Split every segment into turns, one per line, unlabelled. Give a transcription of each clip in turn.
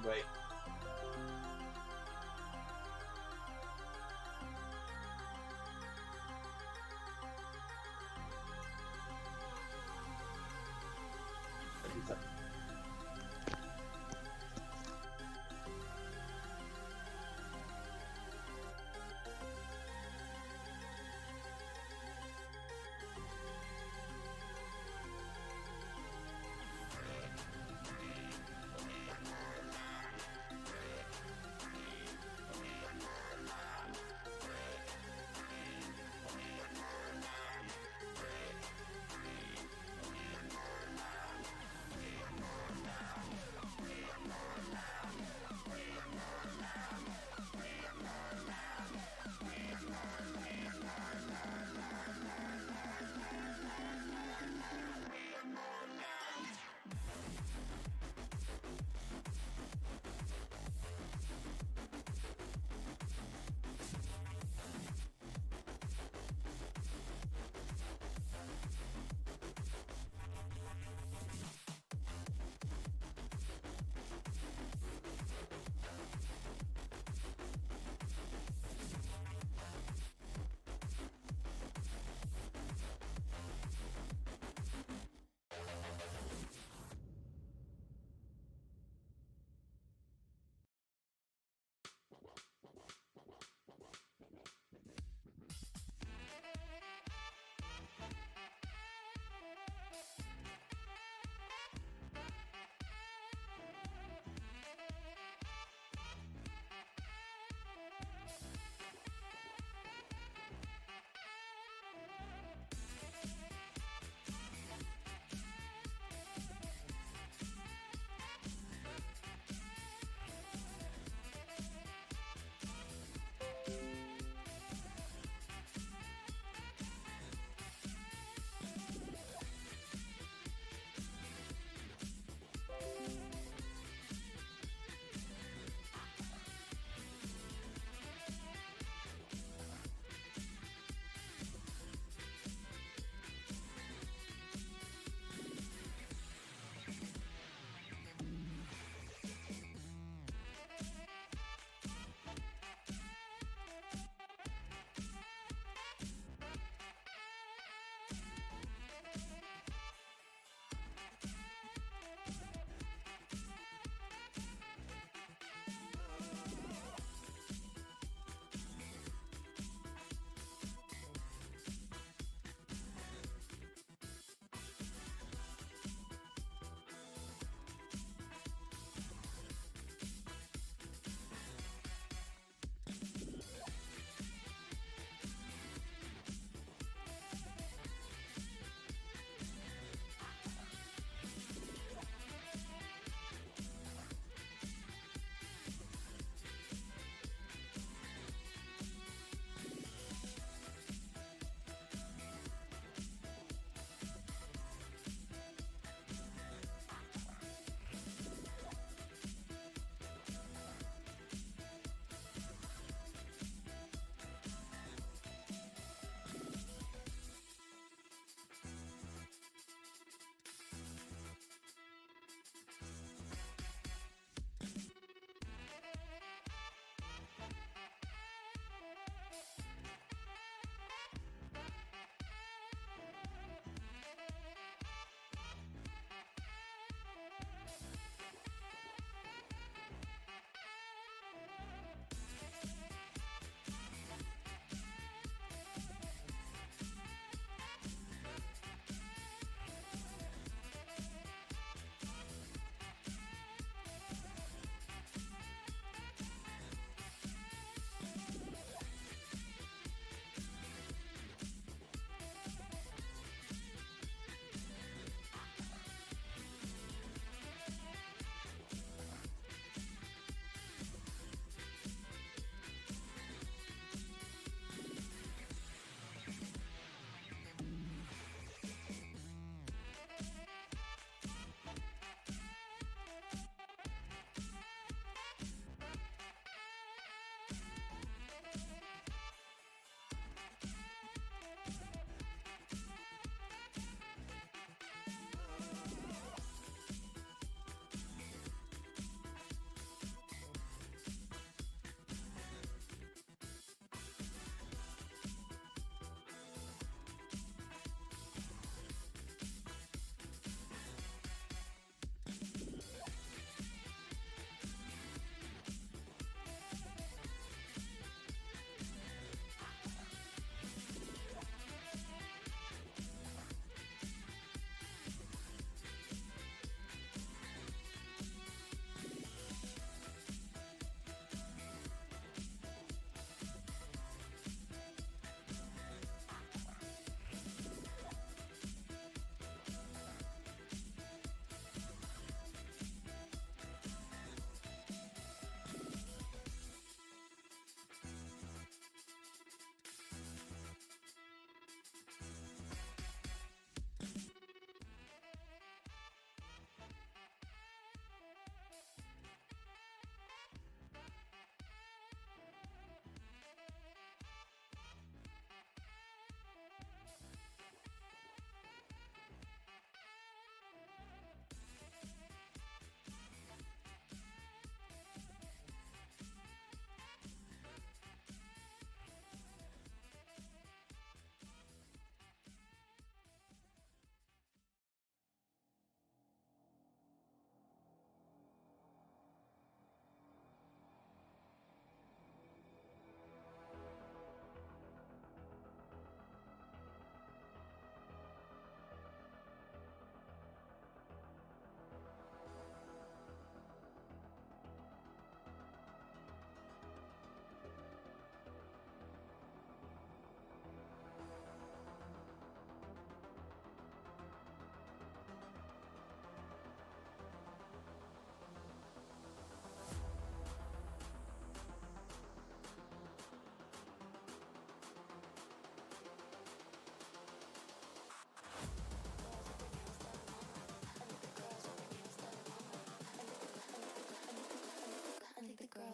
Right.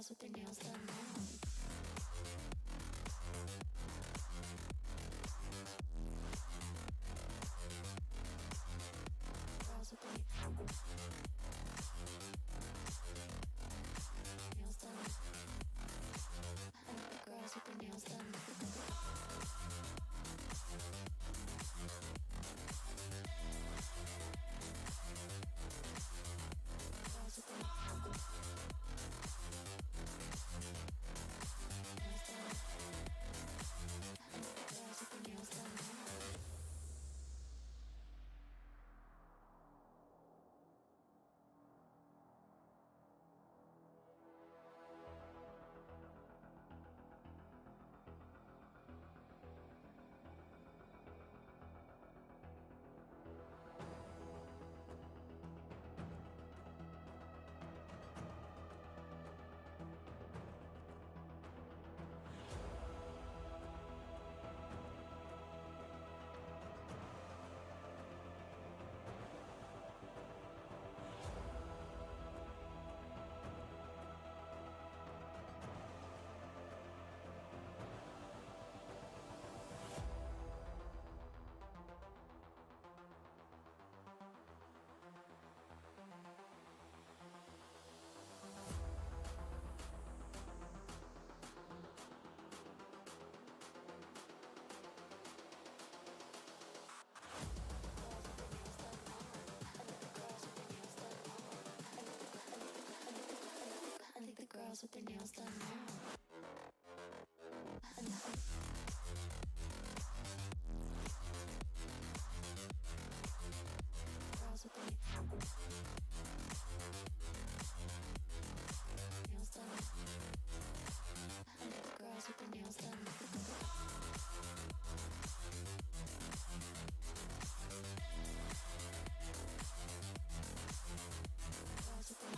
girls with their nails done now. Girls with their nails done. I like the girls with their nails done. Girls with their nails done. Girls with their nails done now. Girls with their nails done. I like the girls with their nails done. Girls with their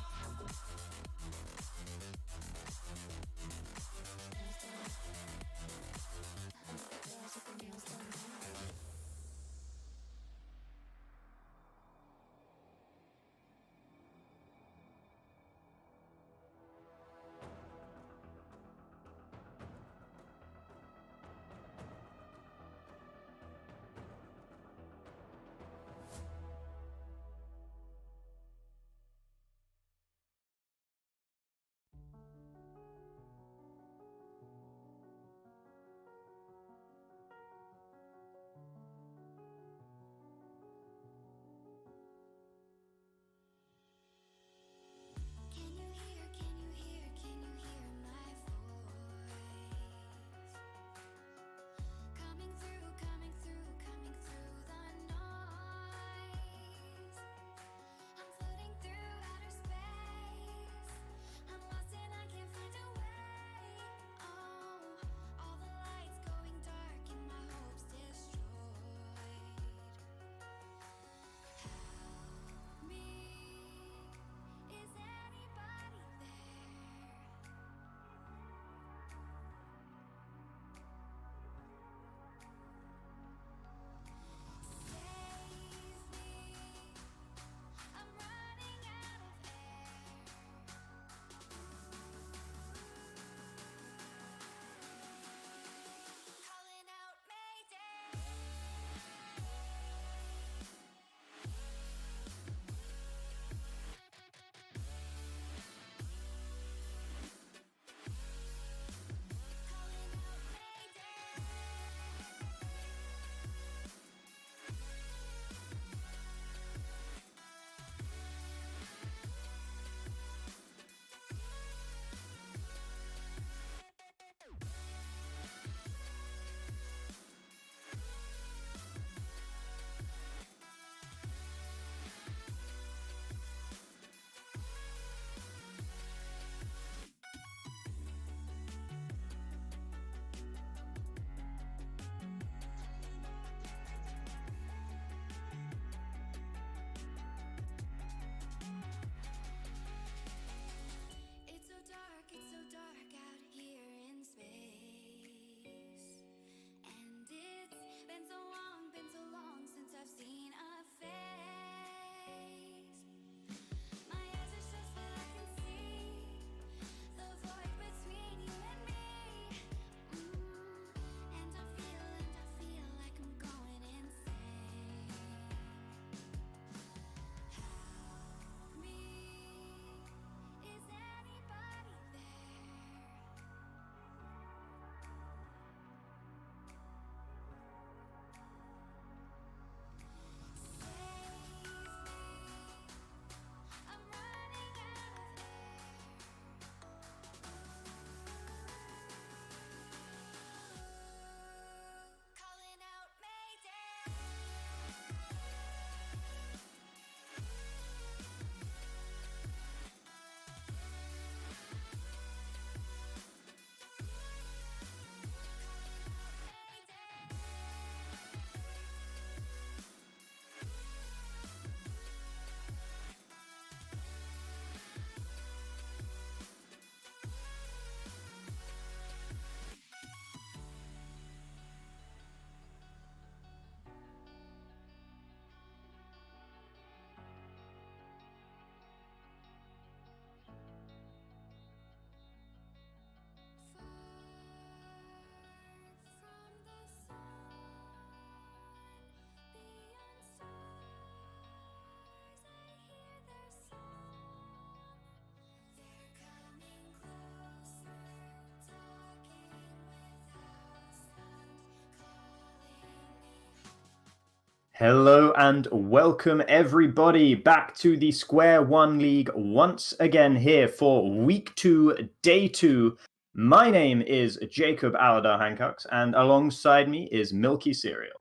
Hello and welcome everybody back to the SQ1 League once again here for week 2, day 2. My name is Jacob Aladar Hancocks and alongside me is Milky Cereal.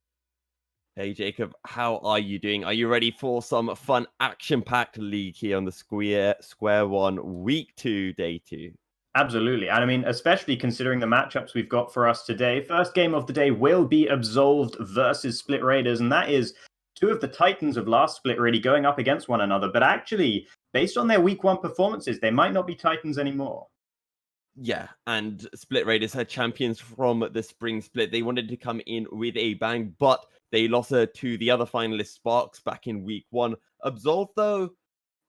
Hey Jacob, how are you doing? Are you ready for some fun action-packed league here on the Square One week 2, day 2?
Absolutely. And I mean, especially considering the matchups we've got for us today. First game of the day will be Absolved versus Split Raiders, and that is two of the titans of last split really going up against one another. But actually, based on their week 1 performances, they might not be titans anymore.
Yeah, and Split Raiders had champions from the spring split. They wanted to come in with a bang, but they lost to the other finalist Sparks back in week 1. Absolved, though,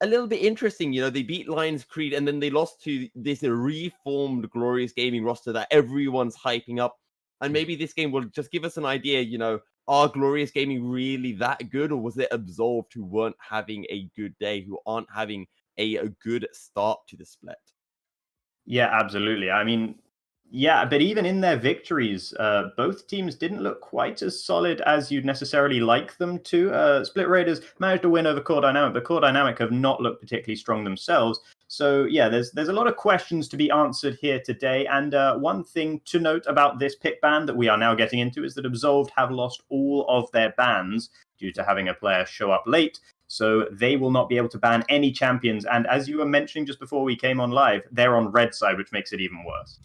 a little bit interesting. They beat Lions Creed and then they lost to this reformed Glorious Gaming roster that everyone's hyping up. And maybe this game will just give us an idea, are Glorious Gaming really that good, or was it Absolved who weren't having a good day, who aren't having a good start to the split?
Yeah, absolutely. I mean, yeah, but even in their victories, both teams didn't look quite as solid as you'd necessarily like them to. Split Raiders managed to win over Core Dynamic, but Core Dynamic have not looked particularly strong themselves. So yeah, there's a lot of questions to be answered here today. And one thing to note about this pick ban that we are now getting into is that Absolved have lost all of their bans due to having a player show up late. So they will not be able to ban any champions. And as you were mentioning just before we came on live, they're on red side, which makes it even worse.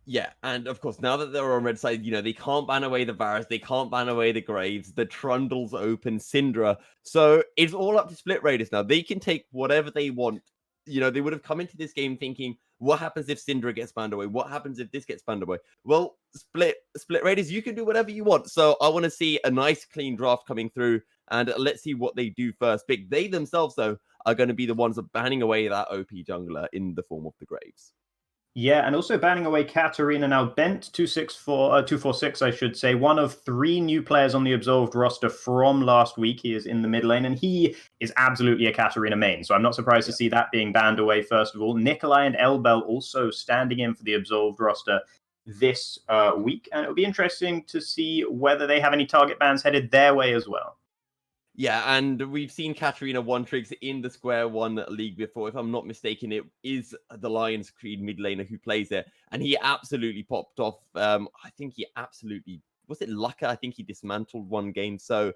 Yeah, and of course, now that they're on red side, they can't ban away the Varus, they can't ban away the Graves, the Trundles open, Syndra. So it's all up to Split Raiders now. They can take whatever they want. They would have come into this game thinking, what happens if Syndra gets banned away? What happens if this gets banned away? Well, Split Raiders, you can do whatever you want. So I want to see a nice clean draft coming through, and let's see what they do first. But they themselves, though, are going to be the ones banning away that OP jungler in the form of the Graves.
Yeah, and also banning away Katarina now. Bent 246, I should say, one of 3 new players on the Absolved roster from last week. He is in the mid lane, and he is absolutely a Katarina main. So I'm not surprised to see that being banned away, first of all. Nikolai and Elbel also standing in for the Absolved roster this week, and it'll be interesting to see whether they have any target bans headed their way as well.
Yeah, and we've seen Katarina one-tricks in the Square One League before. If I'm not mistaken, it is the Lions Creed mid laner who plays it, and he absolutely popped off. I think he absolutely... Was it Lucka? I think he dismantled one game. So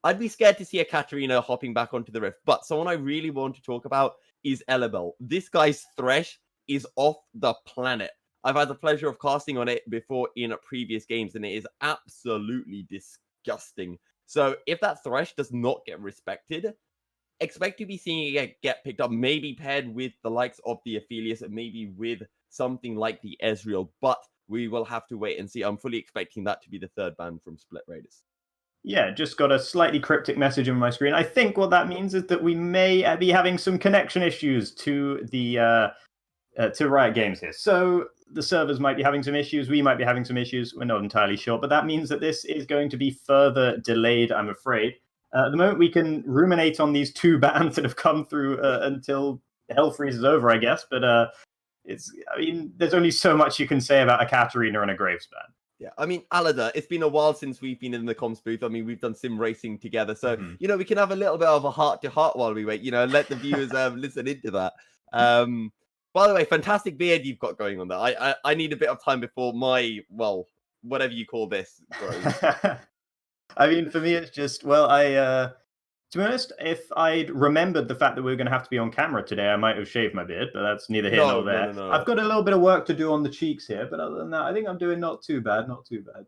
I'd be scared to see a Katarina hopping back onto the Rift. But someone I really want to talk about is Elabel. This guy's Thresh is off the planet. I've had the pleasure of casting on it before in previous games, and it is absolutely disgusting. So if that Thresh does not get respected, expect to be seeing it get picked up, maybe paired with the likes of the Aphelios, and maybe with something like the Ezreal. But we will have to wait and see. I'm fully expecting that to be the third ban from Split Raiders.
Yeah, just got a slightly cryptic message on my screen. I think what that means is that we may be having some connection issues to the to Riot Games here. So the servers might be having some issues. We might be having some issues. We're not entirely sure, but that means that this is going to be further delayed, I'm afraid. At the moment, we can ruminate on these 2 bans that have come through until hell freezes over, I guess. But there's only so much you can say about a Katarina and a Graves ban.
Yeah, I mean, Alada, it's been a while since we've been in the comms booth. I mean, we've done sim racing together. So, we can have a little bit of a heart-to-heart while we wait, and let the viewers listen into that. By the way, fantastic beard you've got going on there. I need a bit of time before my, well, whatever you call this grows.
I mean, for me, it's just, to be honest, if I'd remembered the fact that we were going to have to be on camera today, I might have shaved my beard, but that's neither here nor there.
No.
I've got a little bit of work to do on the cheeks here, but other than that, I think I'm doing not too bad.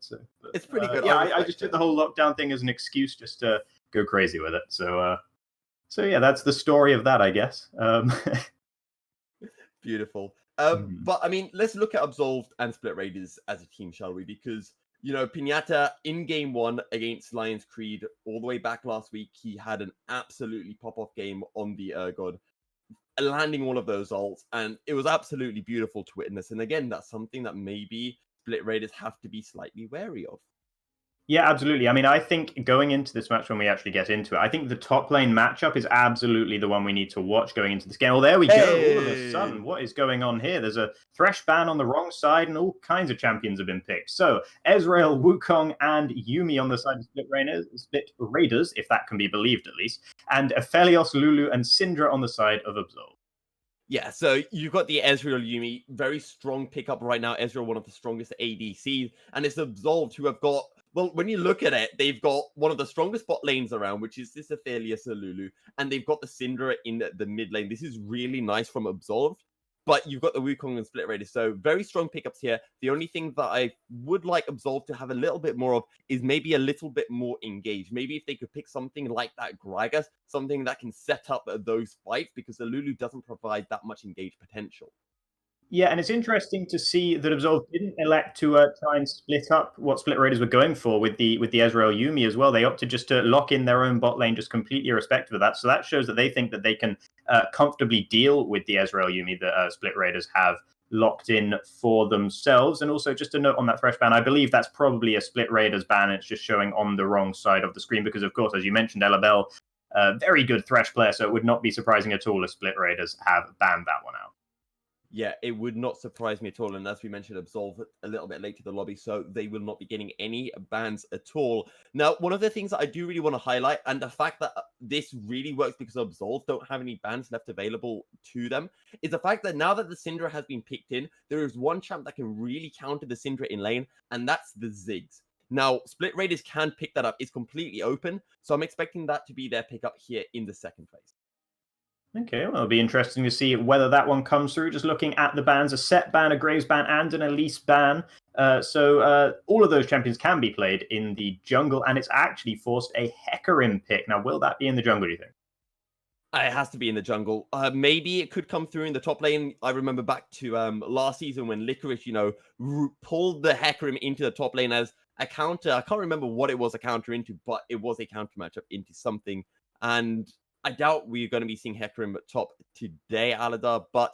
So, but,
it's pretty good.
Yeah, I just took the whole lockdown thing as an excuse just to go crazy with it. So yeah, that's the story of that, I guess.
Beautiful. But I mean, let's look at Absolved and Split Raiders as a team, shall we? Because Pinata in game 1 against Lions Creed, all the way back last week, he had an absolutely pop-off game on the God, landing all of those ults, and it was absolutely beautiful to witness. And again, that's something that maybe Split Raiders have to be slightly wary of.
Yeah, absolutely. I mean, I think going into this match, when we actually get into it, I think the top lane matchup is absolutely the one we need to watch going into this game. Oh, there we go. All of a sudden,
Hey!
what is going on here? There's a Thresh ban on the wrong side, and all kinds of champions have been picked. So, Ezreal, Wukong, and Yumi on the side of Split Raiders, if that can be believed at least, and Aphelios, Lulu, and Syndra on the side of Absol.
Yeah, so you've got the Ezreal Yumi, very strong pickup right now. Ezreal, one of the strongest ADCs, and it's Absolved, who have got, well, when you look at it, they've got one of the strongest bot lanes around, which is this Aphelios Lulu, and they've got the Syndra in the mid lane. This is really nice from Absolved, but you've got the Wukong and Split Raiders, so very strong pickups here. The only thing that I would like Absolved to have a little bit more of is maybe a little bit more engaged. Maybe if they could pick something like that Gragas, something that can set up those fights, because the Lulu doesn't provide that much engaged potential.
Yeah, and it's interesting to see that Absolve didn't elect to try and split up what Split Raiders were going for with the Ezreal Yumi as well. They opted just to lock in their own bot lane, just completely irrespective of that. So that shows that they think that they can comfortably deal with the Ezreal Yumi that Split Raiders have locked in for themselves. And also, just a note on that Thresh ban, I believe that's probably a Split Raiders ban. It's just showing on the wrong side of the screen because, of course, as you mentioned, Elabel, very good Thresh player, so it would not be surprising at all if Split Raiders have banned that one out.
Yeah, it would not surprise me at all. And as we mentioned, Absolve a little bit late to the lobby, so they will not be getting any bans at all. Now, one of the things that I do really want to highlight, and the fact that this really works because Absolve don't have any bans left available to them, is the fact that now that the Syndra has been picked in, there is one champ that can really counter the Syndra in lane, and that's the Ziggs. Now, Split Raiders can pick that up. It's completely open, so I'm expecting that to be their pickup here in the second phase.
Okay, well, it'll be interesting to see whether that one comes through. Just looking at the bans, a Set ban, a Graves ban, and an Elise ban. So all of those champions can be played in the jungle, and it's actually forced a Hecarim pick. Now, will that be in the jungle, do you think?
It has to be in the jungle. Maybe it could come through in the top lane. I remember back to last season when Licorice, pulled the Hecarim into the top lane as a counter. I can't remember what it was a counter into, but it was a counter matchup into something. And I doubt we're going to be seeing Hecarim at top today, Aladar, but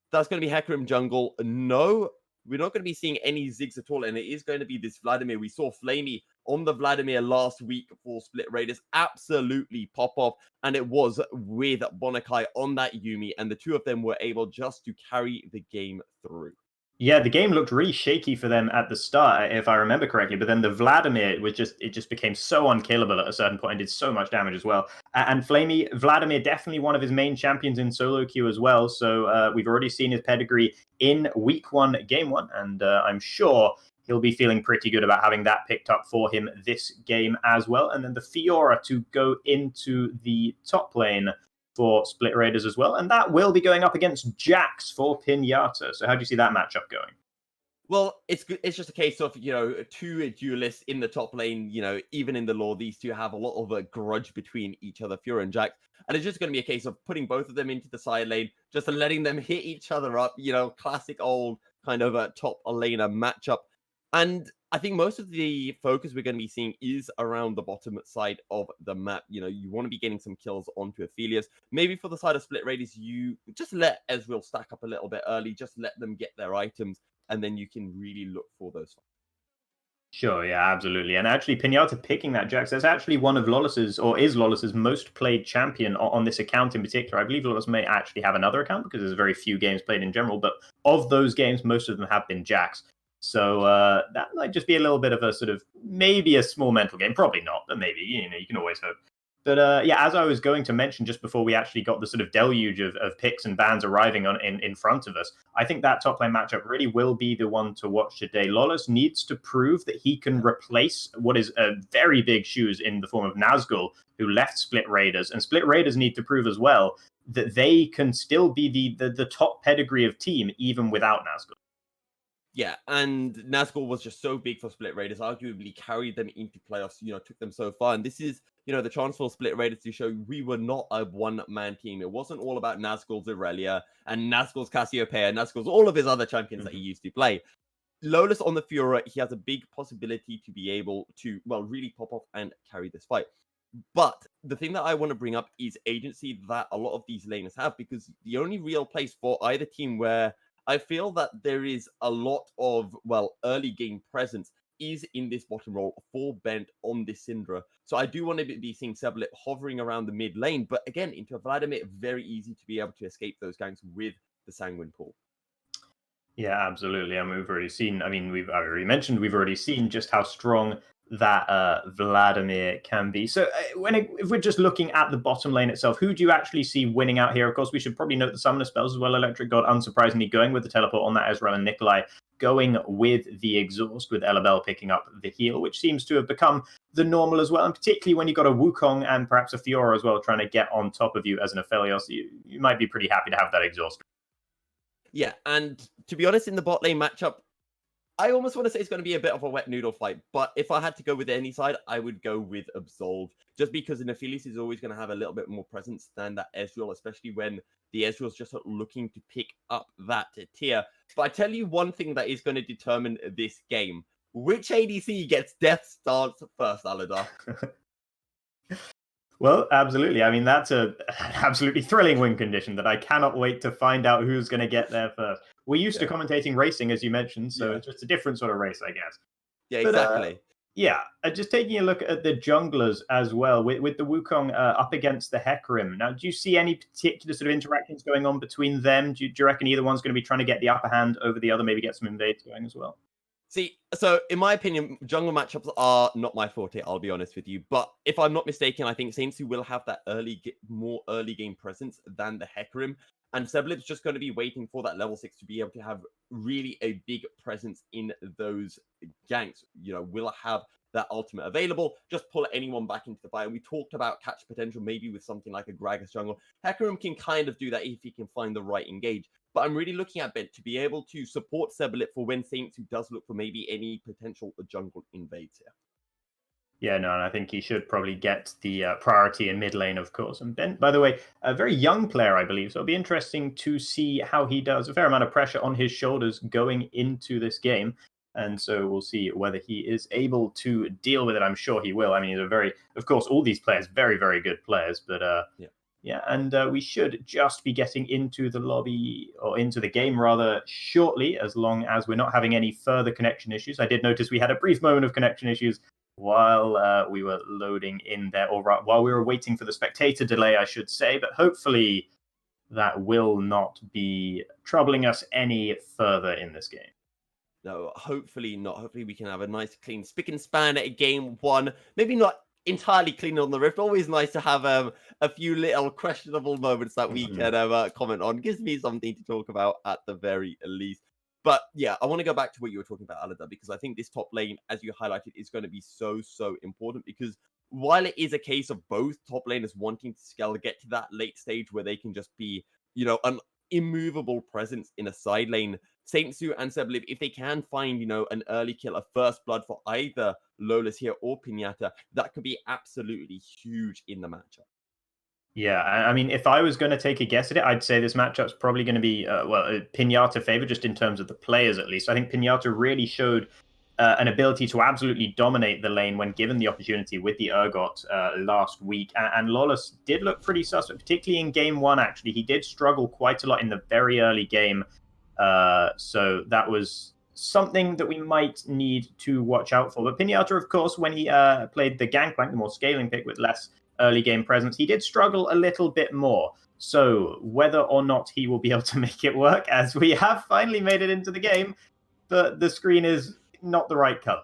that's going to be Hecarim jungle. No, we're not going to be seeing any Ziggs at all, and it is going to be this Vladimir. We saw Flamey on the Vladimir last week for Split Raiders absolutely pop off, and it was with Bonakai on that Yumi, and the two of them were able just to carry the game through.
Yeah, the game looked really shaky for them at the start, if I remember correctly. But then the Vladimir just became so unkillable at a certain point and did so much damage as well. And Flamey, Vladimir, definitely one of his main champions in solo queue as well. So we've already seen his pedigree in week 1, game 1, and I'm sure he'll be feeling pretty good about having that picked up for him this game as well. And then the Fiora to go into the top lane for Split Raiders as well, and that will be going up against Jax for Pinata. So how do you see that matchup going?
Well, it's just a case of, two duelists in the top lane, even in the lore, these two have a lot of a grudge between each other, Fiora and Jax. And it's just going to be a case of putting both of them into the side lane, just letting them hit each other up, classic old kind of a top laner matchup. And I think most of the focus we're going to be seeing is around the bottom side of the map. You want to be getting some kills onto Aphelios. Maybe for the side of Split Raiders, you just let Ezreal stack up a little bit early, just let them get their items, and then you can really look for those fights.
Sure, yeah, absolutely. And actually, Pinata picking that Jax, that's actually one of Lawless's, or is Lawless's most played champion on this account in particular. I believe Lawless may actually have another account because there's very few games played in general, but of those games, most of them have been Jax. So that might just be a little bit of a sort of, maybe a small mental game. Probably not, but maybe, you can always hope. But yeah, as I was going to mention just before we actually got the sort of deluge of picks and bans arriving in front of us, I think that top lane matchup really will be the one to watch today. Lawless needs to prove that he can replace what is a very big shoes in the form of Nazgul, who left Split Raiders. And Split Raiders need to prove as well that they can still be the top pedigree of team even without Nazgul.
Yeah, and Nazgul was just so big for Split Raiders, arguably carried them into playoffs, took them so far. And this is, the chance for Split Raiders to show we were not a one-man team. It wasn't all about Nazgul's Irelia and Nazgul's Cassiopeia, Nazgul's all of his other champions that he used to play. Lawless on the Fiora, he has a big possibility to be able to, really pop off and carry this fight. But the thing that I want to bring up is agency that a lot of these laners have, because the only real place for either team where I feel that there is a lot of, early game presence is in this bottom row for Bent on this Syndra. So I do want to be seeing Seblit hovering around the mid lane, but again, into Vladimir, very easy to be able to escape those ganks with the Sanguine pool.
Yeah, absolutely. And we've already seen, I mean, I already mentioned, we've already seen just how strong that Vladimir can be. So if we're just looking at the bottom lane itself, who do you actually see winning out here? Of course, we should probably note the summoner spells as well. Electric God, unsurprisingly, going with the teleport on that Ezreal and Nikolai, going with the exhaust, with Elabel picking up the heal, which seems to have become the normal as well. And particularly when you've got a Wukong and perhaps a Fiora as well trying to get on top of you as an Aphelios, you might be pretty happy to have that exhaust.
Yeah, and to be honest, in the bot lane matchup, I almost want to say it's going to be a bit of a wet noodle fight, but if I had to go with any side, I would go with Absolve, just because an Aphelios is always going to have a little bit more presence than that Ezreal, especially when the Ezreal is just looking to pick up that tier. But I tell you one thing that is going to determine this game. Which ADC gets Death Stance first, Aladar?
Well, absolutely. I mean, that's an absolutely thrilling win condition that I cannot wait to find out who's going to get there first. We're used to commentating racing, as you mentioned, so it's just a different sort of race, I guess.
Yeah, exactly.
Just taking a look at the junglers as well, with the Wukong up against the Hecarim. Now, do you see any particular sort of interactions going on between them? Do you reckon either one's going to be trying to get the upper hand over the other, maybe get some invades going as well?
See, so in my opinion, jungle matchups are not my forte, I'll be honest with you. But if I'm not mistaken, I think Saints will have that more early game presence than the Hecarim. And Seblip's just going to be waiting for that level 6 to be able to have really a big presence in those ganks. You know, will have that ultimate available, just pull anyone back into the fight. We talked about catch potential maybe with something like a Gragas jungle. Hecarim can kind of do that if he can find the right engage. But I'm really looking at Bent to be able to support Sebelit for when Saints does look for maybe any potential jungle invades here.
Yeah, no, and I think he should probably get the priority in mid lane, of course. And Bent, by the way, a very young player, I believe. So it'll be interesting to see how he does. A fair amount of pressure on his shoulders going into this game. And so we'll see whether he is able to deal with it. I'm sure he will. I mean, of course, all these players, very, very good players. But we should just be getting into the lobby, or into the game rather, shortly, as long as we're not having any further connection issues. I did notice we had a brief moment of connection issues while we were loading in there, or while we were waiting for the spectator delay, I should say. But hopefully that will not be troubling us any further in this game.
No, hopefully not. Hopefully we can have a nice, clean spick and span at game one. Maybe not entirely clean on the Rift. Always nice to have a few little questionable moments that we can comment on. Gives me something to talk about at the very least. But yeah, I want to go back to what you were talking about, Alida, because I think this top lane, as you highlighted, is going to be so important, because while it is a case of both top laners wanting to scale, get to that late stage where they can just be, an immovable presence in a side lane, Saint Su and Seblib, if they can find, an early kill, a first blood for either Lolas here or Pinata, that could be absolutely huge in the matchup.
Yeah, I mean, if I was going to take a guess at it, I'd say this matchup's probably going to be, Pinata favor, just in terms of the players, at least. I think Pinata really showed an ability to absolutely dominate the lane when given the opportunity with the Urgot last week. And Lolas did look pretty suspect, particularly in game one, actually. He did struggle quite a lot in the very early game. So that was something that we might need to watch out for. But Pinata, of course, when he played the Gangplank, the more scaling pick with less early game presence, he did struggle a little bit more. So whether or not he will be able to make it work, as we have finally made it into the game, but the screen is not the right color.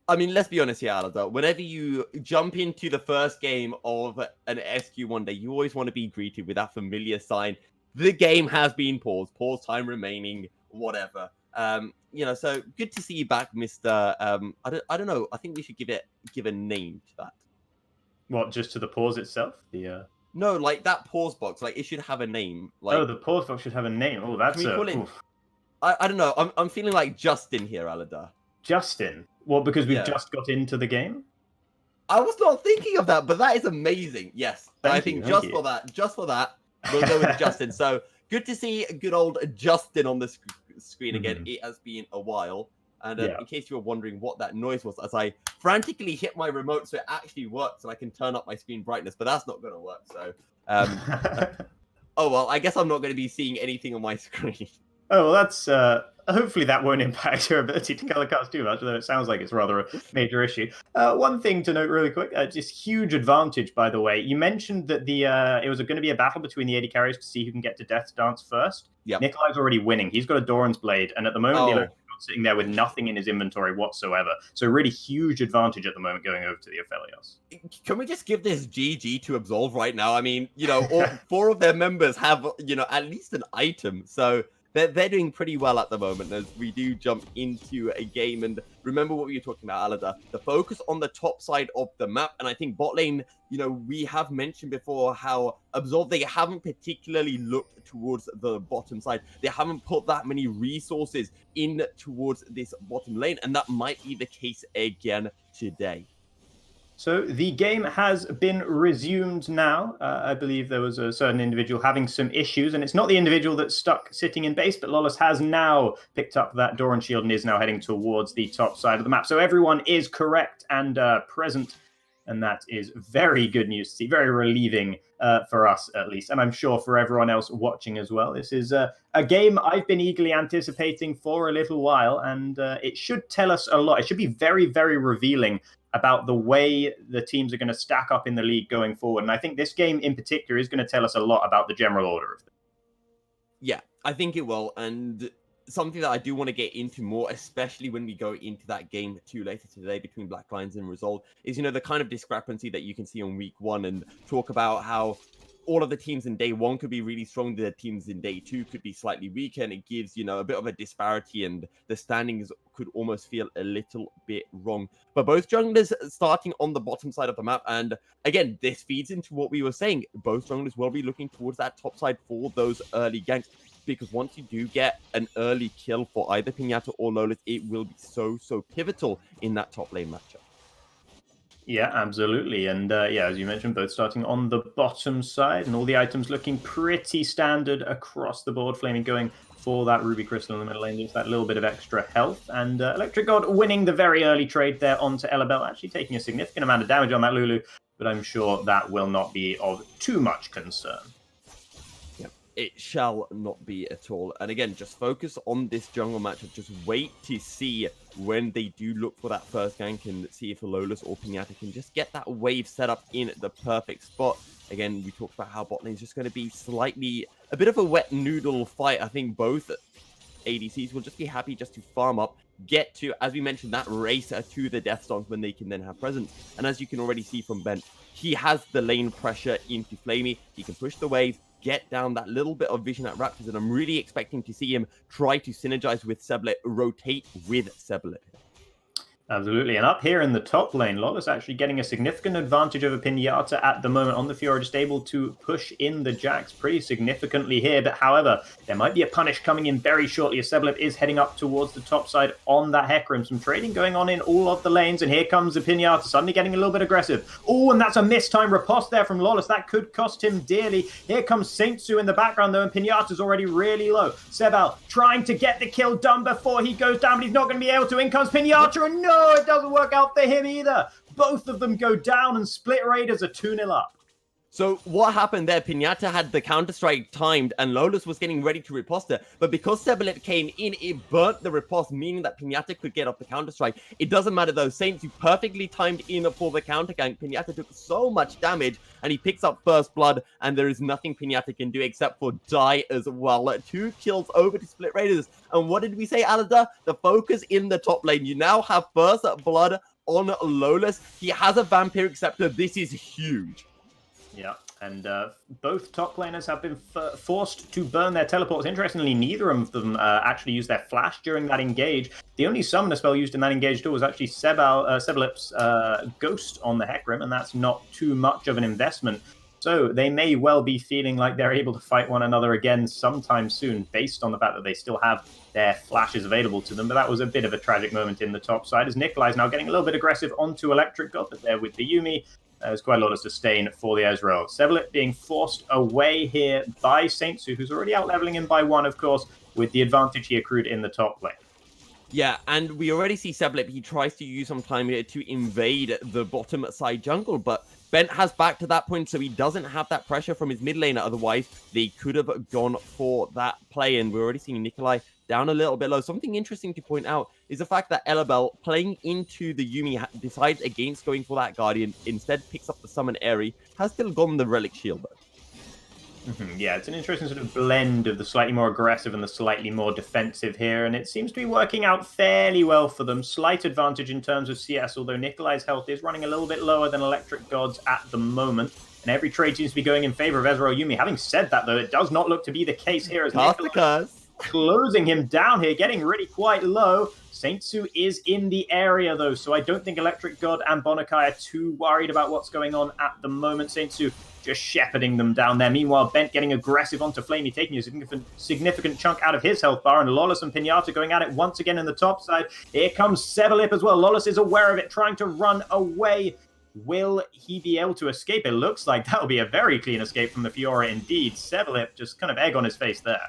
I mean, let's be honest here, Alada. Whenever you jump into the first game of an SQ1 day, you always want to be greeted with that familiar sign. The game has been paused. Pause time remaining, whatever. So good to see you back, Mr. I don't know. I think we should give a name to that.
What, just to the pause itself?
No, like that pause box. Like it should have a name. Like,
the pause box should have a name. Oh, that's
can we call it? I don't know. I'm feeling like Justin here, Alada.
Justin? Well, because we've just got into the game?
I was not thinking of that, but that is amazing. Yes.
Thank you.
For that, we'll go with Justin. So good to see good old Justin on the screen again. Mm-hmm. It has been a while. And in case you were wondering what that noise was, as I frantically hit my remote so it actually works and I can turn up my screen brightness, but that's not going to work. So, oh well, I guess I'm not going to be seeing anything on my screen.
Oh, well, that's hopefully that won't impact your ability to color cast too much, although it sounds like it's rather a major issue. One thing to note really quick, just huge advantage, by the way. You mentioned that it was going to be a battle between the AD carriers to see who can get to Death's Dance first.
Yep.
Nikolai's already winning. He's got a Doran's Blade, and at the moment, the Electric God's sitting there with nothing in his inventory whatsoever. So really huge advantage at the moment going over to the Aphelios.
Can we just give this GG to Absolve right now? I mean, all 4 of their members have, at least an item. So they're doing pretty well at the moment as we do jump into a game. And remember what we were talking about, Alada, the focus on the top side of the map. And I think bot lane, we have mentioned before how Absolve, they haven't particularly looked towards the bottom side. They haven't put that many resources in towards this bottom lane. And that might be the case again today.
So the game has been resumed now. I believe there was a certain individual having some issues, and it's not the individual that's stuck sitting in base, but Lawless has now picked up that Doran shield and is now heading towards the top side of the map. So everyone is correct and present, and that is very good news to see, very relieving for us at least, and I'm sure for everyone else watching as well. This is a game I've been eagerly anticipating for a little while, and it should tell us a lot. It should be very, very revealing about the way the teams are going to stack up in the league going forward. And I think this game in particular is going to tell us a lot about the general order of things.
Yeah, I think it will. And something that I do want to get into more, especially when we go into that game 2 later today between Black Lions and Resolve, is, the kind of discrepancy that you can see on week 1 and talk about how all of the teams in day 1 could be really strong, the teams in day 2 could be slightly weaker, and it gives, a bit of a disparity, and the standings could almost feel a little bit wrong. But both junglers starting on the bottom side of the map, and again, this feeds into what we were saying. Both junglers will be looking towards that top side for those early ganks, because once you do get an early kill for either Pinata or Lolith, it will be so pivotal in that top lane matchup.
Yeah, absolutely. And as you mentioned, both starting on the bottom side, and all the items looking pretty standard across the board. Flaming going for that Ruby Crystal in the middle lane, just that little bit of extra health. And Electric God winning the very early trade there onto Elabel, actually taking a significant amount of damage on that Lulu, but I'm sure that will not be of too much concern.
It shall not be at all. And again, just focus on this jungle matchup. Just wait to see when they do look for that first gank and see if Alolas or Pinata can just get that wave set up in the perfect spot. Again, we talked about how bot lane is just going to be slightly a bit of a wet noodle fight. I think both ADCs will just be happy just to farm up, get to, as we mentioned, that race to the Death Stones when they can then have presence. And as you can already see from Ben, he has the lane pressure into Flamey. He can push the wave, get down that little bit of vision at Raptors, and I'm really expecting to see him try to synergize with Seblet, rotate with Seblet.
Absolutely. And up here in the top lane, Lawless actually getting a significant advantage over Pinata at the moment on the Fiora, just able to push in the Jax pretty significantly here. But however, there might be a punish coming in very shortly as Seblet is heading up towards the top side on that Hecarim. Some trading going on in all of the lanes, and here comes the Pinata suddenly getting a little bit aggressive. Oh, and that's a mistimed riposte there from Lawless. That could cost him dearly. Here comes Saint Su in the background though, and Pinata's already really low. Sebel trying to get the kill done before he goes down, but he's not going to be able to. In comes Pinata, and no, it doesn't work out for him either. Both of them go down, and Split Raiders are 2-0 up.
So what happened there, Pinata had the counter-strike timed and Lawless was getting ready to riposte it. But because Seblet came in, it burnt the riposte, meaning that Pinata could get off the counter-strike. It doesn't matter though, Saints, you perfectly timed in for the counter-gank. Pinata took so much damage and he picks up first blood, and there is nothing Pinata can do except for die as well. 2 kills over to Split Raiders. And what did we say, Alada? The focus in the top lane. You now have first blood on Lawless. He has a Vampiric Scepter. This is huge.
Yeah, and both top laners have been forced to burn their teleports. Interestingly, neither of them actually used their flash during that engage. The only summoner spell used in that engage too was actually Sebelip's Ghost on the Hecarim, and that's not too much of an investment. So they may well be feeling like they're able to fight one another again sometime soon, based on the fact that they still have their flashes available to them. But that was a bit of a tragic moment in the top side, as Nikolai's now getting a little bit aggressive onto Electric God, but there with the Yuumi. There's quite a lot of sustain for the Ezreal. Seblet being forced away here by Saint Su, who's already out-leveling him by 1, of course, with the advantage he accrued in the top lane.
Yeah, and we already see Seblet, he tries to use some time here to invade the bottom side jungle, but Bent has back to that point, so he doesn't have that pressure from his mid laner. Otherwise, they could have gone for that play, and we're already seeing Nikolai down a little bit low. Something interesting to point out is the fact that Elabel, playing into the Yuumi, decides against going for that Guardian, instead picks up the Summon Aerie, has still gone the Relic Shield, though.
Yeah, it's an interesting sort of blend of the slightly more aggressive and the slightly more defensive here, and it seems to be working out fairly well for them. Slight advantage in terms of CS, although Nikolai's health is running a little bit lower than Electric God's at the moment, and every trade seems to be going in favor of Ezreal Yuumi. Having said that, though, it does not look to be the case here, as Nikolai closing him down here, getting really quite low. Saintsu is in the area, though, so I don't think Electric God and Bonakai are too worried about what's going on at the moment. Saintsu just shepherding them down there. Meanwhile, Bent getting aggressive onto Flamey, taking a significant chunk out of his health bar, and Lawless and Pinata going at it once again in the top side. Here comes Sebalip as well. Lawless is aware of it, trying to run away. Will he be able to escape? It looks like that'll be a very clean escape from the Fiora indeed. Sebalip just kind of egg on his face there.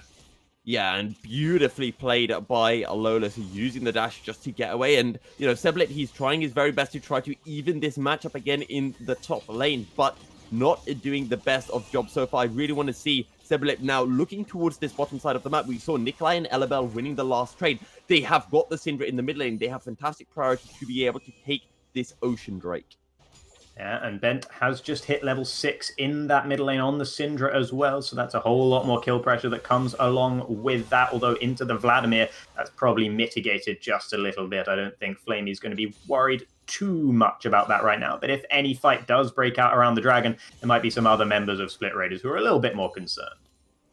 Yeah, and beautifully played by Alolas, using the dash just to get away. And, you know, Sebalip, he's trying his very best to try to even this matchup again in the top lane, but not doing the best of job so far. I really want to see Sebalip now looking towards this bottom side of the map. We saw Nikolai and Elabel winning the last trade. They have got the Syndra in the mid lane. They have fantastic priority to be able to take this Ocean Drake.
Yeah, and Bent has just hit level 6 in that middle lane on the Syndra as well, so that's a whole lot more kill pressure that comes along with that, although into the Vladimir, that's probably mitigated just a little bit. I don't think Flamey's going to be worried too much about that right now, but if any fight does break out around the Dragon, there might be some other members of Split Raiders who are a little bit more concerned.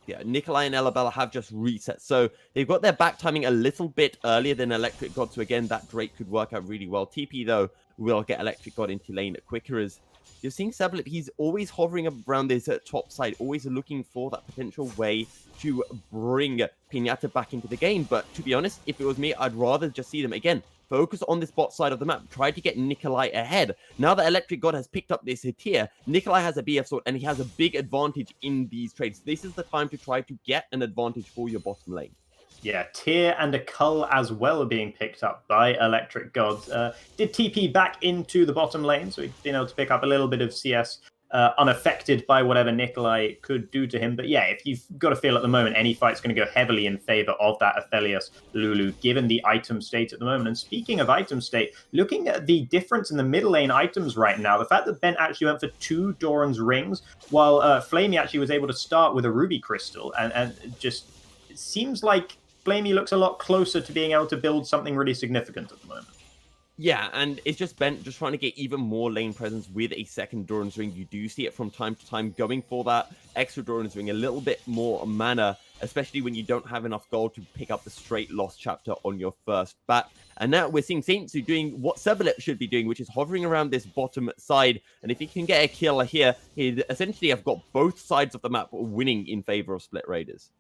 Yeah, Nikolai and Elabella have just reset, so they've got their back timing a little bit earlier than Electric God, so again, that Drake could work out really well. TP, though, will get Electric God into lane quicker, as you're seeing Sebalip, he's always hovering around this top side, always looking for that potential way to bring Pinata back into the game, but to be honest, if it was me, I'd rather just see them, again, focus on this bot side of the map, try to get Nikolai ahead. Now that Electric God has picked up this tier, Nikolai has a BF sword, and he has a big advantage in these trades. This is the time to try to get an advantage for your bottom lane.
Yeah, Tyr and a Cull as well are being picked up by Electric God. Did TP back into the bottom lane, so he's been able to pick up a little bit of CS unaffected by whatever Nikolai could do to him. But yeah, if you've got a feel at the moment, any fight's going to go heavily in favor of that Aphelios Lulu, given the item state at the moment. And speaking of item state, looking at the difference in the middle lane items right now, the fact that Ben actually went for 2 Doran's rings, while Flamey actually was able to start with a Ruby Crystal, and just it seems like Flamey looks a lot closer to being able to build something really significant at the moment.
Yeah, and it's just Bent just trying to get even more lane presence with a second Doran's Ring. You do see it from time to time going for that extra Doran's Ring, a little bit more mana, especially when you don't have enough gold to pick up the straight lost chapter on your first bat. And now we're seeing Saintsu doing what Sebalip should be doing, which is hovering around this bottom side. And if he can get a kill here, he'd essentially have got both sides of the map winning in favor of Split Raiders.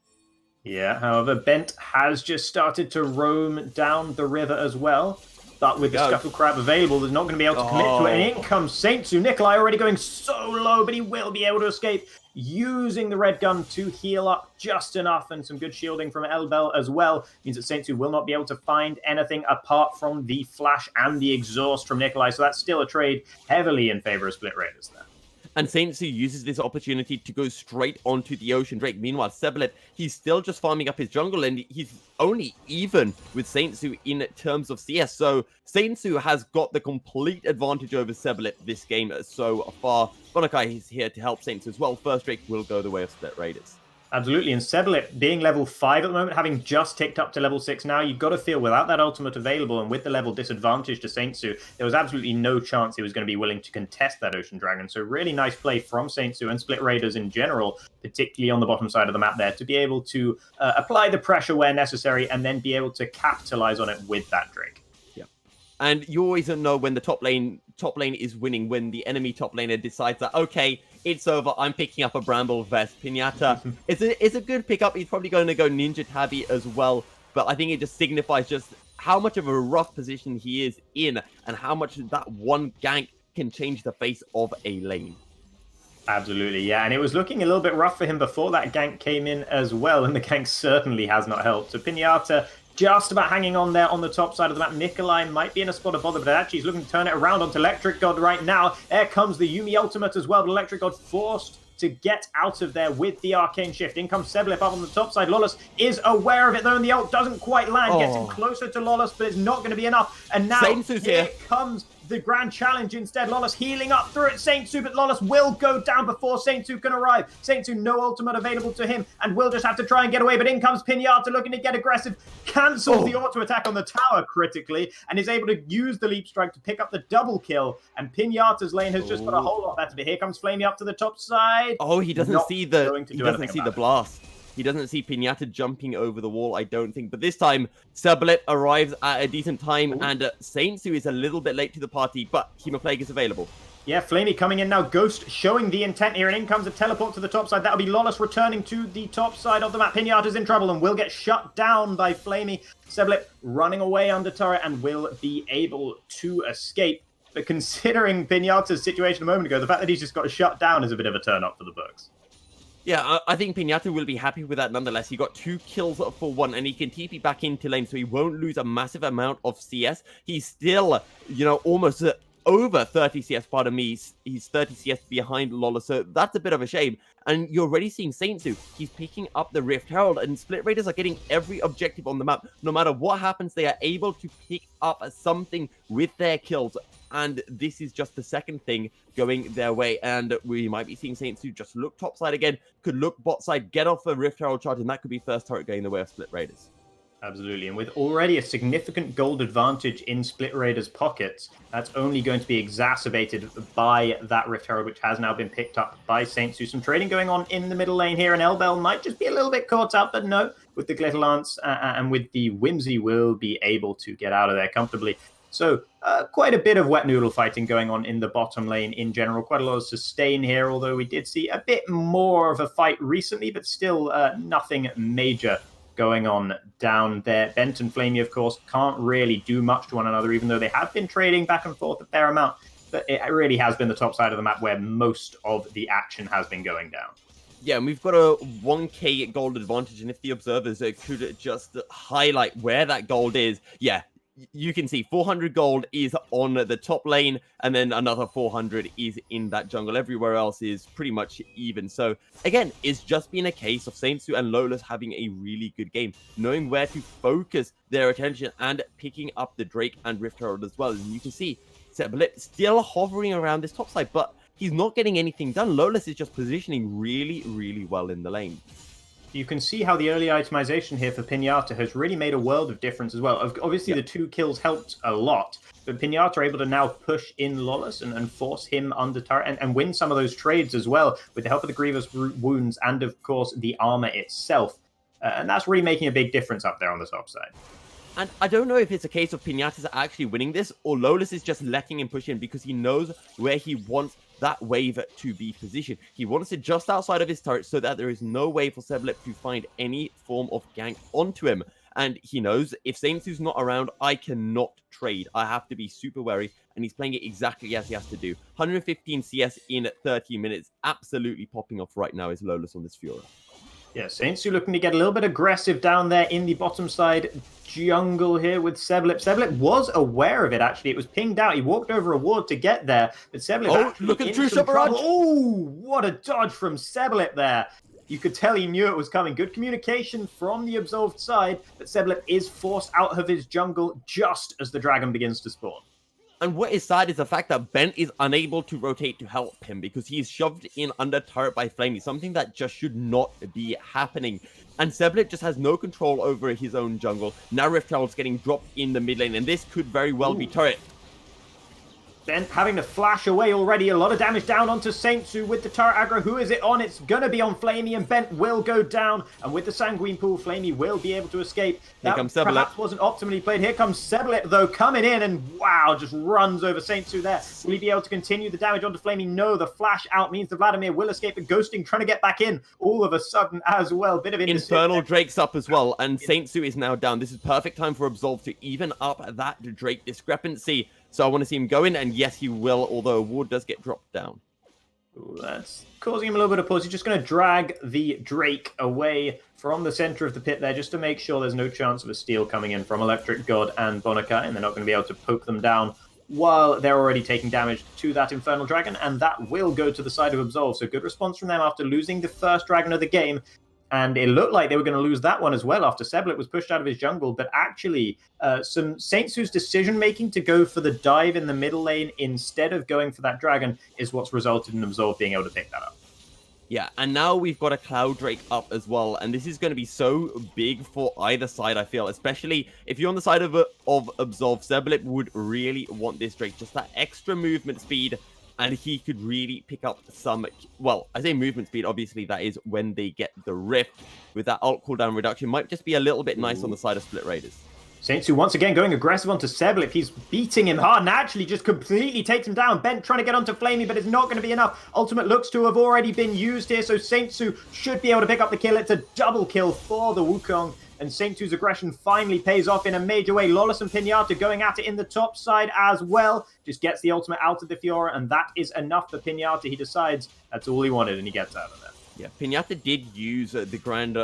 Yeah, however, Bent has just started to roam down the river as well. But with the Scuttle Crab available, they're not going to be able to commit to it. And in comes Saintsu. Nikolai already going so low, but he will be able to escape using the red gun to heal up just enough. And some good shielding from Elbel as well means that Saintsu will not be able to find anything apart from the flash and the exhaust from Nikolai. So that's still a trade heavily in favor of Split Raiders there.
And Saintsu uses this opportunity to go straight onto the Ocean Drake. Meanwhile, Sebalip, he's still just farming up his jungle, and he's only even with Saintsu in terms of CS. So Saintsu has got the complete advantage over Sebalip this game so far. Bonakai is here to help Saintsu as well. First Drake will go the way of Split Raiders.
Absolutely, and Sebalip being level 5 at the moment, having just ticked up to level 6 now, you've got to feel without that ultimate available and with the level disadvantage to Saintsu, there was absolutely no chance he was going to be willing to contest that Ocean Dragon. So really nice play from Saintsu and Split Raiders in general, particularly on the bottom side of the map there, to be able to apply the pressure where necessary and then be able to capitalize on it with that Drake.
Yeah, and you always don't know when the top lane is winning, when the enemy top laner decides that, okay, it's over, I'm picking up a Bramble Vest. Pinata, it's a good pickup. He's probably going to go Ninja Tabby as well, but I think it just signifies just how much of a rough position he is in and how much that one gank can change the face of a lane.
Absolutely, yeah, and it was looking a little bit rough for him before that gank came in as well, and the gank certainly has not helped. So Pinata just about hanging on there on the top side of the map. Nikolai might be in a spot of bother, but actually he's looking to turn it around onto Electric God right now. There comes the Yuumi ultimate as well, but Electric God forced to get out of there with the arcane shift. In comes Seblip up on the top side. Lawless is aware of it though, and the ult doesn't quite land. Gets him closer to Lawless, but it's not going to be enough. And now here comes the grand challenge instead. Lawless healing up through it. Saintsu, but Lawless will go down before Saintsu can arrive. Saintsu, no ultimate available to him, and will just have to try and get away. But in comes Pinata looking to get aggressive. Cancels the auto attack on the tower critically, and is able to use the leap strike to pick up the double kill. And Pinata's lane has just got a whole lot better. But here comes Flamey up to the top side.
Oh, he doesn't see the blast. He doesn't see Pinata jumping over the wall, I don't think. But this time, Seblip arrives at a decent time, and Saintsu is a little bit late to the party, but Hemoplague is available.
Yeah, Flamey coming in now. Ghost showing the intent here, and in comes a teleport to the top side. That'll be Lawless returning to the top side of the map. Pinata's in trouble and will get shut down by Flamey. Seblip running away under turret and will be able to escape. But considering Pinata's situation a moment ago, the fact that he's just got shut down is a bit of a turn up for the books.
Yeah, I think Pinata will be happy with that nonetheless. He got 2 kills for 1, and he can TP back into lane, so he won't lose a massive amount of CS. He's still, almost over 30 CS, pardon me. He's 30 CS behind Lawless, so that's a bit of a shame. And you're already seeing Saintsu. He's picking up the Rift Herald, and Split Raiders are getting every objective on the map. No matter what happens, they are able to pick up something with their kills. And this is just the second thing going their way. And we might be seeing Saintsu just look topside again, could look bot side, get off a Rift Herald charge, and that could be first turret going the way of Split Raiders.
Absolutely, and with already a significant gold advantage in Split Raiders' pockets, that's only going to be exacerbated by that Rift Herald, which has now been picked up by Saintsu. Some trading going on in the middle lane here, and Elbel might just be a little bit caught up, but no, with the Glitter Lance and with the Whimsy will be able to get out of there comfortably. So quite a bit of wet noodle fighting going on in the bottom lane in general. Quite a lot of sustain here, although we did see a bit more of a fight recently, but still nothing major going on down there. Bent and Flamey, of course, can't really do much to one another, even though they have been trading back and forth a fair amount. But it really has been the top side of the map where most of the action has been going down.
Yeah, and we've got a 1k gold advantage, and if the observers could just highlight where that gold is, yeah, you can see 400 gold is on the top lane, and then another 400 is in that jungle. Everywhere else is pretty much even. So again, it's just been a case of Saintsu and Lawless having a really good game, knowing where to focus their attention and picking up the Drake and Rift Herald as well. And you can see Seblip still hovering around this top side, but he's not getting anything done. Lawless is just positioning really, really well in the lane.
You can see how the early itemization here for Pinata has really made a world of difference as well. Obviously, the 2 kills helped a lot, but Pinata are able to now push in Lawless and force him under turret and win some of those trades as well with the help of the Grievous Wounds and, of course, the armor itself. And that's really making a big difference up there on the top side.
And I don't know if it's a case of Pinata's actually winning this, or Lawless is just letting him push in because he knows where he wants that wave to be positioned. He wants it just outside of his turret so that there is no way for Seblip to find any form of gank onto him. And he knows if Saintsu's not around, I cannot trade. I have to be super wary, and he's playing it exactly as he has to do. 115 CS in 30 minutes. Absolutely popping off right now is Lawless on this Fiora.
Yeah, Saintsu looking to get a little bit aggressive down there in the bottom side jungle here with Seblip. Seblip was aware of it, actually. It was pinged out. He walked over a ward to get there, but Seblip
look at True
trouble. Oh, what a dodge from Seblip there. You could tell he knew it was coming. Good communication from the Absolved side, but Seblip is forced out of his jungle just as the dragon begins to spawn.
And what is sad is the fact that Ben is unable to rotate to help him because he's shoved in under turret by Flamey, something that just should not be happening. And Seblip just has no control over his own jungle. Now Rift Herald's getting dropped in the mid lane, and this could very well be turret.
Ben having to flash away already. A lot of damage down onto Saintsu with the turret aggro. Who is it on? It's going to be on Flamey, and Bent will go down. And with the Sanguine Pool, Flamey will be able to escape.
Here comes Seblip.
Perhaps wasn't optimally played. Here comes Seblip, though, coming in, and wow, just runs over Saintsu there. Will he be able to continue the damage onto Flamey? No, the flash out means that Vladimir will escape, but Ghosting trying to get back in all of a sudden as well. Bit of
Infernal Drake's up as well, and Saintsu is now down. This is perfect time for Absolve to even up that Drake discrepancy. So I want to see him go in, and yes, he will, although a ward does get dropped down.
Ooh, that's causing him a little bit of pause. He's just going to drag the Drake away from the center of the pit there just to make sure there's no chance of a steal coming in from Electric God and Bonakai, and they're not going to be able to poke them down while they're already taking damage to that Infernal Dragon, and that will go to the side of Absolve. So good response from them after losing the first Dragon of the game. And it looked like they were going to lose that one as well after Seblet was pushed out of his jungle. But actually, some Saintsu's decision-making to go for the dive in the middle lane instead of going for that dragon is what's resulted in Absolve being able to pick that up.
Yeah, and now we've got a Cloud Drake up as well, and this is going to be so big for either side, I feel, especially if you're on the side of Absolve. Seblet would really want this Drake, just that extra movement speed, and he could really pick up some, well, I say movement speed, obviously that is when they get the Rift with that ult cooldown reduction. Might just be a little bit nice on the side of Split Raiders.
Saintsu once again going aggressive onto Seblet. He's beating him hard and actually just completely takes him down. Bent trying to get onto Flamey, but it's not going to be enough. Ultimate looks to have already been used here, so Saintsu should be able to pick up the kill. It's a double kill for the Wukong, and Saintsu's aggression finally pays off in a major way. Lawless and Pinata going at it in the top side as well. Just gets the ultimate out of the Fiora, and that is enough for Pinata. He decides that's all he wanted, and he gets out of there.
Yeah, Pinata did use the grind,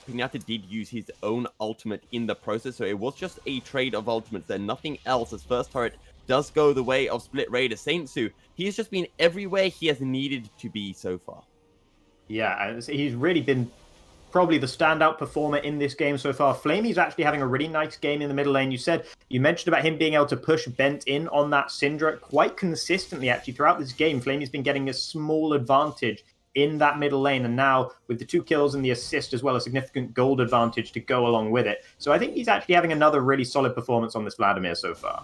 Pinata did use his own ultimate in the process, so it was just a trade of ultimates there, nothing else, as first turret does go the way of Split Raider. Saintsu, he's just been everywhere he has needed to be so far.
Yeah, he's really been probably the standout performer in this game so far. Flamey's actually having a really nice game in the middle lane. You mentioned about him being able to push Bent in on that Syndra quite consistently, actually, throughout this game. Flamey's been getting a small advantage in that middle lane, and now with the 2 kills and the assist as well, a significant gold advantage to go along with it. So I think he's actually having another really solid performance on this Vladimir so far.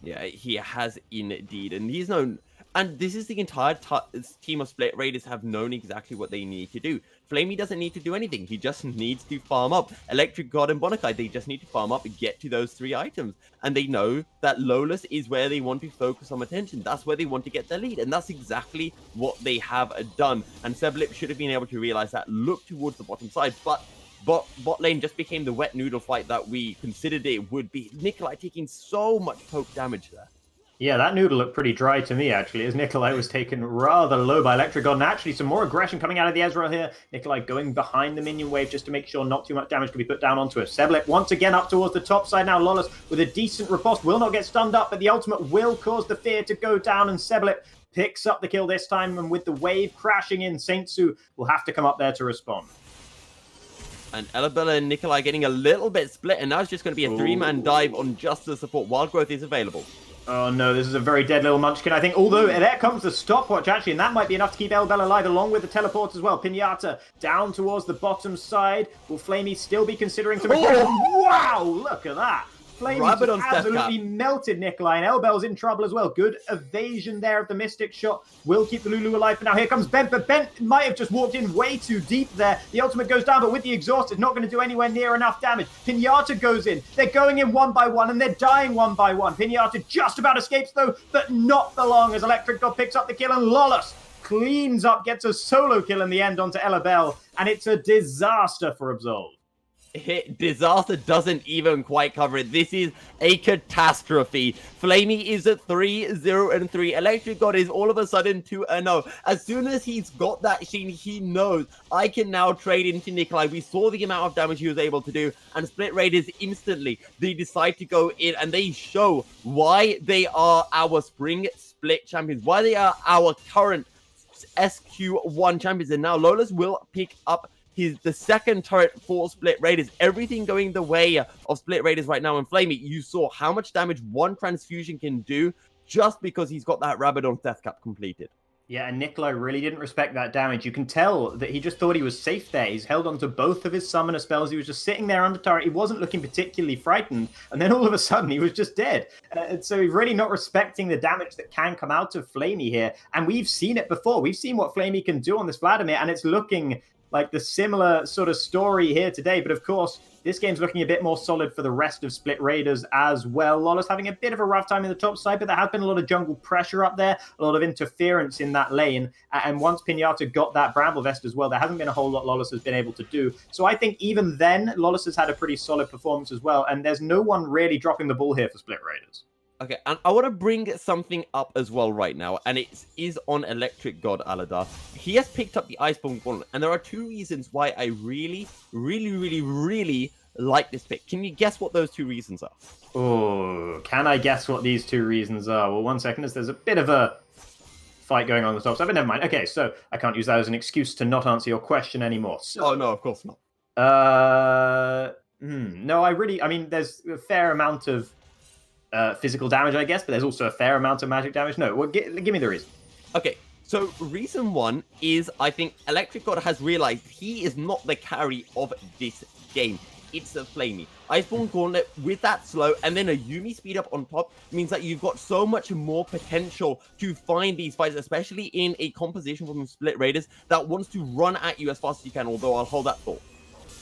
Yeah, he has indeed, and he's known, and this is the entire team of Split Raiders have known exactly what they need to do. Flamey doesn't need to do anything. He just needs to farm up. Electric God and Bonakai, they just need to farm up and get to those 3 items. And they know that Lawless is where they want to focus some attention. That's where they want to get their lead. And that's exactly what they have done. And Seblet should have been able to realize that, look towards the bottom side. But bot lane just became the wet noodle fight that we considered it would be. Nikolai taking so much poke damage there.
Yeah, that noodle looked pretty dry to me, actually, as Nikolai was taken rather low by Electric God. And actually, some more aggression coming out of the Ezreal here. Nikolai going behind the minion wave just to make sure not too much damage can be put down onto it. Seblet once again up towards the top side now. Lawless with a decent riposte will not get stunned up, but the ultimate will cause the fear to go down, and Seblet picks up the kill this time. And with the wave crashing in, Saintsu will have to come up there to respond.
And Elabella and Nikolai getting a little bit split, and now it's just going to be a 3-man dive on just the support. Wild Growth is available.
Oh no, this is a very dead little munchkin, I think. Although, there comes the stopwatch, actually, and that might be enough to keep Elbel alive, along with the teleport as well. Pinata down towards the bottom side. Will Flamey still be considering some aggression? Wow, look at that. Flamey absolutely melted Nikolai, and Elbel's in trouble as well. Good evasion there of the Mystic shot. Will keep the Lulu alive for now. Here comes Bent, but Bent might have just walked in way too deep there. The ultimate goes down, but with the exhaust, it's not going to do anywhere near enough damage. Pinata goes in. They're going in one by one, and they're dying one by one. Pinata just about escapes, though, but not for long, as Electric God picks up the kill, and Lawless cleans up, gets a solo kill in the end onto Elabel, and it's a disaster for Absolve.
Disaster doesn't even quite cover it. This is a catastrophe. Flamey is at 3-0-3. Electric God is all of a sudden 2-0. As soon as he's got that Sheen, he knows I can now trade into Nikolai. We saw the amount of damage he was able to do, and Split Raiders instantly, they decide to go in, and they show why they are our spring split champions, why they are our current SQ1 champions. And now Lawless will pick up the second turret for Split Raiders. Everything going the way of Split Raiders right now. And Flamey, you saw how much damage one transfusion can do just because he's got that Rabadon Death Cap completed.
Yeah, and Nikolai really didn't respect that damage. You can tell that he just thought he was safe there. He's held onto both of his summoner spells. He was just sitting there under turret. He wasn't looking particularly frightened. And then all of a sudden, he was just dead. So he's really not respecting the damage that can come out of Flamey here. And we've seen it before. We've seen what Flamey can do on this Vladimir, and it's looking like the similar sort of story here today. But of course, this game's looking a bit more solid for the rest of Split Raiders as well. Lawless having a bit of a rough time in the top side, but there has been a lot of jungle pressure up there, a lot of interference in that lane. And once Pinata got that Bramble Vest as well, there hasn't been a whole lot Lawless has been able to do. So I think even then, Lawless has had a pretty solid performance as well. And there's no one really dropping the ball here for Split Raiders.
Okay, and I want to bring something up as well right now, and it is on Electric God Aladar. He has picked up the Iceborne Gauntlet, and there are 2 reasons why I really like this pick. Can you guess what those 2 reasons are?
Oh, can I guess what these 2 reasons are? Well, 1 second, there's a bit of a fight going on the top side, but never mind. Okay, so I can't use that as an excuse to not answer your question anymore. So,
Oh, no, of course not.
No, I mean, there's a fair amount of physical damage, I guess, but there's also a fair amount of magic damage. No, well, give me the reason.
Okay, so reason 1 is I think Electric God has realized he is not the carry of this game. It's a Flamey. Iceborne Gauntlet with that slow and then a Yuumi speed up on top means that you've got so much more potential to find these fights, especially in a composition from Split Raiders that wants to run at you as fast as you can, although I'll hold that thought.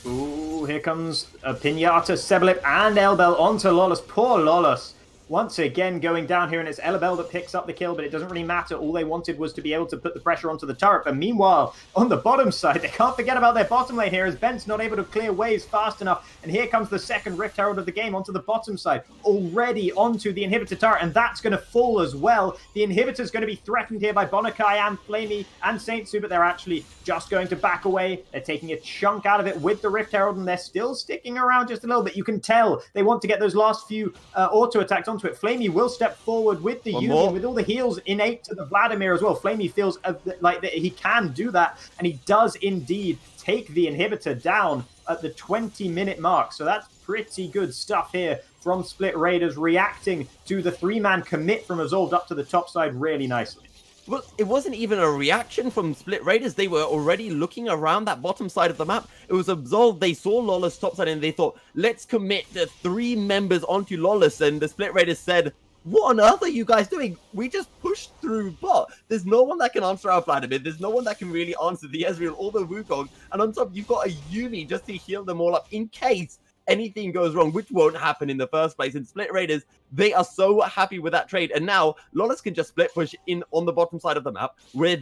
Ooh, here comes a Pinata, Sebalip, and Elbel onto Lawless. Poor Lawless. Once again going down here, and it's Elbel that picks up the kill, but it doesn't really matter. All they wanted was to be able to put the pressure onto the turret. But meanwhile, on the bottom side, they can't forget about their bottom lane here, as Bent's not able to clear waves fast enough. And here comes the second Rift Herald of the game onto the bottom side, already onto the Inhibitor turret, and that's going to fall as well. The Inhibitor's going to be threatened here by Bonakai and Flamey and Saintsu, but they're actually just going to back away. They're taking a chunk out of it with the Rift Herald, and they're still sticking around just a little bit. You can tell they want to get those last few auto attacks onto it. Flamey will step forward with the Union, with all the heals innate to the Vladimir as well. Flamey feels like that he can do that, and he does indeed take the Inhibitor down at the 20-minute mark. So that's pretty good stuff here from Split Raiders, reacting to the 3-man commit from Absolved up to the top side really nicely.
Well, it wasn't even a reaction from Split Raiders. They were already looking around that bottom side of the map. It was Absolved. They saw Lawless topside and they thought, let's commit the 3 members onto Lawless. And the Split Raiders said, what on earth are you guys doing? We just pushed through bot. There's no one that can answer our Vladimir. There's no one that can really answer the Ezreal or the Wukong. And on top, you've got a Yuumi just to heal them all up in case anything goes wrong, which won't happen in the first place. And Split Raiders, they are so happy with that trade. And now Lawless can just split push in on the bottom side of the map where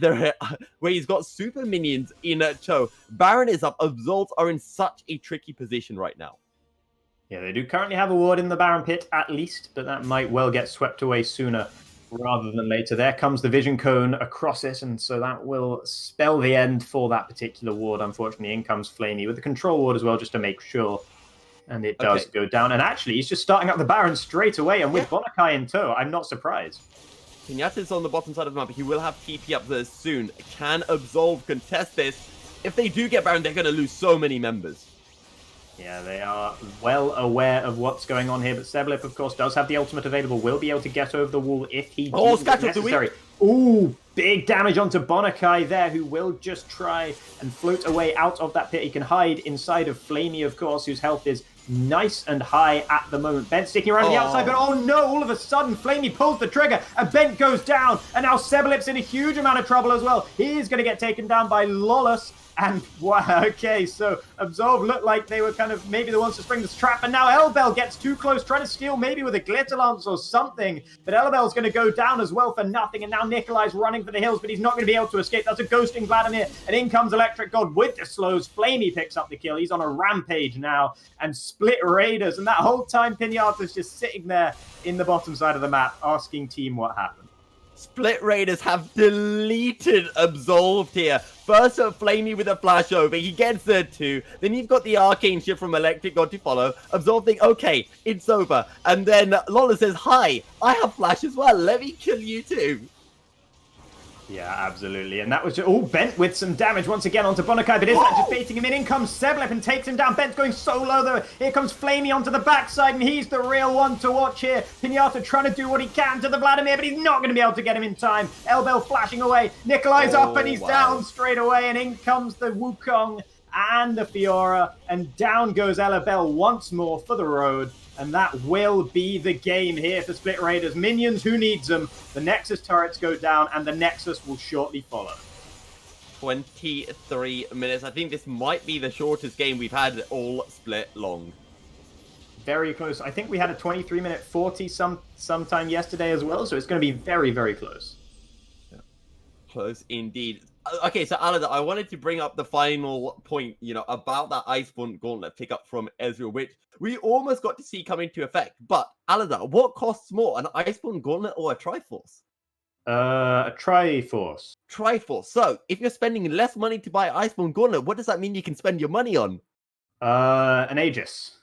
he's got super minions in tow. Baron is up. Absolved are in such a tricky position right now.
Yeah, they do currently have a ward in the Baron pit at least, but that might well get swept away sooner rather than later. There comes the Vision Cone across it, and so that will spell the end for that particular ward. Unfortunately, in comes Flamey with the control ward as well, just to make sure. And it does go down. And actually, he's just starting up the Baron straight away. And with Bonakai in tow, I'm not surprised.
Pinata's on the bottom side of the map. He will have TP up there soon. Can Absolved contest this? If they do get Baron, they're going to lose so many members.
Yeah, they are well aware of what's going on here. But Sebalip, of course, does have the ultimate available. Will be able to get over the wall if he deems it necessary. Ooh, big damage onto Bonakai there, who will just try and float away out of that pit. He can hide inside of Flamey, of course, whose health is nice and high at the moment. Bent sticking around the outside, but oh no, all of a sudden, Flamey pulls the trigger, and Bent goes down, and now Sebalip's in a huge amount of trouble as well. He's going to get taken down by Lawless. And wow, okay, so Absolved looked like they were kind of maybe the ones to spring this trap, and now Elbel gets too close, trying to steal maybe with a Glitter Lance or something, but Elbel's going to go down as well for nothing, and now Nikolai's running for the hills, but he's not going to be able to escape. That's a ghosting Vladimir, and in comes Electric God with the slows. Flamey picks up the kill. He's on a rampage now, and Split Raiders, and that whole time Pinata's just sitting there in the bottom side of the map, asking team what happened.
Split Raiders have deleted Absolved here. First Flamey with a flash over. He gets there too. Then you've got the arcane shift from Electric God to follow. Absolved think, okay, it's over. And then Lola says, hi, I have flash as well. Let me kill you too.
Yeah, absolutely. And that was just all Bent with some damage once again onto Bonakai, but is that just baiting him in? In comes Sebalip and takes him down. Bent's going so low though. Here comes Flamey onto the backside, and he's the real one to watch here. Pinata trying to do what he can to the Vladimir, but he's not going to be able to get him in time. Elbel flashing away. Nikolai's up and he's down straight away, and in comes the Wukong and the Fiora, and down goes Elbel once more for the road. And that will be the game here for Split Raiders. Minions, who needs them? The Nexus turrets go down, and the Nexus will shortly follow.
23 minutes. I think this might be the shortest game we've had all split long.
Very close. I think we had a 23-minute 40 sometime yesterday as well, so it's going to be very, very close.
Yeah. Close indeed. Okay, so Aladar, I wanted to bring up the final point, about that Iceborne Gauntlet pickup from Ezreal, which we almost got to see come into effect. But Aladar, what costs more, an Iceborne Gauntlet or a Triforce?
A Triforce.
Triforce. So, if you're spending less money to buy Iceborne Gauntlet, what does that mean you can spend your money on?
An Aegis.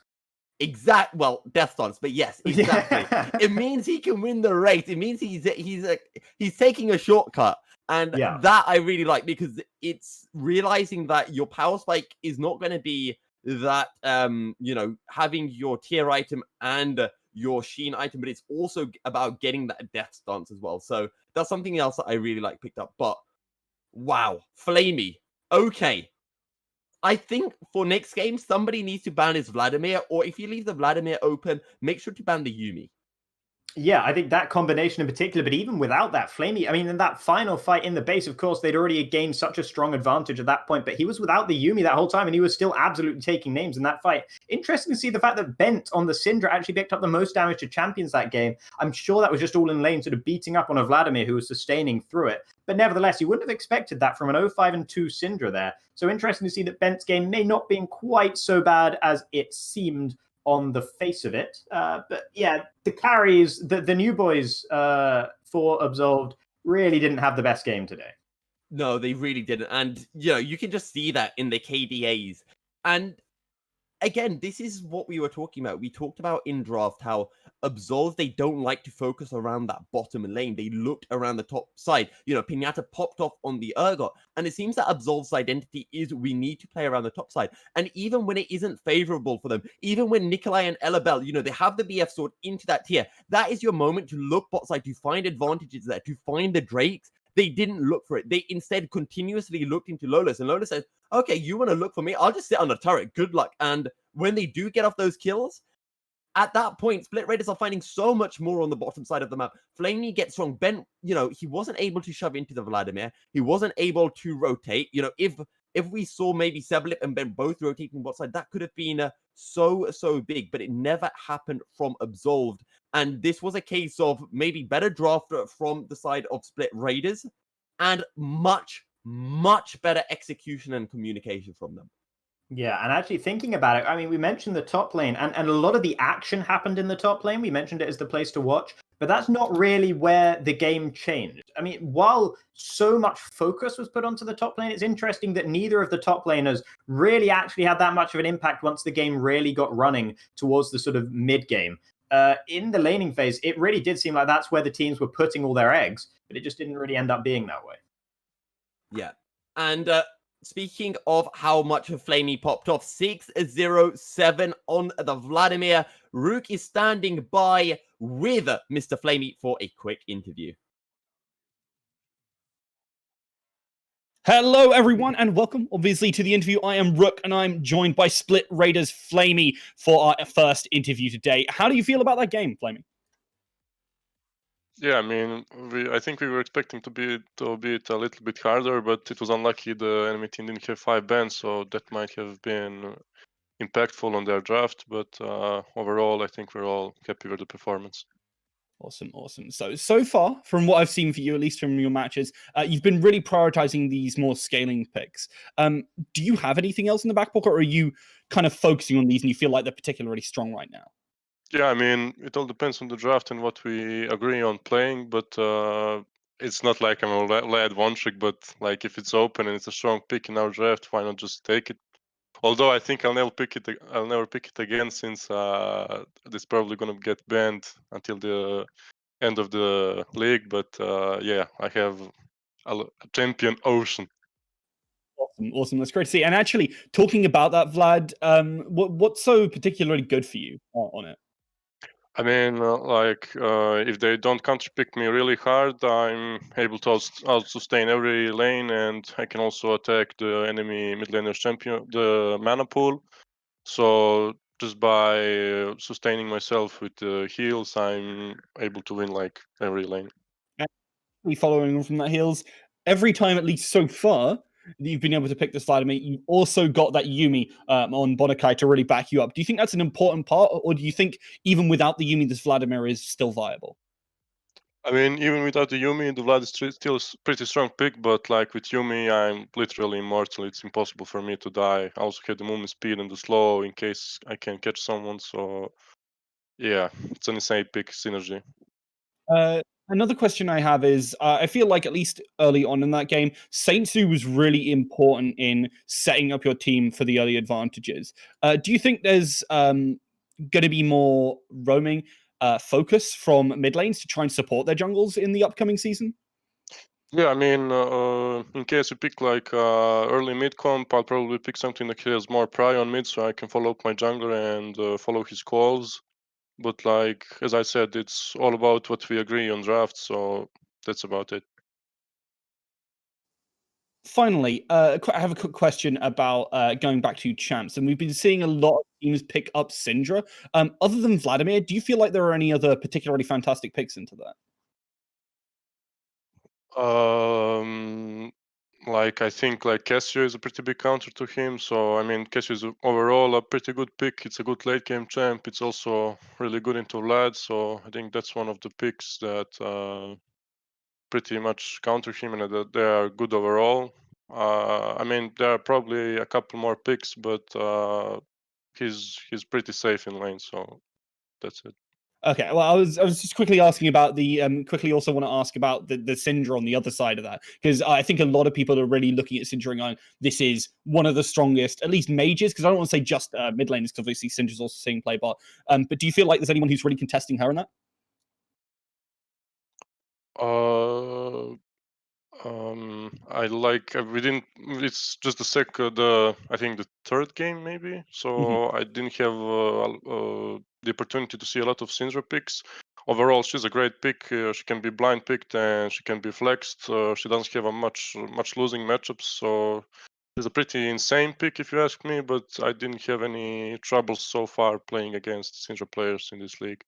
Well, Death Dance, but yes, exactly. It means he can win the race. It means he's taking a shortcut. And that I really like, because it's realizing that your power spike is not going to be that, having your tier item and your Sheen item, but it's also about getting that Death Stance as well. So that's something else that I really like picked up. But wow, Flamey. Okay. I think for next game, somebody needs to ban his Vladimir, or if you leave the Vladimir open, make sure to ban the Yuumi.
Yeah, I think that combination in particular, but even without that, Flamey, I mean, in that final fight in the base, of course, they'd already gained such a strong advantage at that point, but he was without the Yuumi that whole time, and he was still absolutely taking names in that fight. Interesting to see the fact that Bent on the Syndra actually picked up the most damage to champions that game. I'm sure that was just all in lane, sort of beating up on a Vladimir who was sustaining through it. But nevertheless, you wouldn't have expected that from an 0-5-2 Syndra there. So interesting to see that Bent's game may not be quite so bad as it seemed on the face of it. But yeah, the carries, the new boys for Absolved really didn't have the best game today.
No, they really didn't. And, you can just see that in the KDAs. And again, this is what we were talking about. We talked about in draft how Absolved, they don't like to focus around that bottom lane. They looked around the top side. Pinata popped off on the Urgot. And it seems that Absolved's identity is we need to play around the top side. And even when it isn't favorable for them, even when Nikolai and Elabel, they have the BF sword into that tier, that is your moment to look bot side, to find advantages there, to find the Drakes. They didn't look for it. They instead continuously looked into Lolas. And Lolas said, okay, you want to look for me? I'll just sit on the turret. Good luck. And when they do get off those kills, at that point, Split Raiders are finding so much more on the bottom side of the map. Flamey gets strong. Ben, he wasn't able to shove into the Vladimir. He wasn't able to rotate. If we saw maybe Seblip and Ben both rotating bot side, that could have been so big, but it never happened from Absolved. And this was a case of maybe better draft from the side of Split Raiders and much better execution and communication from them.
Yeah, and actually thinking about it, I mean, we mentioned the top lane, and a lot of the action happened in the top lane. We mentioned it as the place to watch, but that's not really where the game changed. I mean, while so much focus was put onto the top lane, it's interesting that neither of the top laners really actually had that much of an impact once the game really got running towards the sort of mid-game. In the laning phase, it really did seem like that's where the teams were putting all their eggs, but it just didn't really end up being that way.
Yeah, and speaking of how much Flamey popped off, 6-0-7 on the Vladimir. Rook is standing by with Mr. Flamey for a quick interview.
Hello, everyone, and welcome, obviously, to the interview. I am Rook, and I'm joined by Split Raiders Flamey for our first interview today. How do you feel about that game, Flamey?
Yeah, I mean, I think we were expecting to be it a little bit harder, but it was unlucky the enemy team didn't have 5 bans, so that might have been impactful on their draft. But overall, I think we're all happy with the performance.
Awesome. So far, from what I've seen for you, at least from your matches, you've been really prioritizing these more scaling picks. Do you have anything else in the back pocket, or are you kind of focusing on these and you feel like they're particularly strong right now?
Yeah, I mean, it all depends on the draft and what we agree on playing, but it's not like I'm a lad one trick, but like if it's open and it's a strong pick in our draft, why not just take it? Although I think I'll never pick it again, since it's probably gonna get banned until the end of the league. But yeah, I have a champion Ocean.
Awesome. That's great to see. And actually, talking about that, Vlad, what's so particularly good for you on it?
I mean, if they don't counterpick me really hard, I'm able to out-sustain every lane, and I can also attack the enemy mid laner's champion, the mana pool. So just by sustaining myself with heals, I'm able to win like every lane.
Following on from that heals, every time, at least so far, you've been able to pick this Vladimir, you've also got that Yuumi on Bonakai to really back you up. Do you think that's an important part, or do you think even without the Yuumi, this Vladimir is still viable?
I mean, even without the Yumi, the Vlad is still pretty strong pick, but like with Yumi, I'm literally immortal. It's impossible for me to die. I also have the movement speed and the slow in case I can catch someone. So yeah, it's an insane pick synergy.
Another question I have is I feel like at least early on in that game, Saintsu was really important in setting up your team for the early advantages. Do you think there's going to be more roaming focus from mid lanes to try and support their jungles in the upcoming season?
Yeah, I mean, in case you pick like early mid comp, I'll probably pick something that has more pry on mid, so I can follow up my jungler and follow his calls. But like as I said, it's all about what we agree on draft, so that's about it.
Finally, I have a quick question about going back to champs, and we've been seeing a lot of teams pick up Syndra. Other than Vladimir, do you feel like there are any other particularly fantastic picks into that?
Like I think like Cassio is a pretty big counter to him. So I mean Cassio is overall a pretty good pick. It's a good late game champ. It's also really good into Vlad. So I think that's one of the picks that pretty much counter him and that they are good overall. I mean there are probably a couple more picks, but he's pretty safe in lane. So that's it.
Okay, well, I was just quickly asking about the quickly also want to ask about the Syndra on the other side of that, because I think a lot of people are really looking at Syndra and going, this is one of the strongest, at least mages, because I don't want to say just mid laners, because obviously Syndra's also seeing play bot. But do you feel like there's anyone who's really contesting her in that?
Uh, I like we didn't. It's just the I think the third game maybe. So I didn't have the opportunity to see a lot of Syndra picks. Overall, she's a great pick. She can be blind picked and she can be flexed. She doesn't have a much losing matchups. So she's a pretty insane pick if you ask me. But I didn't have any troubles so far playing against Syndra players in this league.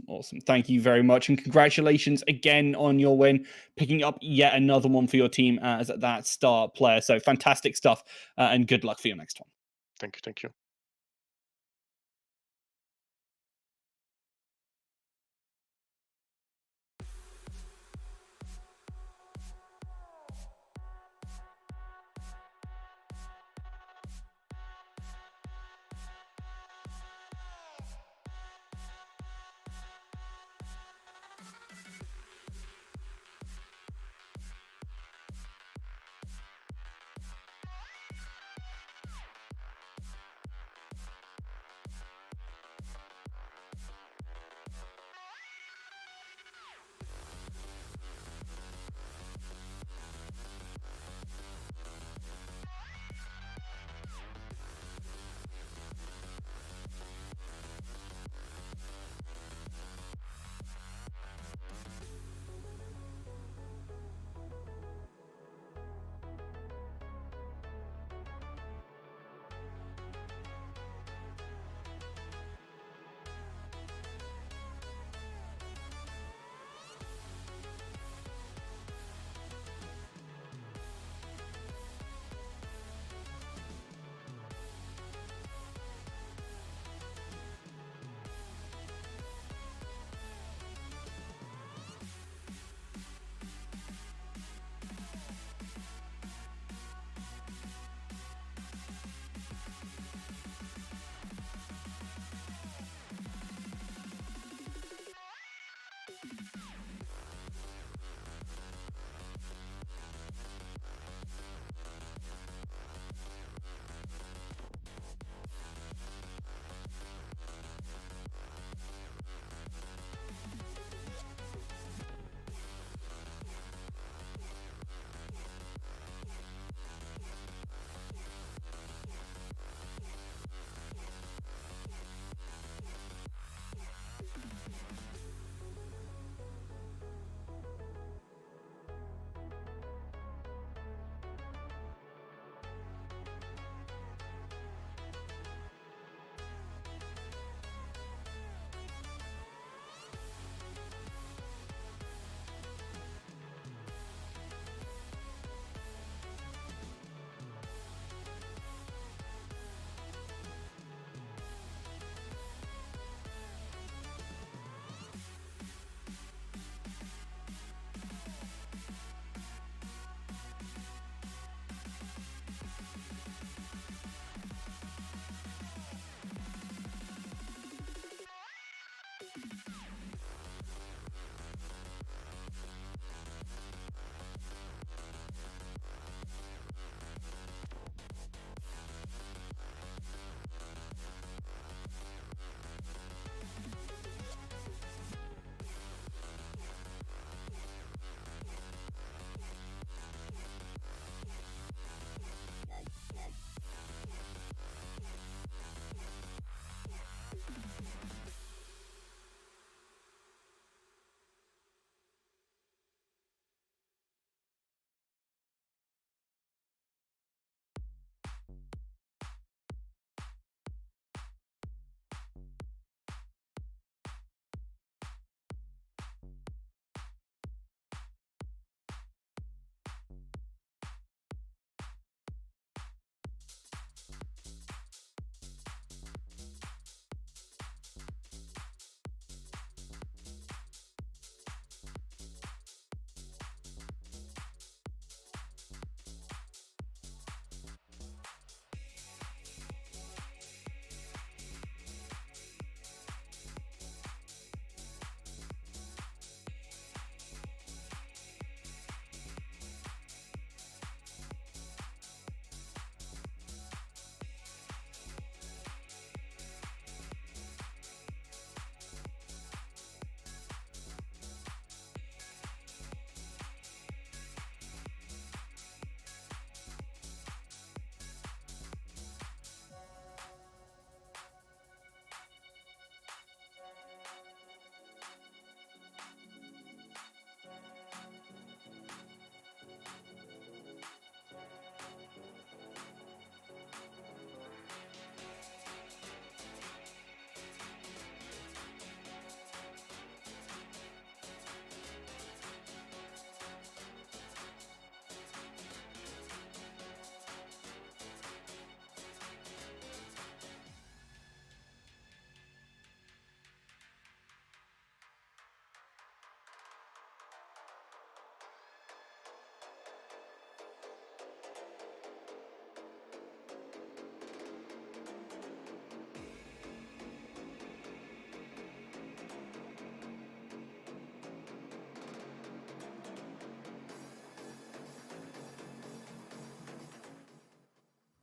Awesome. Thank you very much. And congratulations again on your win, picking up yet another one for your team as that star player. So fantastic stuff. And good luck for your next one.
Thank you. Thank you.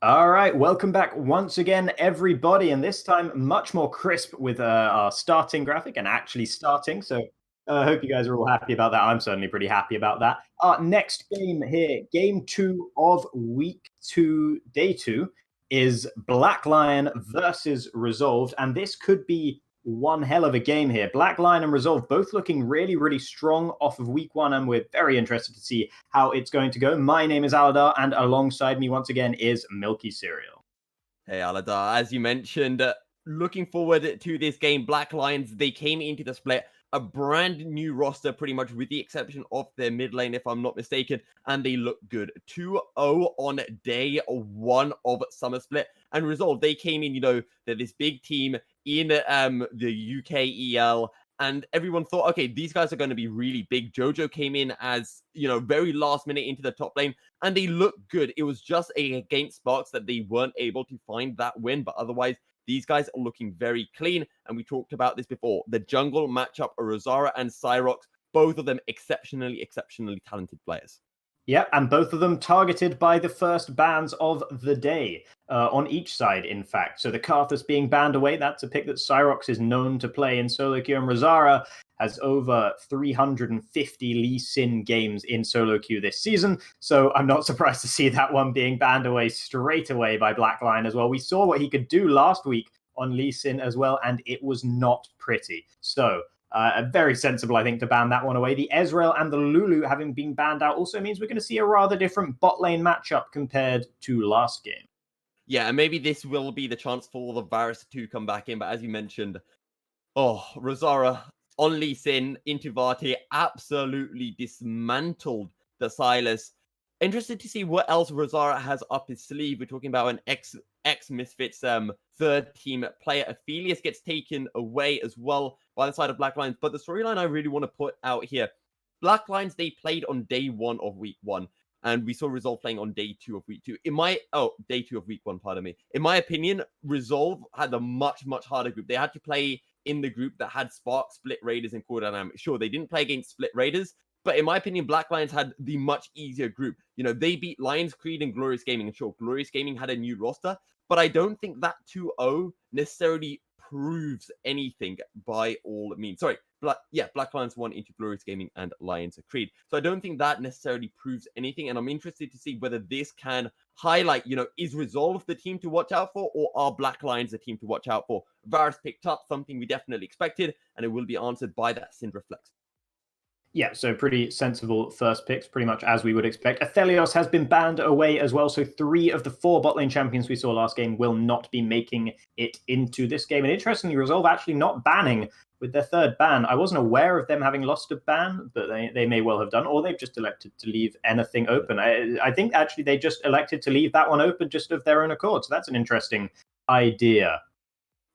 All right, welcome back once again, everybody, and this time much more crisp with our starting graphic and actually starting. So I hope you guys are all happy about that. I'm certainly pretty happy about that. Our next game here, game 2 of week 2, day 2, is Black Lion versus Resolved, and this could be one hell of a game here. Black Lion and Resolve both looking really, really strong off of week 1, and we're very interested to see how it's going to go. My name is Aladar, and alongside me once again is Milky Cereal.
Hey, Aladar, as you mentioned, looking forward to this game. Black Lions, they came into the split a brand new roster, pretty much with the exception of their mid lane, if I'm not mistaken, and they look good. 2-0 on day 1 of Summer Split. And Resolve, they came in, they're this big team in the UK EL, and everyone thought, okay, these guys are going to be really big. Jojo came in as, very last minute into the top lane, and they looked good. It was just against Sparks that they weren't able to find that win, but otherwise, these guys are looking very clean, and we talked about this before. The jungle matchup of Rosara and Cyrox, both of them exceptionally talented players.
Yeah, and both of them targeted by the first bans of the day, on each side, in fact. So the Karthus being banned away, that's a pick that Cyrox is known to play in solo queue, and Rosara has over 350 Lee Sin games in solo queue this season, so I'm not surprised to see that one being banned away straight away by Black Lion as well. We saw what he could do last week on Lee Sin as well, and it was not pretty. So very sensible, I think, to ban that one away. The Ezreal and the Lulu having been banned out also means we're going to see a rather different bot lane matchup compared to last game.
Yeah, and maybe this will be the chance for the Varus to come back in, but as you mentioned, Rosara on Lee Sin into Vati absolutely dismantled the Silas. Interested to see what else Rosara has up his sleeve. We're talking about an ex-Misfits third team player. Aphelios gets taken away as well by the side of Black Lions. But the storyline I really want to put out here, Black Lions, they played on day 1 of week 1. And we saw Resolve playing on day 2 of week 2. Day 2 of week 1, pardon me. In my opinion, Resolve had a much harder group. They had to play in the group that had Spark, Split Raiders, and Core Dynamics. Sure, they didn't play against Split Raiders, but in my opinion, Black Lions had the much easier group. They beat Lions, Creed, and Glorious Gaming. And sure, Glorious Gaming had a new roster, but I don't think that 2-0 necessarily proves anything by all means. Sorry, Black Lions won into Glorious Gaming and Lions Creed. So I don't think that necessarily proves anything, and I'm interested to see whether this can highlight, is Resolve the team to watch out for, or are Black Lions the team to watch out for? Varus picked up something we definitely expected, and it will be answered by that Syndra Flex.
Yeah, so pretty sensible first picks, pretty much as we would expect. Aphelios has been banned away as well, so 3 of the 4 bot lane champions we saw last game will not be making it into this game. And interestingly, Resolve actually not banning with their third ban. I wasn't aware of them having lost a ban, but they may well have done, or they've just elected to leave anything open. I think actually they just elected to leave that one open just of their own accord, so that's an interesting idea.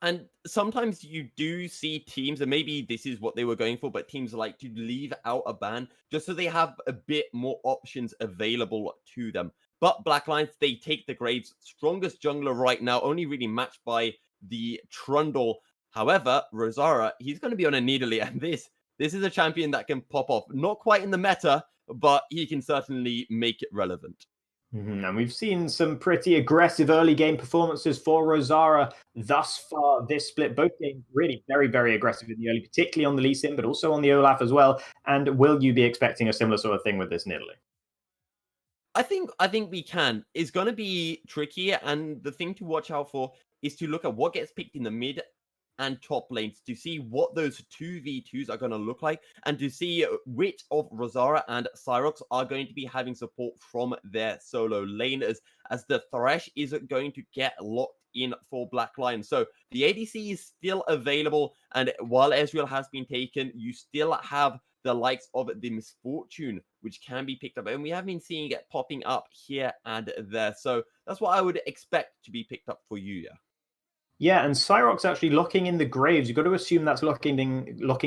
And sometimes you do see teams, and maybe this is what they were going for, but teams like to leave out a ban just so they have a bit more options available to them. But Black Lions, they take the Graves, strongest jungler right now, only really matched by the Trundle. However, Rosara, he's going to be on a Nidalee, and this is a champion that can pop off. Not quite in the meta, but he can certainly make it relevant.
And we've seen some pretty aggressive early game performances for Rosara thus far this split. Both games really very, very aggressive in the early, particularly on the Lee Sin, but also on the Olaf as well. And will you be expecting a similar sort of thing with this Nidalee?
I think we can. It's going to be tricky, and the thing to watch out for is to look at what gets picked in the mid and top lanes to see what those 2v2s are going to look like, and to see which of Rosara and Cyrox are going to be having support from their solo laners, as the Thresh isn't going to get locked in for Black Lions. So the ADC is still available, and while Ezreal has been taken, you still have the likes of the Misfortune, which can be picked up, and we have been seeing it popping up here and there. So that's what I would expect to be picked up for you, yeah.
Yeah, and Cyrox actually locking in the Graves. You've got to assume that's locking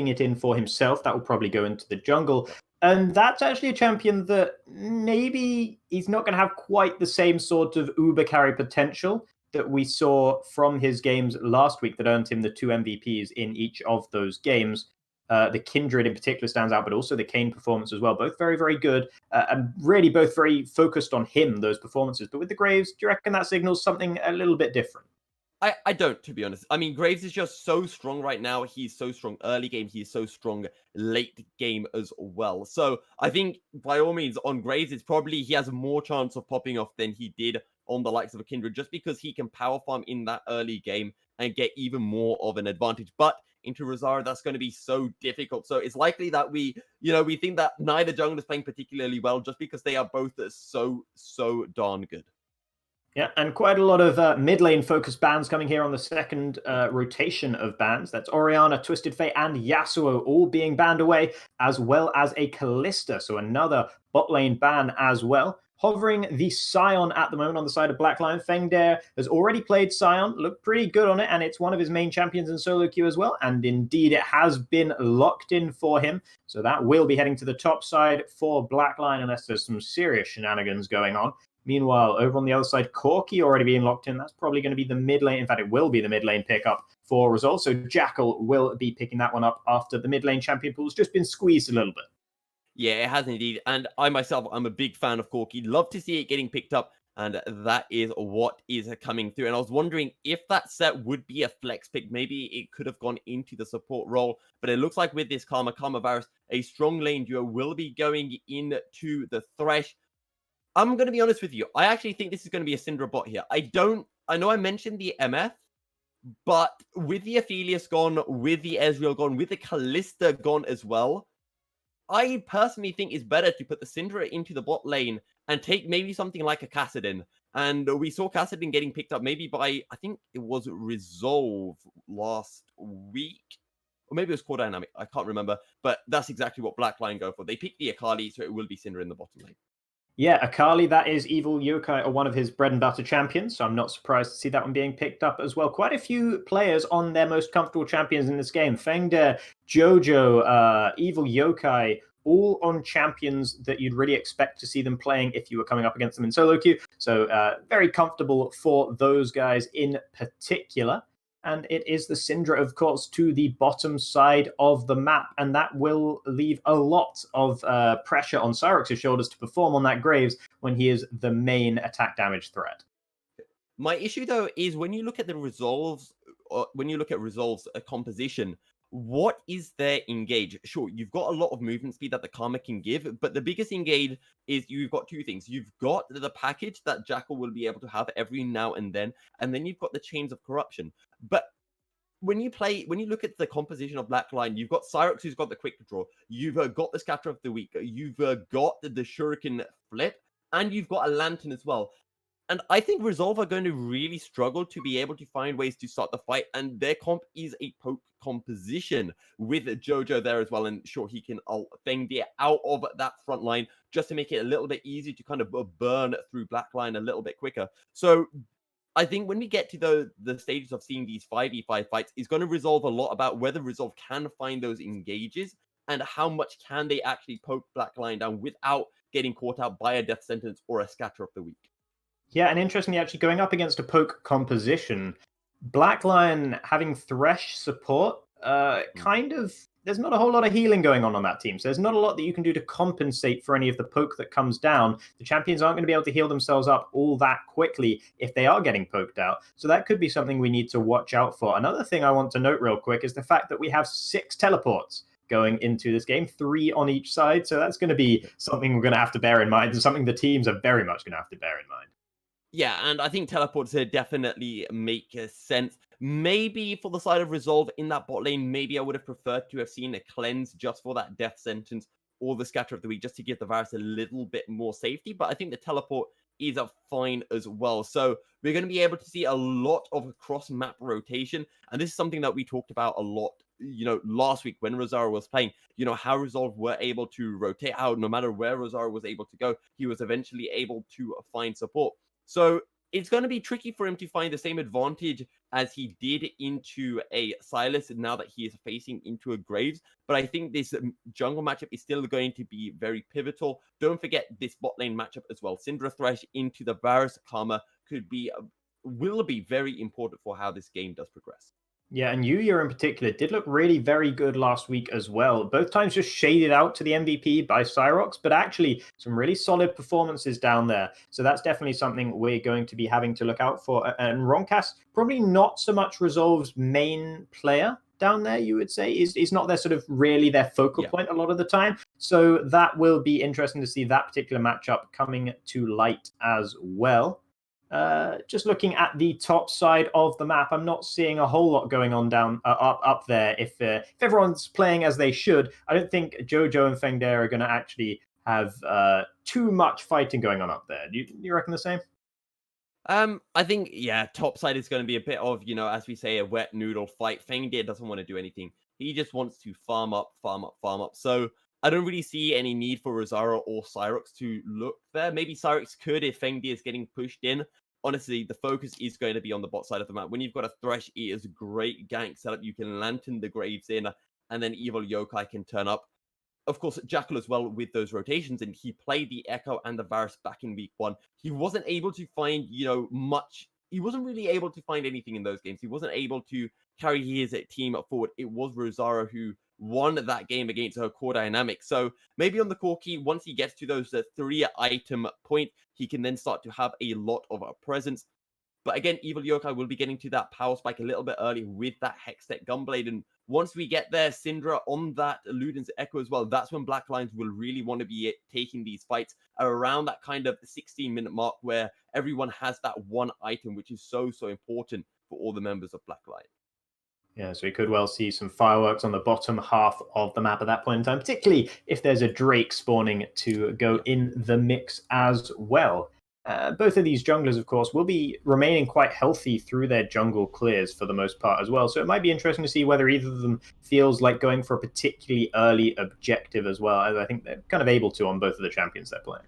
it in for himself. That will probably go into the jungle. And that's actually a champion that maybe he's not going to have quite the same sort of uber carry potential that we saw from his games last week that earned him the 2 MVPs in each of those games. The Kindred in particular stands out, but also the Kane performance as well. Both very, very good, and really both very focused on him, those performances. But with the Graves, do you reckon that signals something a little bit different?
I don't, to be honest. I mean, Graves is just so strong right now. He's so strong early game. He's so strong late game as well. So I think, by all means, on Graves, it's probably he has more chance of popping off than he did on the likes of a Kindred, just because he can power farm in that early game and get even more of an advantage. But into Rosara, that's going to be so difficult. So it's likely that we think that neither jungle is playing particularly well, just because they are both so darn good.
Yeah, and quite a lot of mid lane focused bans coming here on the second rotation of bans. That's Orianna, Twisted Fate, and Yasuo all being banned away, as well as a Kalista. So another bot lane ban as well. Hovering the Sion at the moment on the side of Black Lion. Fengdare has already played Sion, looked pretty good on it, and it's one of his main champions in solo queue as well. And indeed, it has been locked in for him. So that will be heading to the top side for Black Lion, unless there's some serious shenanigans going on. Meanwhile, over on the other side, Corki already being locked in. That's probably going to be the mid lane. In fact, it will be the mid lane pickup for Resolve. So Jackal will be picking that one up after the mid lane champion pool's just been squeezed a little bit.
Yeah, it has indeed. And I myself, I'm a big fan of Corki. Love to see it getting picked up. And that is what is coming through. And I was wondering if that set would be a flex pick. Maybe it could have gone into the support role. But it looks like with this Karma Varus, a strong lane duo will be going into the Thresh. I'm going to be honest with you. I actually think this is going to be a Syndra bot here. I know I mentioned the MF, but with the Aphelios gone, with the Ezreal gone, with the Kalista gone as well, I personally think it's better to put the Syndra into the bot lane and take maybe something like a Kassadin. And we saw Kassadin getting picked up maybe by, I think it was Resolve last week. Or maybe it was Core Dynamic. I can't remember. But that's exactly what Black Lion go for. They pick the Akali, so it will be Syndra in the bottom lane.
Yeah, Akali, that is Evil Yokai, or one of his bread and butter champions, so I'm not surprised to see that one being picked up as well. Quite a few players on their most comfortable champions in this game. Fengdare, Jojo, Evil Yokai, all on champions that you'd really expect to see them playing if you were coming up against them in solo queue. So very comfortable for those guys in particular. And it is the Syndra, of course, to the bottom side of the map. And that will leave a lot of pressure on Cyrox's shoulders to perform on that Graves when he is the main attack damage threat.
My issue, though, is when you look at the Resolves, Resolve's composition, what is their engage? Sure, you've got a lot of movement speed that the Karma can give, but the biggest engage is you've got two things. You've got the package that Jackal will be able to have every now and then you've got the Chains of Corruption. But when you look at the composition of Black Lion, you've got Cyrox who's got the quick draw, you've got the Scatter of the Weak, you've got the Shuriken Flip, and you've got a Lantern as well. And I think Resolve are going to really struggle to be able to find ways to start the fight. And their comp is a poke composition with Jojo there as well. And sure, he can Fengdare out of that front line just to make it a little bit easier to kind of burn through Black Line a little bit quicker. So I think when we get to the stages of seeing these 5v5 fights, is going to resolve a lot about whether Resolve can find those engages and how much can they actually poke Black Line down without getting caught out by a death sentence or a Scatter of the Weak.
Yeah, and interestingly, actually going up against a poke composition, Black Lion having Thresh support, there's not a whole lot of healing going on that team. So there's not a lot that you can do to compensate for any of the poke that comes down. The champions aren't going to be able to heal themselves up all that quickly if they are getting poked out. So that could be something we need to watch out for. Another thing I want to note real quick is the fact that we have 6 teleports going into this game, 3 on each side. So that's going to be something we're going to have to bear in mind, and something the teams are very much going to have to bear in mind.
Yeah, and I think teleports here definitely make sense. Maybe for the side of Resolve in that bot lane, maybe I would have preferred to have seen a cleanse just for that death sentence or the Scatter of the Weak, just to give the Varus a little bit more safety. But I think the teleport is fine as well. So we're going to be able to see a lot of cross-map rotation. And this is something that we talked about a lot, last week when Rosara was playing, how Resolve were able to rotate out. No matter where Rosara was able to go, he was eventually able to find support. So it's going to be tricky for him to find the same advantage as he did into a Sylas now that he is facing into a Graves. But I think this jungle matchup is still going to be very pivotal. Don't forget this bot lane matchup as well. Syndra Thresh into the Varus Karma will be very important for how this game does progress.
Yeah, and Yuya in particular did look really very good last week as well. Both times just shaded out to the MVP by Cyrox, but actually some really solid performances down there. So that's definitely something we're going to be having to look out for. And Ronkas, probably not so much Resolve's main player down there, you would say. Is not their sort of really their focal point a lot of the time. So that will be interesting to see that particular matchup coming to light as well. Just looking at the top side of the map, I'm not seeing a whole lot going on down up there. If everyone's playing as they should, I don't think Jojo and Fengde are going to actually have too much fighting going on up there. Do you reckon the same?
I think, yeah, top side is going to be a bit of, as we say, a wet noodle fight. Fengde doesn't want to do anything. He just wants to farm up. So I don't really see any need for Rosario or Cyrox to look there. Maybe Cyrox could if Fengde is getting pushed in. Honestly, the focus is going to be on the bot side of the map. When you've got a Thresh, it is a great gank setup. You can Lantern the Graves in, and then Evil Yokai can turn up. Of course, Jackal as well with those rotations, and he played the Echo and the Varus back in week 1. He wasn't able to find, much. He wasn't really able to find anything in those games. He wasn't able to carry his team forward. It was Rosario who won that game against her core dynamic. So maybe on the core key, once he gets to those 3-item point, he can then start to have a lot of presence. But again, Evil Yokai will be getting to that power spike a little bit early with that Hextech Gunblade. And once we get there, Syndra on that Luden's Echo as well, that's when Black Lions will really want to be taking these fights around that kind of 16-minute mark where everyone has that one item, which is so important for all the members of Black Lion.
Yeah, so we could well see some fireworks on the bottom half of the map at that point in time, particularly if there's a Drake spawning to go in the mix as well. Both of these junglers, of course, will be remaining quite healthy through their jungle clears for the most part as well. So it might be interesting to see whether either of them feels like going for a particularly early objective as well, as I think they're kind of able to on both of the champions they're playing.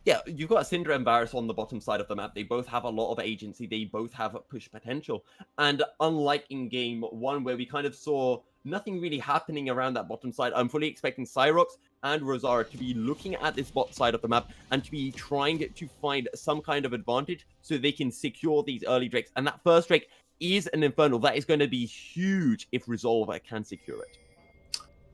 Yeah, you've got Syndra and Varus on the bottom side of the map. They both have a lot of agency. They both have push potential. And unlike in game 1, where we kind of saw nothing really happening around that bottom side, I'm fully expecting Cyrox and Rosario to be looking at this bot side of the map and to be trying to find some kind of advantage so they can secure these early Drakes. And that first Drake is an Infernal. That is going to be huge if Resolve can secure it.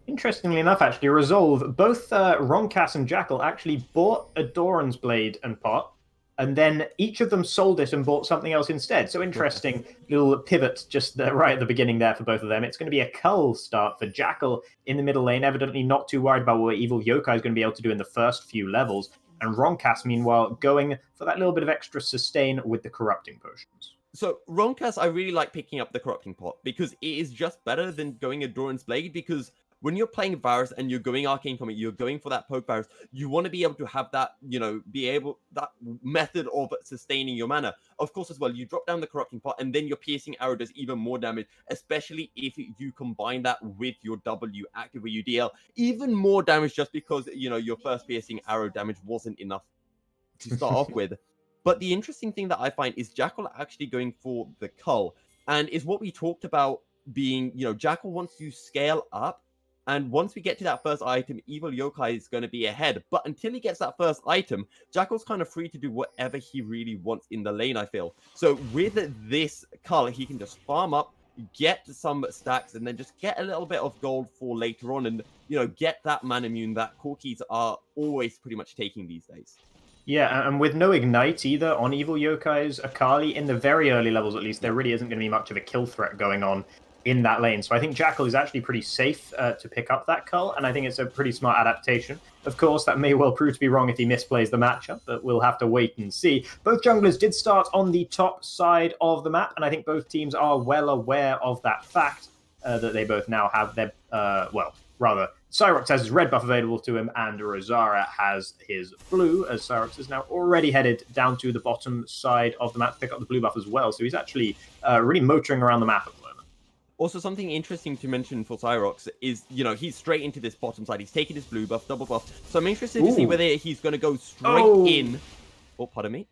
Interestingly enough, actually, Resolve, both Ronkas and Jackal actually bought a Doran's Blade and pot, and then each of them sold it and bought something else instead. So interesting little pivot just right at the beginning there for both of them. It's going to be a cull start for Jackal in the middle lane, evidently not too worried about what Evil Yokai is going to be able to do in the first few levels. And Ronkas, meanwhile, going for that little bit of extra sustain with the Corrupting Potions.
So Ronkas, I really like picking up the Corrupting Pot because it is just better than going a Doran's Blade, because when you're playing Varus and you're going Arcane Comet, you're going for that poke Varus, you want to be able to have that, that method of sustaining your mana. Of course, as well, you drop down the Corrupting Pot and then your Piercing Arrow does even more damage, especially if you combine that with your W active where you deal even more damage just because, your first Piercing Arrow damage wasn't enough to start off with. But the interesting thing that I find is Jackal actually going for the cull, and is what we talked about being, Jackal wants to scale up. And once we get to that first item, Evil Yokai is going to be ahead. But until he gets that first item, Jackal's kind of free to do whatever he really wants in the lane, I feel. So with this cull, he can just farm up, get some stacks, and then just get a little bit of gold for later on. And, get that man immune that Corkies are always pretty much taking these days.
Yeah, and with no Ignite either on Evil Yokai's Akali, in the very early levels at least, there really isn't going to be much of a kill threat going on in that lane. So I think Jackal is actually pretty safe to pick up that cull, and I think it's a pretty smart adaptation. Of course, that may well prove to be wrong if he misplays the matchup, but we'll have to wait and see. Both junglers did start on the top side of the map, and I think both teams are well aware of that fact, that they both now have their, Cyrox has his red buff available to him, and Rosaria has his blue, as Cyrox is now already headed down to the bottom side of the map to pick up the blue buff as well. So he's actually really motoring around the map at the moment.
Also, something interesting to mention for Cyrox is, he's straight into this bottom side. He's taking his blue buff, double buff. So I'm interested to see whether he's going to go straight in. Oh, pardon me.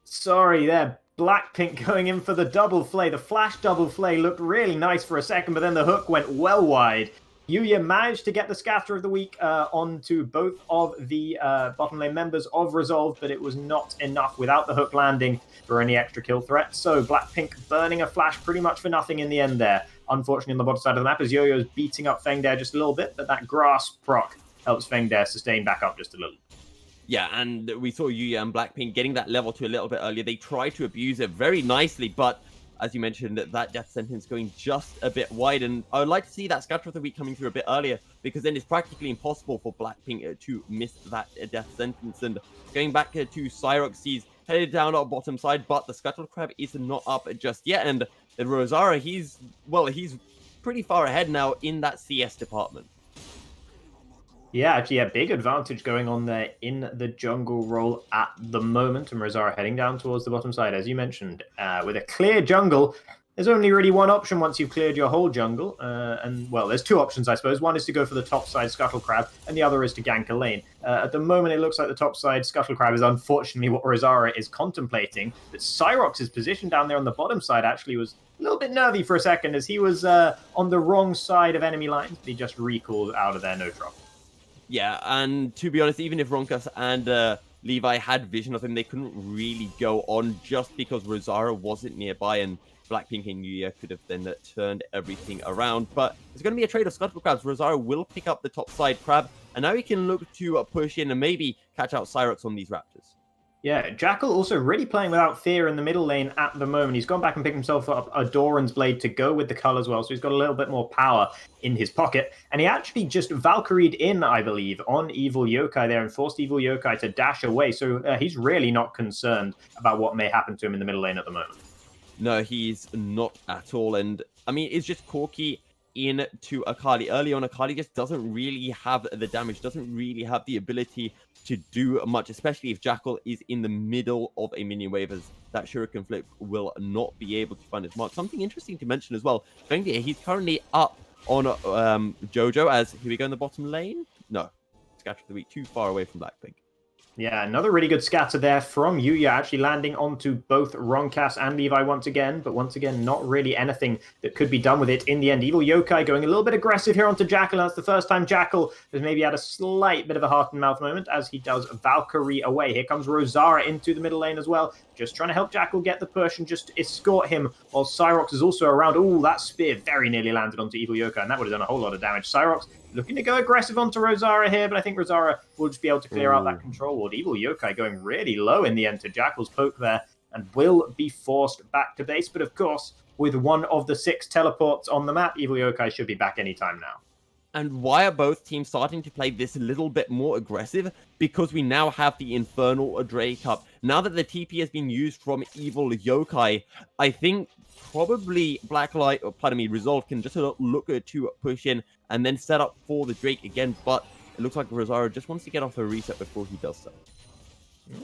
Sorry there. Blackpink going in for the double flay. The flash double flay looked really nice for a second, but then the hook went well wide. Yuya managed to get the scatter of the week onto both of the bottom lane members of Resolve, but it was not enough without the hook landing for any extra kill threat. So Blackpink burning a flash pretty much for nothing in the end there. Unfortunately, on the bottom side of the map, as Yo-Yo's beating up Fengdare just a little bit, but that grasp proc helps Fengdare sustain back up just a little.
Yeah, and we saw Yuya and Blackpink getting that level 2 a little bit earlier. They tried to abuse it very nicely, but as you mentioned, that death sentence going just a bit wide. And I would like to see that scatter of the week coming through a bit earlier, because then it's practically impossible for Blackpink to miss that death sentence. And going back to Cyrox, he's headed down our bottom side, but the Scuttle Crab is not up just yet. And the Rosara, he's pretty far ahead now in that CS department.
Yeah, actually, a big advantage going on there in the jungle role at the moment. And Rosara heading down towards the bottom side, as you mentioned. With a clear jungle, there's only really one option once you've cleared your whole jungle. And, well, there's two options, I suppose. One is to go for the top side Scuttle Crab, and the other is to gank a lane. At the moment, it looks like the top side Scuttle Crab is unfortunately what Rosara is contemplating. But Cyrox's position down there on the bottom side actually was a little bit nervy for a second, as he was on the wrong side of enemy lines. But he just recalled out of there, no trouble.
Yeah, and to be honest, even if Ronkas and Levi had vision of him, they couldn't really go on just because Rosara wasn't nearby, and Blackpink and Yuya could have then turned everything around. But it's going to be a trade of Scuttle Crabs. Rosara will pick up the top side Crab, and now he can look to push in and maybe catch out Cyrox on these Raptors.
Yeah, Jackal also really playing without fear in the middle lane at the moment. He's gone back and picked himself up a Doran's Blade to go with the cull as well, so he's got a little bit more power in his pocket. And he actually just Valkyried in, I believe, on Evil Yokai there and forced Evil Yokai to dash away. So he's really not concerned about what may happen to him in the middle lane at the moment.
No, he's not at all. And, I mean, it's just Corki into Akali. Early on, Akali just doesn't really have the damage, doesn't really have the ability to do much, especially if Jackal is in the middle of a minion wave, as that Shuriken Flip will not be able to find his mark. Something interesting to mention as well, Fengdare, he's currently up on Jojo, as here we go in the bottom lane. No, Scatter of the Week too far away from Blackpink.
Yeah, another really good scatter there from Yuya, actually landing onto both Ronkas and Levi once again, but once again, not really anything that could be done with it in the end. Evil Yokai going a little bit aggressive here onto Jackal, and that's the first time Jackal has maybe had a slight bit of a heart-and-mouth moment as he does Valkyrie away. Here comes Rosara into the middle lane as well, just trying to help Jackal get the push and just escort him, while Cyrox is also around. Oh, that spear very nearly landed onto Evil Yokai, and that would have done a whole lot of damage. Cyrox looking to go aggressive onto Rosara here, but I think Rosara will just be able to clear out that control ward. Evil Yokai going really low in the end to Jackal's poke there, and will be forced back to base. But of course, with one of the 6 teleports on the map, Evil Yokai should be back anytime now.
And why are both teams starting to play this a little bit more aggressive? Because we now have the Infernal Drake up. Now that the TP has been used from Evil Yokai, I think probably Resolve can just look to push in and then set up for the Drake again. But it looks like Rosara just wants to get off a reset before he does so.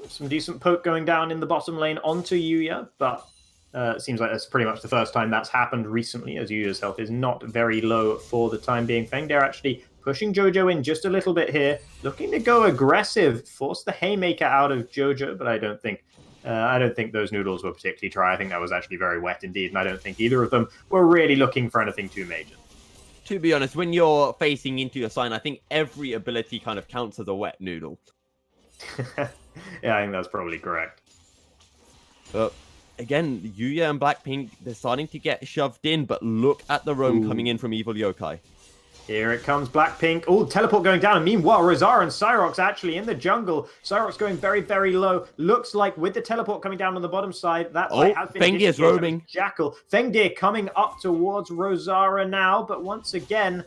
Some decent poke going down in the bottom lane onto Yuya, but it seems like that's pretty much the first time that's happened recently, as Yuya's health is not very low for the time being. Fengdare actually pushing Jojo in just a little bit here, looking to go aggressive, force the Haymaker out of Jojo, but I don't think those noodles were particularly dry. I think that was actually very wet indeed, and I don't think either of them were really looking for anything too major.
To be honest, when you're facing into your sign, I think every ability kind of counts as a wet noodle.
Yeah, I think that's probably correct.
Again, Yuya and Blackpink, they're starting to get shoved in, but look at the roam coming in from Evil Yokai.
Here it comes, Blackpink. Oh, teleport going down. And meanwhile, Rosara and Cyrox actually in the jungle. Cyrox going very, very low. Looks like with the teleport coming down on the bottom side, that fight has been
Fengdare's roaming.
Jackal. Fengdare coming up towards Rosara now, but once again,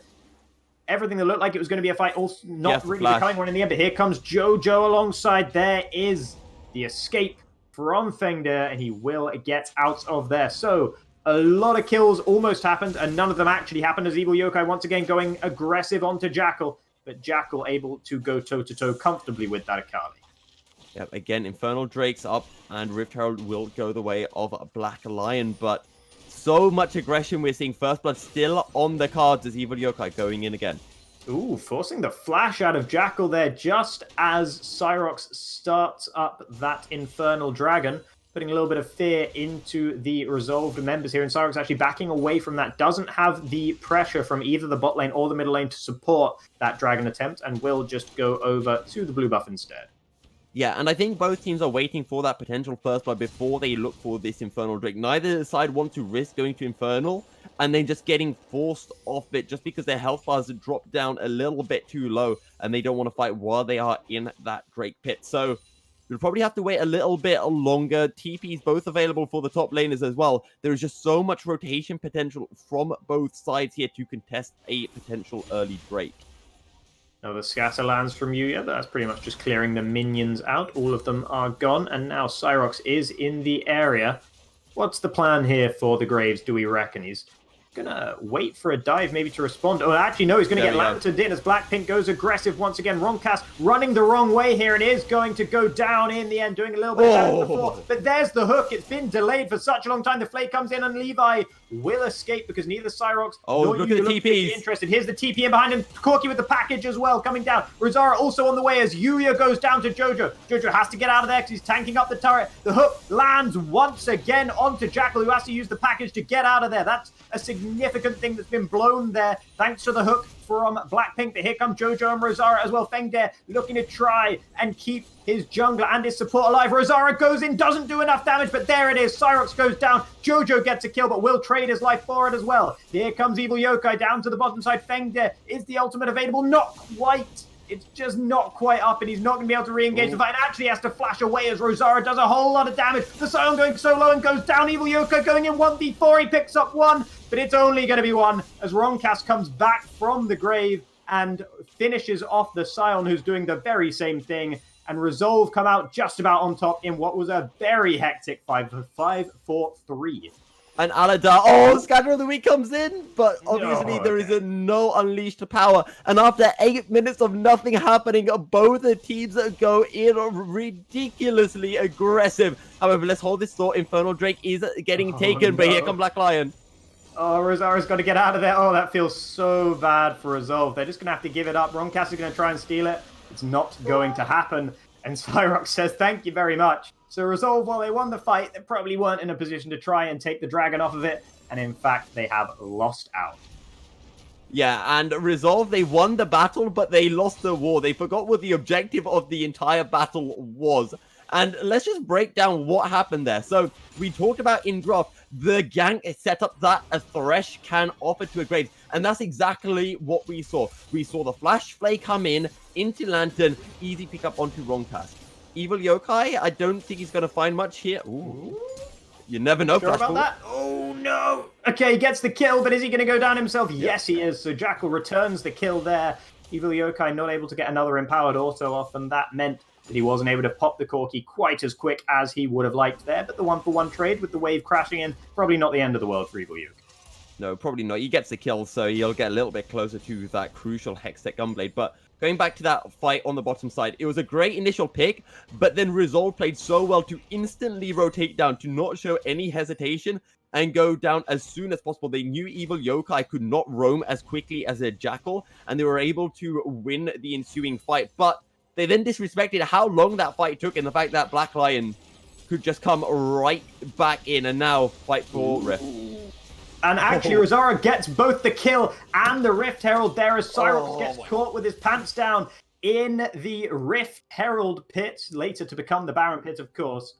everything that looked like it was going to be a fight, also not really becoming one in the end. But here comes Jojo alongside. There is the escape from Fengdare, and he will get out of there. So a lot of kills almost happened, and none of them actually happened, as Evil Yokai once again going aggressive onto Jackal, but Jackal able to go toe-to-toe comfortably with that Akali.
Yep, again, Infernal Drake's up, and Rift Herald will go the way of Black Lion, but so much aggression. We're seeing First Blood still on the cards as Evil Yokai going in again.
Ooh, forcing the flash out of Jackal there just as Cyrox starts up that Infernal Dragon. putting a little bit of fear into the resolved members here. And Cyrox actually backing away from that. Doesn't have the pressure from either the bot lane or the middle lane to support that dragon attempt, and will just go over to the blue buff instead.
Yeah, and I think both teams are waiting for that potential first blood before they look for this Infernal Drake. Neither side wants to risk going to Infernal and then just getting forced off it just because their health bars drop down a little bit too low and they don't want to fight while they are in that Drake pit. So we'll probably have to wait a little bit longer. TP's both available for the top laners as well. There is just so much rotation potential from both sides here to contest a potential early Drake.
Now the scatter lands from Yuya, but that's pretty much just clearing the minions out. All of them are gone, and now Cyrox is in the area. What's the plan here for the Graves, do we reckon? He's gonna wait for a dive maybe to respond. Oh, actually, no, he's gonna get lanterned in as Blackpink goes aggressive once again. Ronkas running the wrong way here. It is going to go down in the end, doing a little bit of damage before. But there's the hook. It's been delayed for such a long time. The Flay comes in and Levi will escape because neither Cyrox nor
look
Yuya
at the
look
TPs.
interested. Here's the TP in behind him. Corki with the package as well coming down. Rosara also on the way as Yuya goes down to Jojo. Jojo has to get out of there because he's tanking up the turret. The hook lands once again onto Jackal, who has to use the package to get out of there. That's a significant thing that's been blown there thanks to the hook from Blackpink. But here come Jojo and Rosara as well. Fengde looking to try and keep his jungler and his support alive. Rosara goes in, doesn't do enough damage, but there it is. Cyrox goes down. Jojo gets a kill, but will trade his life for it as well. Here comes Evil Yokai down to the bottom side. Fengde, is the ultimate available? Not quite. It's just not quite up, and he's not going to be able to re-engage the fight. And actually has to flash away as Rosara does a whole lot of damage. The Sion going so low and goes down. Evil Yokai going in 1v4. He picks up one, but it's only going to be one as Ronkas comes back from the grave and finishes off the Sion, who's doing the very same thing. And Resolve come out just about on top in what was a very hectic 5-4-3.
And Aladar, Scatter of the Week comes in, but obviously there is no unleashed power. And after 8 minutes of nothing happening, both the teams go in ridiculously aggressive. However, let's hold this thought. Infernal Drake is getting taken, but here come Black Lion.
Oh, Rosara's got to get out of there. Oh, that feels so bad for Resolve. They're just going to have to give it up. Ronkas is going to try and steal it. It's not going to happen. And Cyrox says, thank you very much. So Resolve, while they won the fight, they probably weren't in a position to try and take the dragon off of it. And in fact, they have lost out.
Yeah, and Resolve, they won the battle, but they lost the war. They forgot what the objective of the entire battle was. And let's just break down what happened there. So we talked about in draft, the gank set up that a Thresh can offer to a Grave. And that's exactly what we saw. We saw the Flash Flay come in, into Lantern, easy pick up onto Ronkas. Evil Yokai, I don't think he's going to find much here. Ooh. You never know.
Sure about that? Oh, no. Okay, he gets the kill, but is he going to go down himself? Yep. Yes, he is. So Jackal returns the kill there. Evil Yokai not able to get another empowered auto off, and that meant that he wasn't able to pop the Corki quite as quick as he would have liked there. But the 1-for-1 trade with the wave crashing in, probably not the end of the world for Evil Yokai.
No, probably not. He gets the kill, so he'll get a little bit closer to that crucial Hextech Gunblade. But going back to that fight on the bottom side, it was a great initial pick, but then Resolve played so well to instantly rotate down, to not show any hesitation, and go down as soon as possible. They knew Evil Yokai could not roam as quickly as a Jackal, and they were able to win the ensuing fight. But they then disrespected how long that fight took, and the fact that Black Lion could just come right back in and now fight for Rift.
And actually, Rosara gets both the kill and the Rift Herald there as Cyrox gets caught with his pants down in the Rift Herald pit, later to become the Baron pit, of course.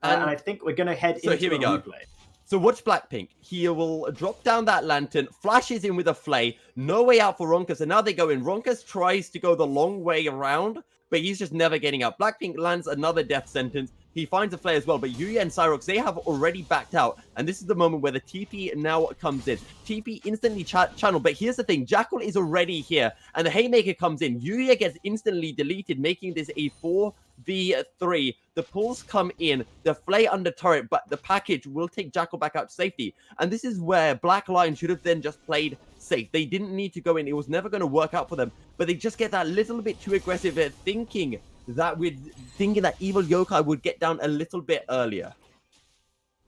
And I think we're going to head into
here we
a
go.
replay.
So watch Blackpink. He will drop down that lantern, flashes in with a Flay, no way out for Ronkas, and now they go in. Ronkas tries to go the long way around, but he's just never getting out. Blackpink lands another death sentence. He finds a Flay as well, but Yuya and Cyrox, they have already backed out. And this is the moment where the TP now comes in. TP instantly channeled, but here's the thing. Jackal is already here, and the Haymaker comes in. Yuya gets instantly deleted, making this a 4v3. The pulls come in, the Flay under turret, but the package will take Jackal back out to safety. And this is where Black Lion should have then just played safe. They didn't need to go in. It was never going to work out for them, but they just get that little bit too aggressive at thinking that Evil Yokai would get down a little bit earlier.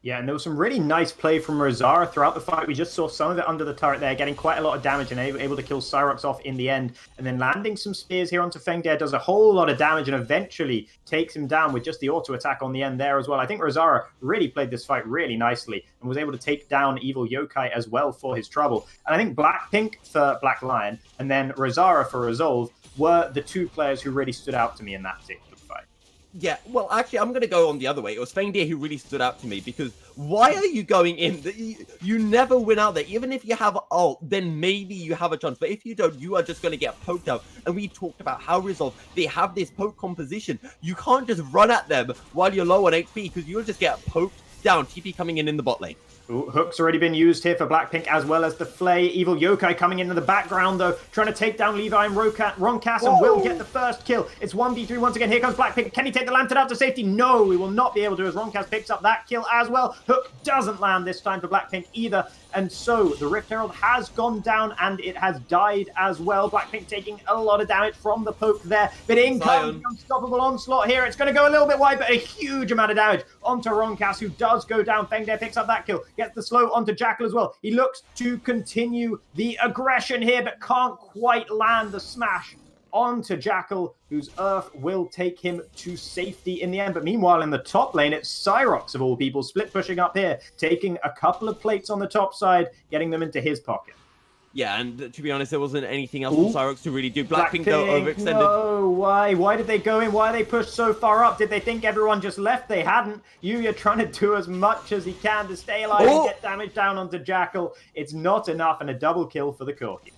Yeah, and there was some really nice play from Rosara throughout the fight. We just saw some of it under the turret there, getting quite a lot of damage and able to kill Cyrox off in the end. And then landing some spears here onto Fengdian does a whole lot of damage and eventually takes him down with just the auto attack on the end there as well. I think Rosara really played this fight really nicely and was able to take down Evil Yokai as well for his trouble. And I think Blackpink for Black Lion and then Rosara for Resolve were the two players who really stood out to me in that particular fight.
Yeah, well, actually, I'm going to go on the other way. It was Fengdian who really stood out to me because why are you going in? You never win out there. Even if you have ult, then maybe you have a chance. But if you don't, you are just going to get poked out. And we talked about how Resolve, they have this poke composition. You can't just run at them while you're low on HP because you'll just get poked down. TP coming in the bot lane.
Ooh, Hook's already been used here for Blackpink as well as the Flay. Evil Yokai coming into the background though, trying to take down Levi and Ronkas and will get the first kill. It's 1v3 once again. Here comes Blackpink. Can he take the lantern out to safety? No, he will not be able to as Ronkas picks up that kill as well. Hook doesn't land this time for Blackpink either. And so the Rift Herald has gone down and it has died as well. Blackpink taking a lot of damage from the poke there. But in comes the unstoppable onslaught here. It's going to go a little bit wide, but a huge amount of damage onto Ronkas, who does go down. Fengdian picks up that kill. Gets the slow onto Jackal as well. He looks to continue the aggression here, but can't quite land the smash onto Jackal, whose Earth will take him to safety in the end. But meanwhile, in the top lane, it's Cyrox, of all people, split pushing up here, taking a couple of plates on the top side, getting them into his pocket.
Yeah, and to be honest, there wasn't anything else for Cyrox to really do. Blackpink, though, overextended.
No, why? Why did they go in? Why they pushed so far up? Did they think everyone just left? They hadn't. Yuya trying to do as much as he can to stay alive and get damage down onto Jackal. It's not enough, and a double kill for the Corki.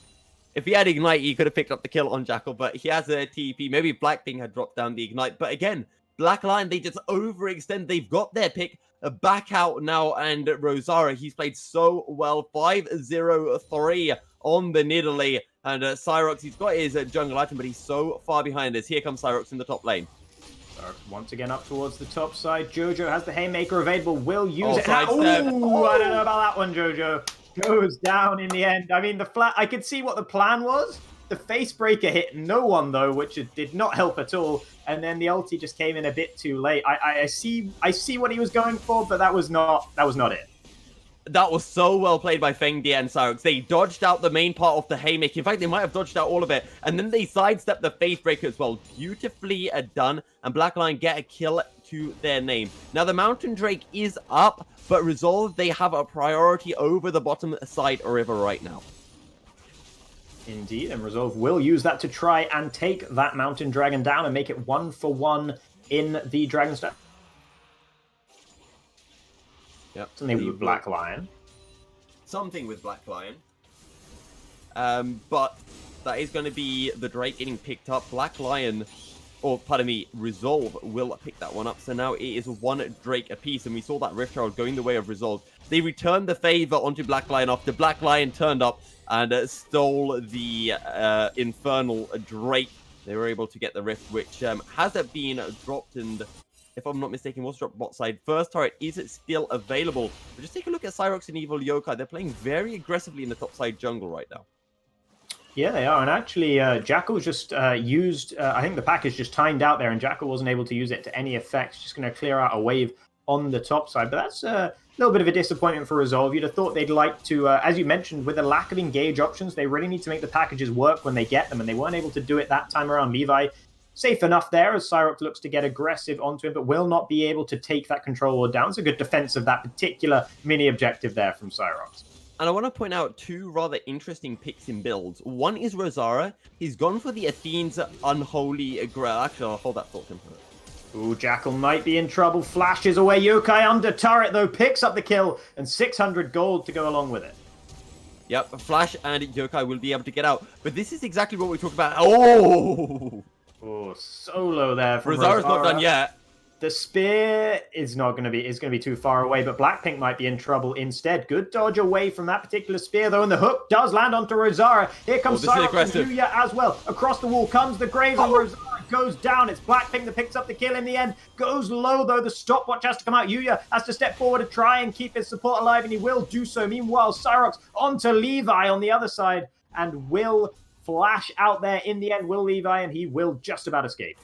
If he had Ignite, he could have picked up the kill on Jackal, but he has a TP. Maybe Blackpink had dropped down the Ignite. But again, Black Lion, they just overextend. They've got their pick. Back out now, and Rosara, he's played so well. 5-0-3 on the Nidalee. And Cyrox, he's got his jungle item, but he's so far behind us. Here comes Cyrox in the top lane.
Once again up towards the top side. Jojo has the Haymaker available, will use it.
Ooh,
I don't know about that one, Jojo. Goes down in the end. I mean, I could see what the plan was. The face breaker hit no one though, which did not help at all. And then the ulti just came in a bit too late. I see what he was going for, but that was not it.
That was so well played by Fengdian and Cyrox. They dodged out the main part of the Haymaker. In fact, they might have dodged out all of it. And then they sidestepped the face breaker as well. Beautifully done. And Black Lion get a kill to their name. Now, the Mountain Drake is up, but Resolve, they have a priority over the bottom side river right now.
Indeed, and Resolve will use that to try and take that Mountain Dragon down and make it 1-for-1 in the Dragonstone.
Yep.
Something with Black Lion.
Something with Black Lion. But that is going to be the Drake getting picked up. Black Lion, or pardon me, Resolve will pick that one up. So now it is one Drake apiece, and we saw that Rift Herald going the way of Resolve. They returned the favor onto Black Lion after Black Lion turned up and stole the Infernal Drake. They were able to get the Rift, which has been dropped, and if I'm not mistaken, was dropped bot side. First turret is still available. But just take a look at Cyrox and Evil Yokai. They're playing very aggressively in the top side jungle right now.
Yeah, they are. And actually, Jackal just used, I think the pack is just timed out there, and Jackal wasn't able to use it to any effect. It's just going to clear out a wave on the top side. But that's a little bit of a disappointment for Resolve. You'd have thought they'd like to, as you mentioned, with the lack of engage options, they really need to make the packages work when they get them, and they weren't able to do it that time around. Levi, safe enough there as Cyrox looks to get aggressive onto him, but will not be able to take that control or down. It's a good defense of that particular mini objective there from Cyrox.
And I want to point out two rather interesting picks in builds. One is Rosara. He's gone for the Athene's Unholy Grail. Actually, I'll hold that thought in for it.
Ooh, Jackal might be in trouble. Flashes away Yokai under turret, though. Picks up the kill, and 600 gold to go along with it.
Yep, Flash and Yokai will be able to get out. But this is exactly what we talked about. Oh,
solo there from
Rosara's
Rosara.
not done yet.
The spear is going to be too far away, but Blackpink might be in trouble instead. Good dodge away from that particular spear, though, and the hook does land onto Rosara. Here comes Cyrox and Yuya as well. Across the wall comes the Graves, and Rosara goes down. It's Blackpink that picks up the kill in the end. Goes low, though. The stopwatch has to come out. Yuya has to step forward to try and keep his support alive, and he will do so. Meanwhile, Cyrox onto Levi on the other side, and will flash out there in the end. Will Levi, and he will just about escape.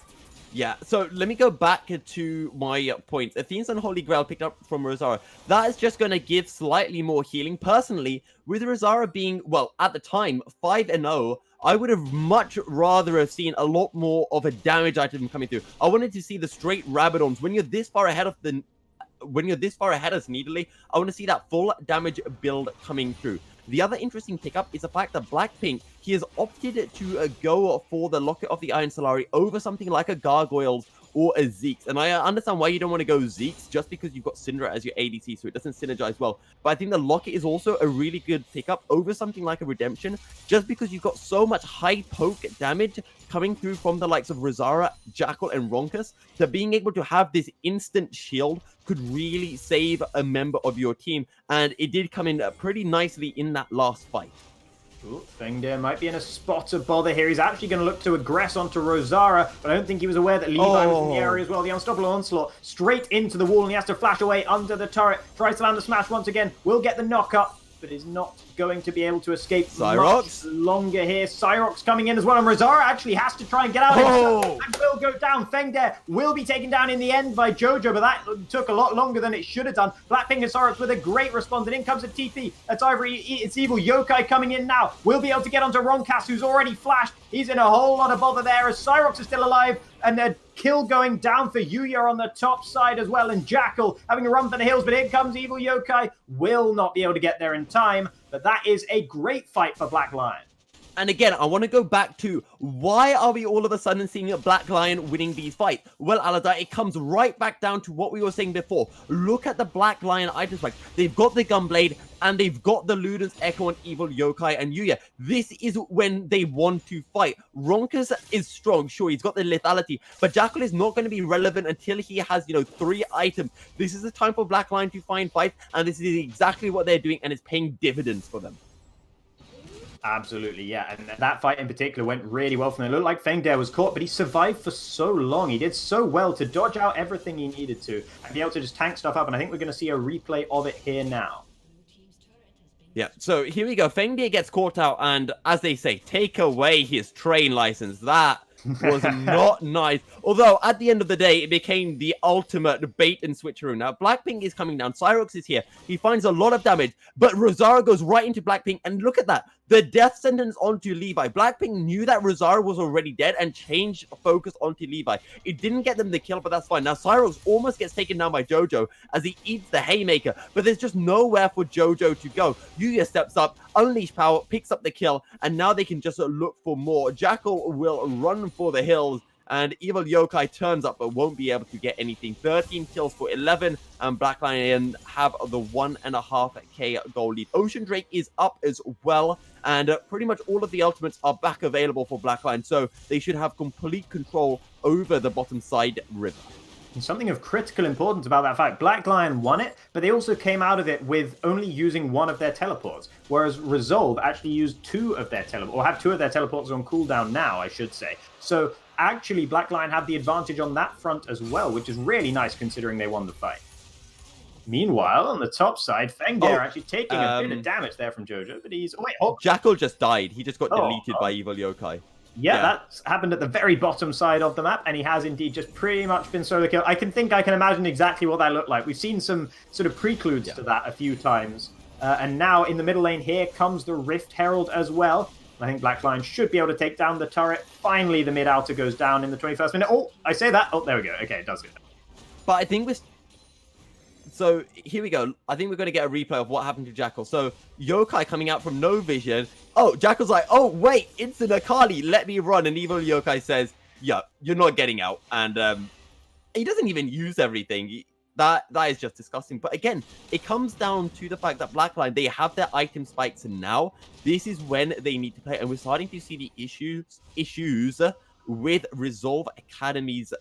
Yeah, so let me go back to my points. Athene's Unholy Grail picked up from Rosara. That is just going to give slightly more healing. Personally, with Rosara being, well, at the time, 5-0, I would have much rather have seen a lot more of a damage item coming through. I wanted to see the straight Rabadons. When you're this far ahead as Needly, I want to see that full damage build coming through. The other interesting pickup is the fact that Blackpink, he has opted to go for the Locket of the Iron Solari over something like a Gargoyles or a Zeke's. And I understand why you don't want to go Zeke's, just because you've got Syndra as your ADC, so it doesn't synergize well. But I think the Locket is also a really good pickup over something like a Redemption, just because you've got so much high poke damage coming through from the likes of Rosara, Jackal, and Ronkus, that being able to have this instant shield could really save a member of your team. And it did come in pretty nicely in that last fight.
Ooh, Fengdir might be in a spot of bother here. He's actually going to look to aggress onto Rosara, but I don't think he was aware that Levi was in the area as well. The Unstoppable Onslaught straight into the wall, and he has to flash away under the turret. Tries to land the smash once again. Will get the knock up, but is not going to be able to escape much longer here. Cyrox coming in as well, and Rosara actually has to try and get out of it and will go down. Fengdir will be taken down in the end by Jojo, but that took a lot longer than it should have done. Blackpink and Cyrox with a great response, and in comes a TP. That's Ivory. It's Evil Yokai coming in now. Will be able to get onto Ronkas, who's already flashed. He's in a whole lot of bother there as Cyrox is still alive, and a kill going down for Yuya on the top side as well, and Jackal having a run for the hills, but here comes Evil Yokai. Will not be able to get there in time, but that is a great fight for Black Lion.
And again, I want to go back to why are we all of a sudden seeing a Black Lion winning these fights? Well, Aladar, it comes right back down to what we were saying before. Look at the Black Lion item spike. They've got the Gunblade, and they've got the Luden's Echo and Evil Yokai and Yuya. This is when they want to fight. Ronkus is strong, sure, he's got the lethality, but Jackal is not going to be relevant until he has, 3 items. This is the time for Black Lion to find fights, and this is exactly what they're doing, and it's paying dividends for them.
Absolutely, yeah. And that fight in particular went really well for them. It looked like Fengdir was caught, but he survived for so long. He did so well to dodge out everything he needed to and be able to just tank stuff up. And I think we're going to see a replay of it here now.
Yeah, so here we go. Fengdir gets caught out, and as they say, take away his train license. That was not nice. Although, at the end of the day, it became the ultimate bait and switcheroo. Now, Blackpink is coming down. Cyrox is here. He finds a lot of damage, but Rosara goes right into Blackpink, and look at that. The death sentence onto Levi. Blackpink knew that Rosara was already dead and changed focus onto Levi. It didn't get them the kill, but that's fine. Now, Cyrox almost gets taken down by Jojo as he eats the Haymaker, but there's just nowhere for Jojo to go. Yuya steps up, Unleash Power, picks up the kill, and now they can just look for more. Jackal will run for the hills, and Evil Yokai turns up but won't be able to get anything. 13 kills for 11, and Black Lion have the 1.5k goal lead. Ocean Drake is up as well, and pretty much all of the ultimates are back available for Black Lion, so they should have complete control over the bottom side river.
And something of critical importance about that fight, Black Lion won it, but they also came out of it with only using one of their teleports, whereas Resolve actually used 2 of their teleports, or have 2 of their teleports on cooldown now, I should say. So actually, Black Lion had the advantage on that front as well, which is really nice considering they won the fight. Meanwhile, on the top side, Fengdir actually taking a bit of damage there from Jojo, but he's...
Jackal just died. He just got deleted by Evil Yokai.
Yeah, that's happened at the very bottom side of the map, and he has indeed just pretty much been solo killed. I can imagine exactly what that looked like. We've seen some sort of precludes to that a few times. And now in the middle lane here comes the Rift Herald as well. I think Black Lion should be able to take down the turret. Finally, the mid-outer goes down in the 21st minute. Oh, I say that. Oh, there we go. Okay, it does go.
But I think So here we go. I think we're going to get a replay of what happened to Jackal. So Yokai coming out from no vision. Oh, Jackal's like, oh, wait, it's an Akali. Let me run. And Evil Yokai says, yeah, you're not getting out. And he doesn't even use everything. That is just disgusting. But again, it comes down to the fact that Black Lion, they have their item spikes now. This is when they need to play. And we're starting to see the issues with Resolve Academy's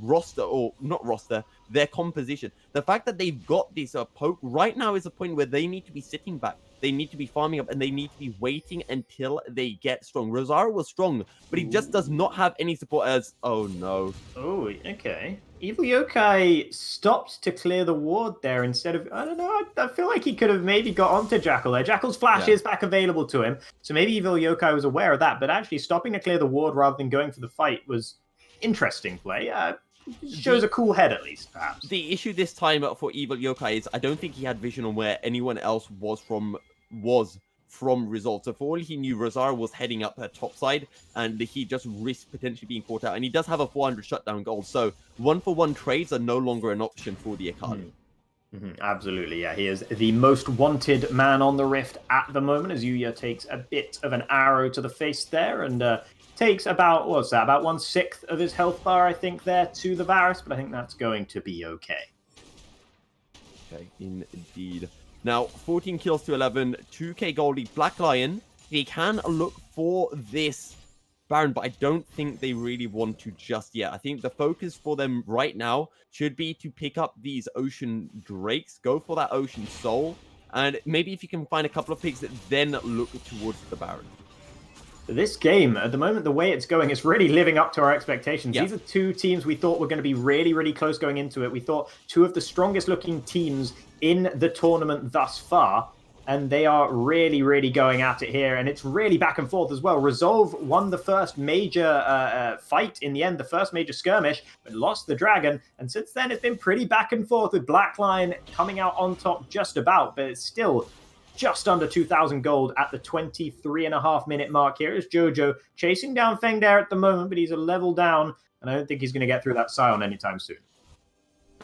roster, or not roster, their composition. The fact that they've got this poke right now is a point where they need to be sitting back. They need to be farming up, and they need to be waiting until they get strong. Rosara was strong, but he just does not have any support as... Oh, no.
Oh, okay. Evil Yokai stopped to clear the ward there instead of... I don't know, I feel like he could have maybe got onto Jackal there. Jackal's flash is back available to him, so maybe Evil Yokai was aware of that, but actually stopping to clear the ward rather than going for the fight was interesting play. Shows a cool head, at least, perhaps.
The issue this time for Evil Yokai is I don't think he had vision on where anyone else was from Resolve. So for all he knew, Rosara was heading up her top side, and he just risked potentially being caught out. And he does have a 400 shutdown gold, so 1-for-1 trades are no longer an option for the Akali.
Absolutely, yeah. He is the most wanted man on the Rift at the moment, as Yuya takes a bit of an arrow to the face there, and takes about, what's that, about 1/6 of his health bar, I think, there to the Varus, but I think that's going to be okay.
Okay, indeed. Now, 14 kills to 11, 2k goldie, Black Lion. He can look for this Baron, but I don't think they really want to just yet. I think the focus for them right now should be to pick up these Ocean Drakes, go for that Ocean Soul, and maybe if you can find a couple of picks, then look towards the Baron.
This game, at the moment, the way it's going, is really living up to our expectations.
Yeah.
These are two teams we thought were going to be really, really close going into it. We thought two of the strongest looking teams in the tournament thus far, and they are really, really going at it here, and it's really back and forth as well. Resolve won the first major fight in the end, the first major skirmish, but lost the Dragon, and since then it's been pretty back and forth with Black Lion coming out on top just about, but it's still just under 2,000 gold at the 23.5-minute mark here. Is Jojo chasing down Feng there at the moment, but he's a level down, and I don't think he's going to get through that Scion anytime soon.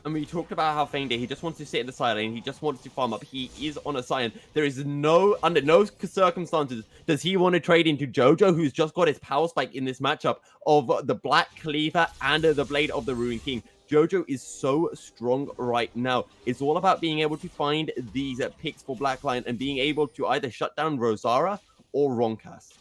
And we talked about how Feng Day, he just wants to sit in the side lane, he just wants to farm up. He is on a Scion. There is under no circumstances does he want to trade into Jojo, who's just got his power spike in this matchup of the Black Cleaver and the Blade of the Ruined King. Jojo is so strong right now. It's all about being able to find these picks for Black Lion and being able to either shut down Rosara or Ronkas.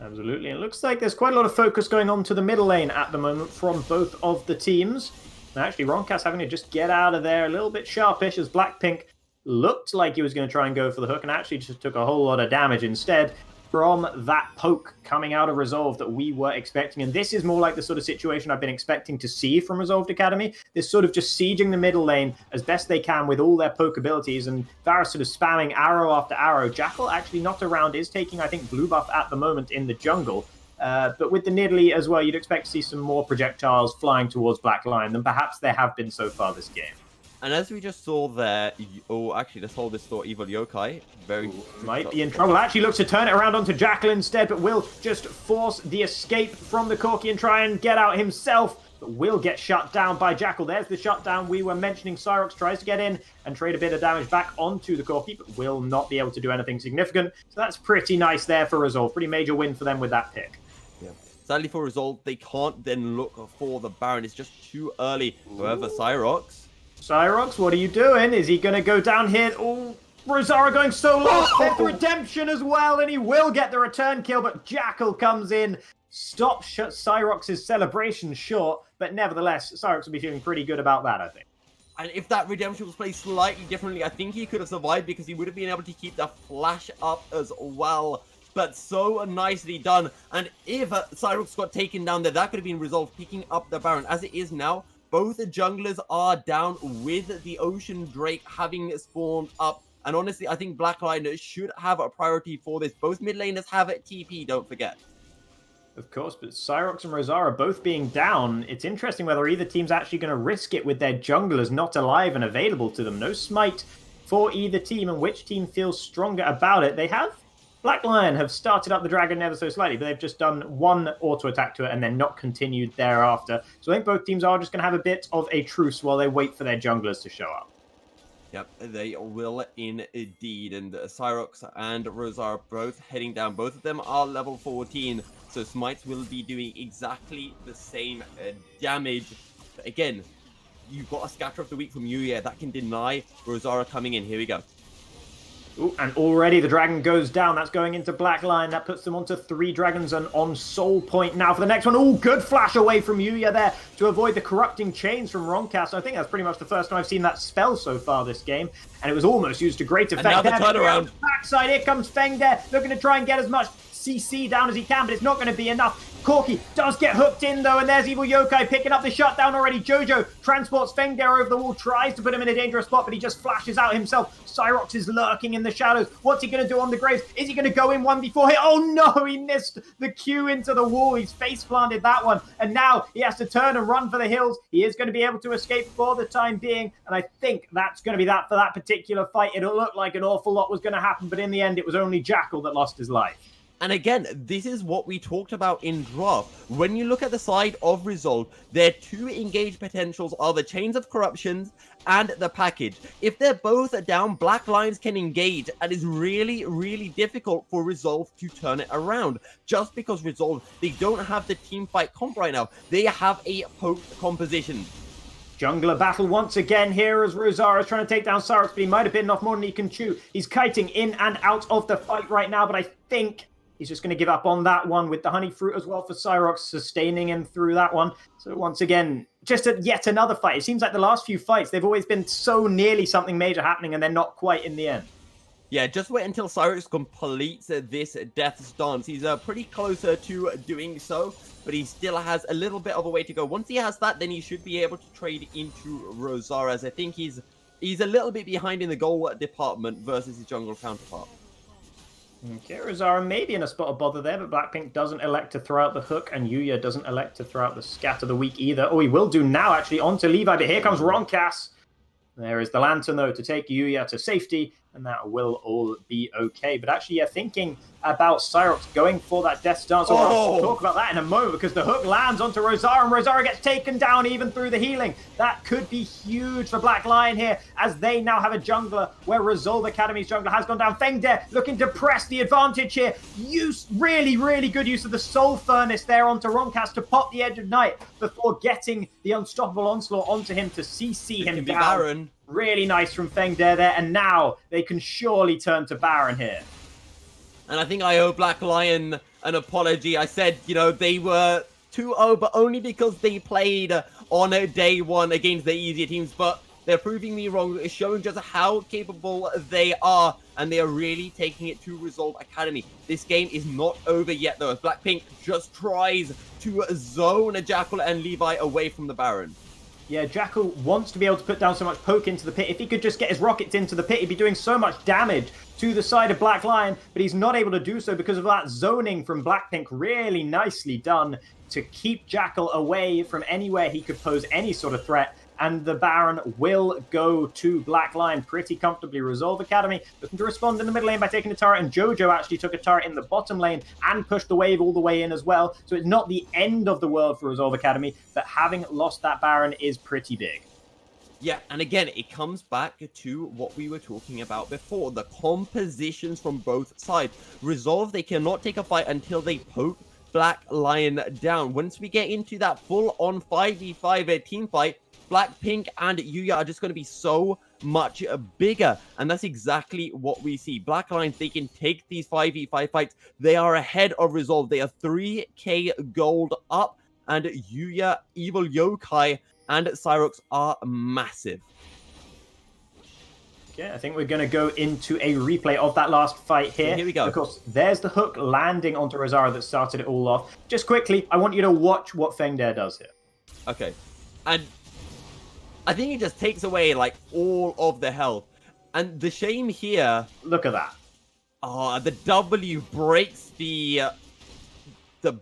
Absolutely. It looks like there's quite a lot of focus going on to the middle lane at the moment from both of the teams. And actually, Ronkas having to just get out of there a little bit sharpish as Blackpink looked like he was going to try and go for the hook and actually just took a whole lot of damage instead from that poke coming out of Resolve that we were expecting. And this is more like the sort of situation I've been expecting to see from Resolved Academy. This sort of just sieging the middle lane as best they can with all their poke abilities, and Varus sort of spamming arrow after arrow. Jackal actually not around, is taking, I think, blue buff at the moment in the jungle. But with the Nidalee as well, you'd expect to see some more projectiles flying towards Black Lion than perhaps there have been so far this game.
And as we just saw there, oh, actually, let's hold this thought. Evil Yokai,
might be in trouble. Actually looks to turn it around onto Jackal instead, but will just force the escape from the Corki and try and get out himself, but will get shut down by Jackal. There's the shutdown we were mentioning. Cyrox tries to get in and trade a bit of damage back onto the Corki, but will not be able to do anything significant. So that's pretty nice there for Resolve. Pretty major win for them with that pick.
Yeah. Sadly for Resolve, they can't then look for the Baron. It's just too early. However, Cyrox,
what are you doing? Is he going to go down here? Oh, Rosara going solo. There's redemption as well, and he will get the return kill, but Jackal comes in, stops Cyrox's celebration short, but nevertheless, Cyrox will be feeling pretty good about that, I think.
and if that redemption was played slightly differently, I think he could have survived because he would have been able to keep the flash up as well. But so nicely done. And if Cyrox got taken down there, that could have been resolved picking up the Baron. As it is now, both the junglers are down with the Ocean Drake having spawned up. And honestly, I think Black Lion should have a priority for this. Both mid laners have a TP, don't forget.
Of course, but Cyrox and Rosara both being down, it's interesting whether either team's actually going to risk it with their junglers not alive and available to them. No smite for either team, and which team feels stronger about it. They have Black Lion have started up the dragon ever so slightly, but they've just done one auto attack to it and then not continued thereafter. So I think both teams are just going to have a bit of a truce while they wait for their junglers to show up.
Yep, they will indeed. And Cyrox and Rosara both heading down. Both of them are level 14, so smites will be doing exactly the same damage. But again, you've got a scatter of the week from Yuya that can deny Rosara coming in. Here we go.
Ooh, and already the dragon goes down. That's going into Black Lion. That puts them onto 3 dragons and on soul point now for the next one. Oh, good flash away from Yuya there to avoid the corrupting chains from Ronkas. I think that's pretty much the first time I've seen that spell so far this game. And it was almost used to great effect.
And now the turnaround.
Backside, here comes Feng there, looking to try and get as much CC down as he can, but it's not going to be enough. Corki does get hooked in though, and there's Evil Yokai picking up the shutdown already. Jojo transports Fengdare over the wall, tries to put him in a dangerous spot, but he just flashes out himself. Cyrox is lurking in the shadows. What's he going to do on the Graves? Is he going to go in one before hit? Oh no, he missed the Q into the wall. He's face planted that one, and now he has to turn and run for the hills. He is going to be able to escape for the time being, and I think that's going to be that for that particular fight. It'll look like an awful lot was going to happen, but in the end, it was only Jackal that lost his life.
And again, this is what we talked about in draft. When you look at the side of Resolve, their two engaged potentials are the Chains of Corruptions and the package. If they're both down, Black Lions can engage, and it's really, really difficult for Resolve to turn it around. Just because Resolve, they don't have the team fight comp right now. They have a poke composition.
Jungler battle once again here as Rosara is trying to take down Cyrox, but he might have bitten off more than he can chew. He's kiting in and out of the fight right now, but I think he's just going to give up on that one with the honey fruit as well for Cyrox, sustaining him through that one. So once again, just yet another fight. It seems like the last few fights, they've always been so nearly something major happening and then not quite in the end.
Yeah, just wait until Cyrox completes this death stance. He's pretty closer to doing so, but he still has a little bit of a way to go. Once he has that, then he should be able to trade into Rosara, as I think he's a little bit behind in the goal department versus his jungle counterpart.
Okay, Rosara may be in a spot of bother there, but Blackpink doesn't elect to throw out the hook, and Yuya doesn't elect to throw out the scatter the weak either. Oh, he will do now, actually, onto Levi, but here comes Ronkas. There is the Lantern, though, to take Yuya to safety, and that will all be okay. But actually, yeah, thinking about Cyrox going for that death stance. We'll talk about that in a moment, because the hook lands onto Rosara, and Rosara gets taken down even through the healing. That could be huge for Black Lion here, as they now have a jungler where Resolve Academy's jungler has gone down. Fengdare looking to press the advantage here. Really, really good use of the Soul Furnace there onto Ronkas to pop the Edge of Night before getting the Unstoppable Onslaught onto him to CC him down.
Baron.
Really nice from Fengdare there, and now they can surely turn to Baron here.
And I think I owe Black Lion an apology. I said, you know, they were 2-0, but only because they played on day one against the easier teams. But they're proving me wrong, showing just how capable they are. And they are really taking it to Resolve Academy. This game is not over yet, though, as Blackpink just tries to zone a Jackal and Levi away from the Baron.
Yeah, Jackal wants to be able to put down so much poke into the pit. If he could just get his rockets into the pit, he'd be doing so much damage to the side of Black Lion, but he's not able to do so because of that zoning from Blackpink. Really nicely done to keep Jackal away from anywhere he could pose any sort of threat. And the Baron will go to Black Lion pretty comfortably. Resolve Academy looking to respond in the middle lane by taking a turret, and Jojo actually took a turret in the bottom lane and pushed the wave all the way in as well. So it's not the end of the world for Resolve Academy, but having lost that Baron is pretty big.
Yeah, and again, it comes back to what we were talking about before, the compositions from both sides. Resolve, they cannot take a fight until they poke Black Lion down. Once we get into that full-on 5v5 team fight, Blackpink and Yuya are just going to be so much bigger. And that's exactly what we see. Black Lions, they can take these 5v5 fights. They are ahead of Resolve. They are 3k gold up. And Yuya, Evil Yokai, and Cyrox are massive.
Okay, I think we're going to go into a replay of that last fight here.
So here we go.
Of course, there's the hook landing onto Rosara that started it all off. Just quickly, I want you to watch what Fengdare does here.
Okay. And I think it just takes away, like, all of the health. And the shame here...
Look at that.
Oh, the W breaks the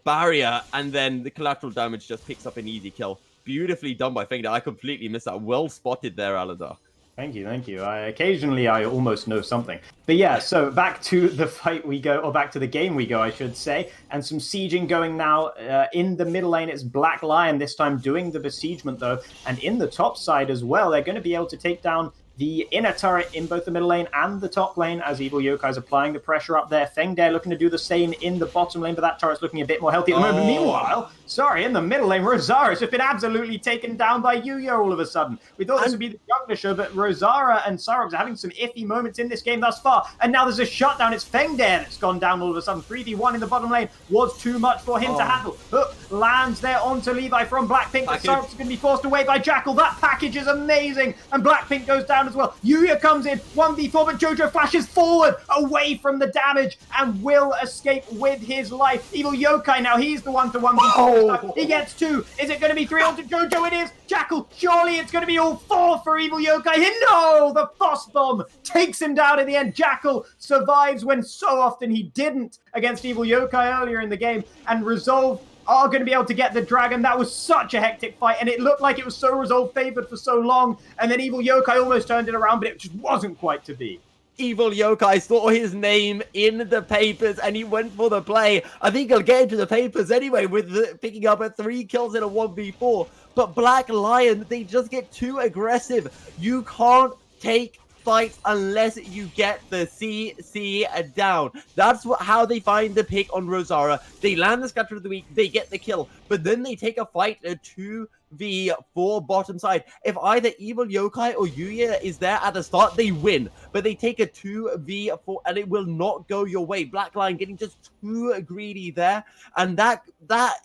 barrier, and then the collateral damage just picks up an easy kill. Beautifully done by Fengdare. I completely missed that. Well spotted there, Aladar.
Thank you, thank you. Occasionally, I almost know something. But yeah, so back to the fight we go, or back to the game we go, I should say. And some sieging going now. In the middle lane, it's Black Lion this time doing the besiegement, though. And in the top side as well, they're going to be able to take down the inner turret in both the middle lane and the top lane as Evil Yokai is applying the pressure up there. Fengdare looking to do the same in the bottom lane, but that turret's looking a bit more healthy at the moment. Meanwhile, in the middle lane, Rosara's just been absolutely taken down by Yuya all of a sudden. We thought this would be the jungler show, but Rosara and Cyrox are having some iffy moments in this game thus far. And now there's a shutdown. It's Fengdare that's gone down all of a sudden. 3v1 in the bottom lane was too much for him to handle. Hook lands there onto Levi from Blackpink, but Cyrox is going to be forced away by Jackal. That package is amazing, and Blackpink goes down down as well. Yuya comes in, 1v4, but Jojo flashes forward, away from the damage, and will escape with his life. Evil Yokai now, he's the one to 1v4. He gets 2. Is it going to be 3 onto Jojo? It is. Jackal, surely it's going to be all 4 for Evil Yokai. No, the Foss Bomb takes him down in the end. Jackal survives when so often he didn't against Evil Yokai earlier in the game, and Resolve are going to be able to get the dragon. That was such a hectic fight, and it looked like it was so Resolve favored for so long, and then Evil Yokai almost turned it around, but it just wasn't quite to be.
Evil Yokai saw his name in the papers and he went for the play. I think he'll get into the papers anyway with picking up 3 kills in a 1v4. But Black Lion, they just get too aggressive. You can't take fights unless you get the CC down. That's how they find the pick on Rosara. They land the Scatter of the Week, they get the kill, but then they take a fight 2v4 bottom side. If either Evil Yokai or Yuya is there at the start, they win, but they take a 2v4 and it will not go your way. Black Lion getting just too greedy there, and that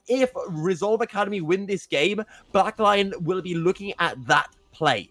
if Resolve Academy win this game, Black Lion will be looking at that play.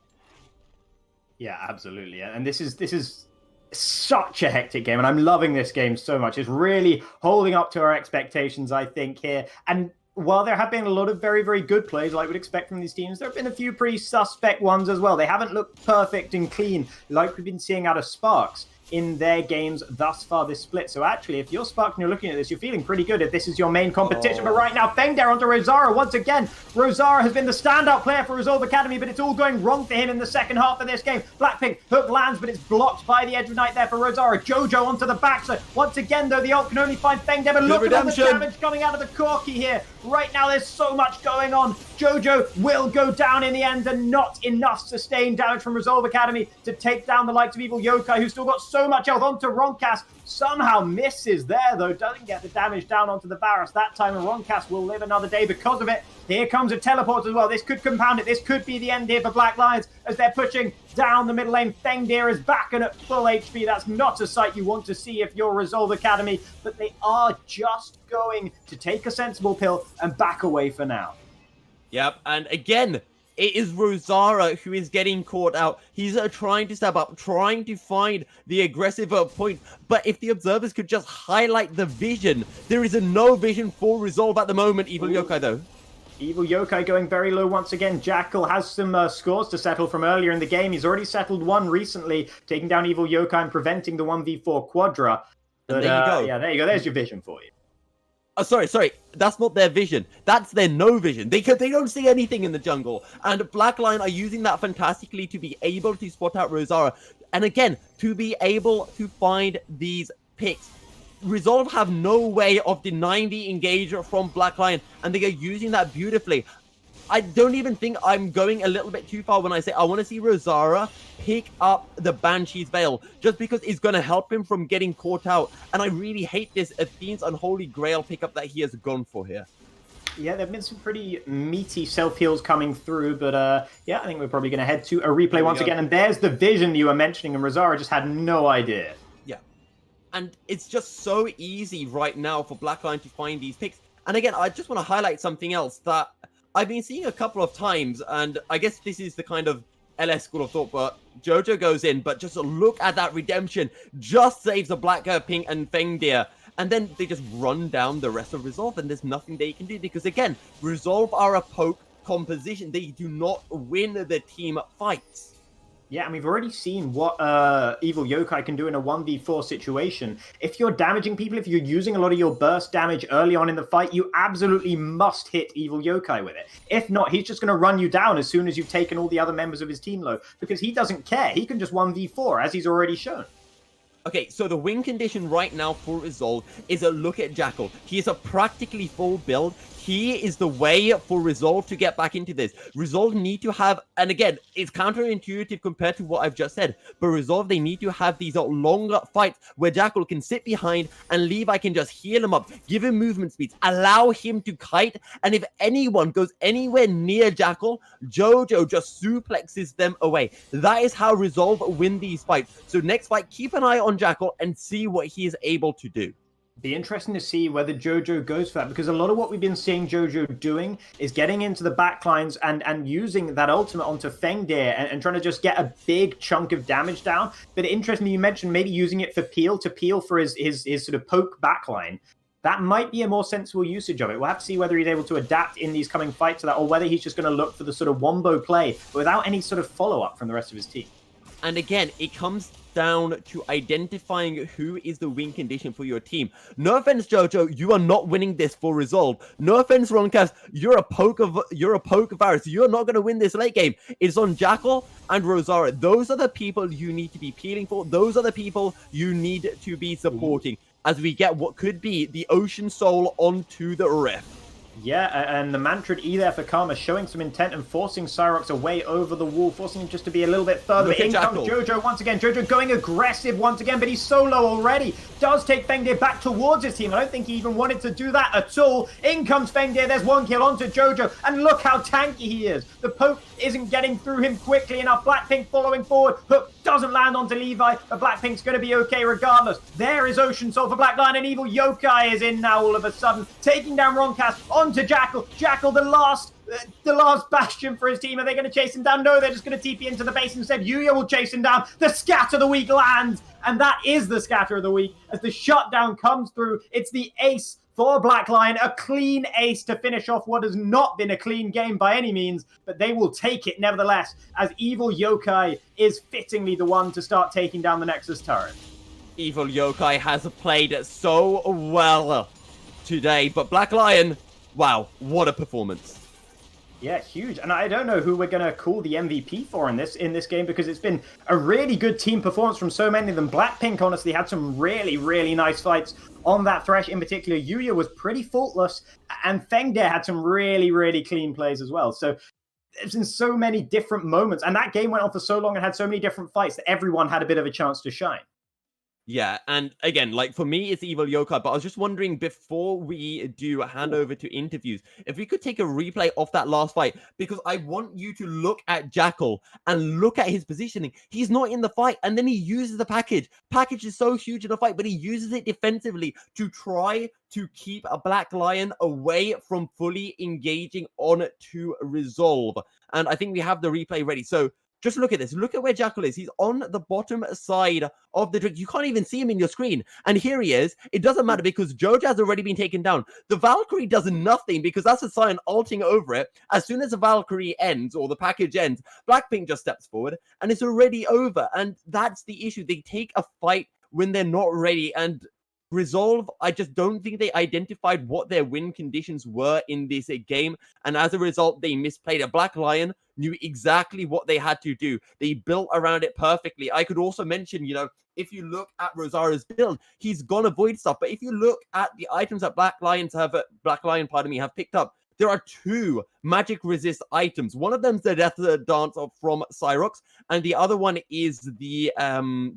Yeah, absolutely. And this is such a hectic game, and I'm loving this game so much. It's really holding up to our expectations, I think, here. And while there have been a lot of very, very good plays, like we'd expect from these teams, there have been a few pretty suspect ones as well. They haven't looked perfect and clean like we've been seeing out of Sparks in their games thus far this split. So actually, if you're Spark and you're looking at this, you're feeling pretty good if this is your main competition. But right now, Fengdare onto Rosara once again. Rosara has been the standout player for Resolve Academy, but it's all going wrong for him in the second half of this game. Blackpink hook lands, but it's blocked by the Edge of Night there for Rosara. Jojo onto the backside. Once again, though, the ult can only find Fengdare, but look at all the damage coming out of the Corki here. Right now, there's so much going on. Jojo will go down in the end, and not enough sustained damage from Resolve Academy to take down the likes of Evil Yokai, who's still got so much health. Onto Ronkas, somehow misses there, though, doesn't get the damage down onto the Varus that time, and Ronkas will live another day because of it. Here comes a teleport as well. This could compound it. This could be the end here for Black Lions as they're pushing down the middle lane. Fengdare is back and at full HP. That's not a sight you want to see if you're Resolve Academy, but they are just going to take a sensible pill and back away for now.
Yep, and again, it is Rosara who is getting caught out. He's trying to step up, trying to find the aggressive point. But if the observers could just highlight the vision, there is no vision for Resolve at the moment. Evil Yokai, though.
Evil Yokai going very low once again. Jackal has some scores to settle from earlier in the game. He's already settled one recently, taking down Evil Yokai and preventing the 1v4 Quadra. But,
there you go.
Yeah, there you go. There's your vision for you.
Oh, sorry. That's not their vision. That's their no vision. They don't see anything in the jungle. And Black Lion are using that fantastically to be able to spot out Rosara. And again, to be able to find these picks. Resolve have no way of denying the engage from Black Lion, and they are using that beautifully. I don't even think I'm going a little bit too far when I say I want to see Rosara pick up the Banshee's Veil, just because it's going to help him from getting caught out. And I really hate this Athene's Unholy Grail pickup that he has gone for here.
Yeah, there have been some pretty meaty self-heals coming through, but yeah, I think we're probably going to head to a replay once again. And there's the vision you were mentioning, and Rosara just had no idea.
Yeah. And it's just so easy right now for Black Lion to find these picks. And again, I just want to highlight something else that I've been seeing a couple of times, and I guess this is the kind of LS school of thought, but Jojo goes in, but just look at that redemption, just saves the Black Pink and Fengdare, and then they just run down the rest of Resolve, and there's nothing they can do, because again, Resolve are a poke composition. They do not win the team fights.
Yeah, and we've already seen what Evil Yokai can do in a 1v4 situation. If you're damaging people, if you're using a lot of your burst damage early on in the fight, you absolutely must hit Evil Yokai with it. If not, he's just going to run you down as soon as you've taken all the other members of his team low, because he doesn't care. He can just 1v4, as he's already shown.
Okay, so the win condition right now for Resolve is a look at Jackal. He is a practically full build. He is the way for Resolve to get back into this. Resolve need to have, and again, it's counterintuitive compared to what I've just said, but Resolve, they need to have these longer fights where Jackal can sit behind and Levi can just heal him up, give him movement speeds, allow him to kite, and if anyone goes anywhere near Jackal, Jojo just suplexes them away. That is how Resolve win these fights. So next fight, keep an eye on Jackal and see what he is able to do.
Be interesting to see whether Jojo goes for that, because a lot of what we've been seeing Jojo doing is getting into the backlines and using that ultimate onto Fengdir and trying to just get a big chunk of damage down. But interestingly, you mentioned maybe using it for peel for his sort of poke backline. That might be a more sensible usage of it. We'll have to see whether he's able to adapt in these coming fights to that, or whether he's just going to look for the sort of wombo play, but without any sort of follow-up from the rest of his team.
And again, it comes down to identifying who is the win condition for your team. No offense, Jojo, you are not winning this for Resolve. No offense, Roncast, you're a poke virus. You're not going to win this late game. It's on Jackal and Rosara. Those are the people you need to be peeling for. Those are the people you need to be supporting as we get what could be the Ocean Soul onto the Rift.
Yeah, and the Mantrid E there for Karma, showing some intent and forcing Cyrox away over the wall, forcing him just to be a little bit further. In comes Jojo once again. Jojo going aggressive once again, but he's so low already. Does take Fengdir back towards his team. I don't think he even wanted to do that at all. In comes Fengdir. There's one kill onto Jojo, and look how tanky he is. The poke isn't getting through him quickly enough. Blackpink following forward. Hook doesn't land onto Levi, but Blackpink's going to be okay regardless. There is Ocean Soul for Black Lion, and Evil Yokai is in now all of a sudden, taking down Roncast onto Jackal. Jackal, the last bastion for his team. Are they going to chase him down? No, they're just going to TP into the base instead. Yuya will chase him down. The scatter of the week lands, and that is the scatter of the week as the shutdown comes through. It's the ace for Black Lion, a clean ace to finish off what has not been a clean game by any means, but they will take it nevertheless, as Evil Yokai is fittingly the one to start taking down the Nexus turret.
Evil Yokai has played so well today, but Black Lion, wow, what a performance.
Yeah, huge. And I don't know who we're going to call the MVP for in this game, because it's been a really good team performance from so many of them. Blackpink honestly had some really, really nice fights on that Thresh in particular. Yuya was pretty faultless, and Fengdir had some really, really clean plays as well. So there's been so many different moments, and that game went on for so long and had so many different fights that everyone had a bit of a chance to shine.
Yeah, and again, like for me, it's Evil Yokai, but I was just wondering before we do hand over to interviews, if we could take a replay of that last fight, because I want you to look at Jackal and look at his positioning. He's not in the fight, and then he uses the package. Package is so huge in the fight, but he uses it defensively to try to keep a Black Lion away from fully engaging on to Resolve. And I think we have the replay ready. So just look at this. Look at where Jackal is. He's on the bottom side of the drink. You can't even see him in your screen. And here he is. It doesn't matter because Jojo has already been taken down. The Valkyrie does nothing because that's a sign ulting over it. As soon as the Valkyrie ends or the package ends, Blackpink just steps forward and it's already over. And that's the issue. They take a fight when they're not ready. And Resolve, I just don't think they identified what their win conditions were in this game. And as a result, they misplayed. A Black Lion knew exactly what they had to do. They built around it perfectly. I could also mention, if you look at Rosara's build, he's gonna avoid stuff. But if you look at the items that Black Lion have picked up, there are 2 magic resist items. One of them's the Death Dance from Cyrox, and the other one is the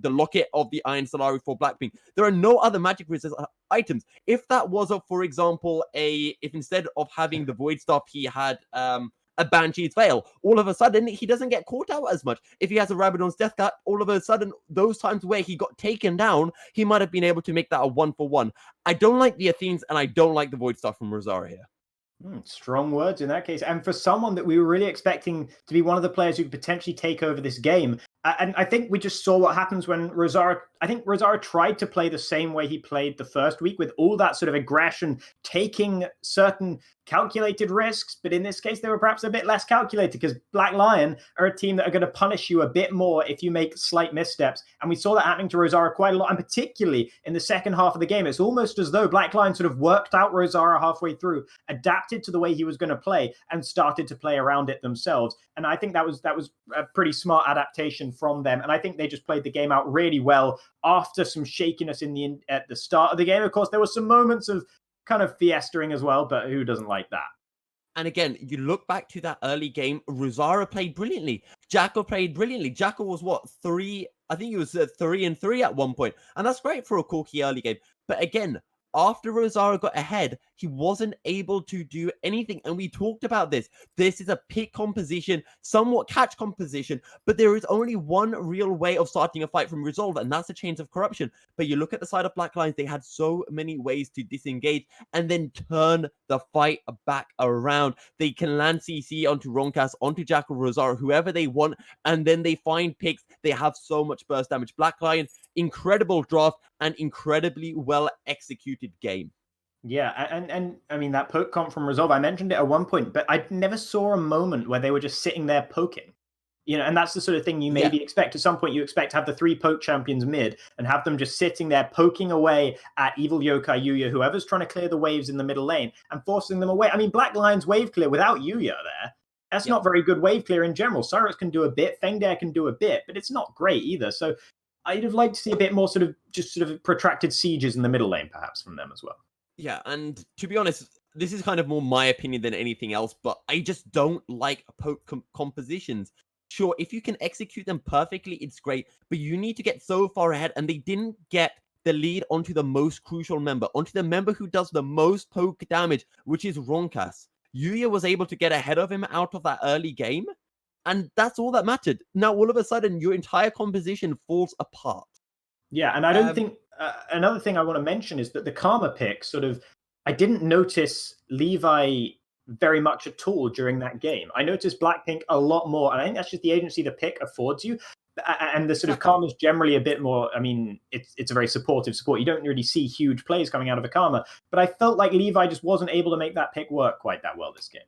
Locket of the Iron Solari for Blackpink. There are no other magic resist items. If that was, for example, if instead of having the Void Staff, he had a Banshee's Veil, all of a sudden he doesn't get caught out as much. If he has a Rabadon's Death Cut, all of a sudden those times where he got taken down, he might have been able to make that a 1-for-1. I don't like the Athenes, and I don't like the Void Staff from Rosara here.
Strong words in that case. And for someone that we were really expecting to be one of the players who could potentially take over this game, and I think we just saw what happens when Rosara tried to play the same way he played the first week, with all that sort of aggression, taking certain calculated risks. But in this case, they were perhaps a bit less calculated, because Black Lion are a team that are going to punish you a bit more if you make slight missteps. And we saw that happening to Rosara quite a lot, and particularly in the second half of the game. It's almost as though Black Lion sort of worked out Rosara halfway through, adapted to the way he was going to play, and started to play around it themselves. And I think that was a pretty smart adaptation from them. And I think they just played the game out really well after some shakiness at the start of the game. Of course, there were some moments of kind of fiestering as well, but who doesn't like that?
And again, you look back to that early game, Rosara played brilliantly. Jackal played brilliantly. Jackal was 3? I think he was 3-3 at one point. And that's great for a Corki early game. But again, after Rosario got ahead, he wasn't able to do anything. And we talked about this. This is a pick composition, somewhat catch composition, but there is only one real way of starting a fight from Resolve, and that's the Chains of Corruption. But you look at the side of Black Lions, they had so many ways to disengage and then turn the fight back around. They can land CC onto Ronkas, onto Jackal, Rosario, whoever they want, and then they find picks. They have so much burst damage. Black Lion, incredible draft and incredibly well executed game.
Yeah, and I mean, that poke comp from Resolve, I mentioned it at one point, but I never saw a moment where they were just sitting there poking. And that's the sort of thing you maybe expect. At some point, you expect to have the 3 poke champions mid and have them just sitting there poking away at Evil Yokai, Yuya, whoever's trying to clear the waves in the middle lane and forcing them away. I mean, Black Lion's wave clear without Yuya there, that's not very good wave clear in general. Cyrus can do a bit, Fengdare can do a bit, but it's not great either. So I'd have liked to see a bit more sort of protracted sieges in the middle lane, perhaps, from them as well.
Yeah, and to be honest, this is kind of more my opinion than anything else, but I just don't like poke compositions. Sure, if you can execute them perfectly, it's great, but you need to get so far ahead, and they didn't get the lead onto the most crucial member, onto the member who does the most poke damage, which is Ronkas. Yuya was able to get ahead of him out of that early game, and that's all that mattered. Now, all of a sudden, your entire composition falls apart.
Yeah, and I don't think another thing I want to mention is that the Karma pick I didn't notice Levi very much at all during that game. I noticed Blackpink a lot more, and I think that's just the agency the pick affords you. And the sort of Karma is generally a bit more, I mean, it's a very supportive support. You don't really see huge plays coming out of a Karma, but I felt like Levi just wasn't able to make that pick work quite that well this game.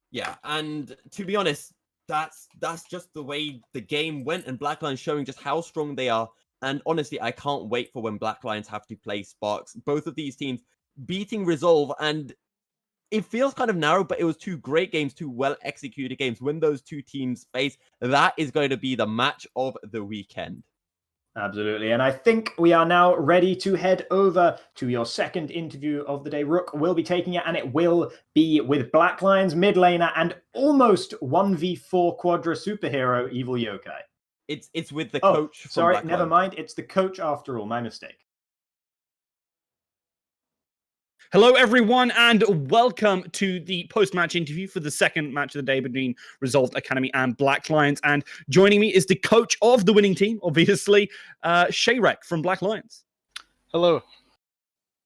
Yeah, and to be honest, that's just the way the game went, and Black Lions showing just how strong they are. And honestly, I can't wait for when Black Lions have to play Sparks. Both of these teams beating Resolve, and it feels kind of narrow, but it was 2 great games, 2 well-executed games. When those 2 teams face, that is going to be the match of the weekend.
Absolutely. And I think we are now ready to head over to your second interview of the day. Rook will be taking it, and it will be with Black Lions mid laner and almost 1v4 quadra superhero Evil Yokai.
It's with the coach from
sorry,
Black
never
Lions.
mind. It's the coach after all. My mistake.
Hello, everyone, and welcome to the post-match interview for the second match of the day between Resolved Academy and Black Lions. And joining me is the coach of the winning team, obviously, Shayrek from Black Lions.
Hello.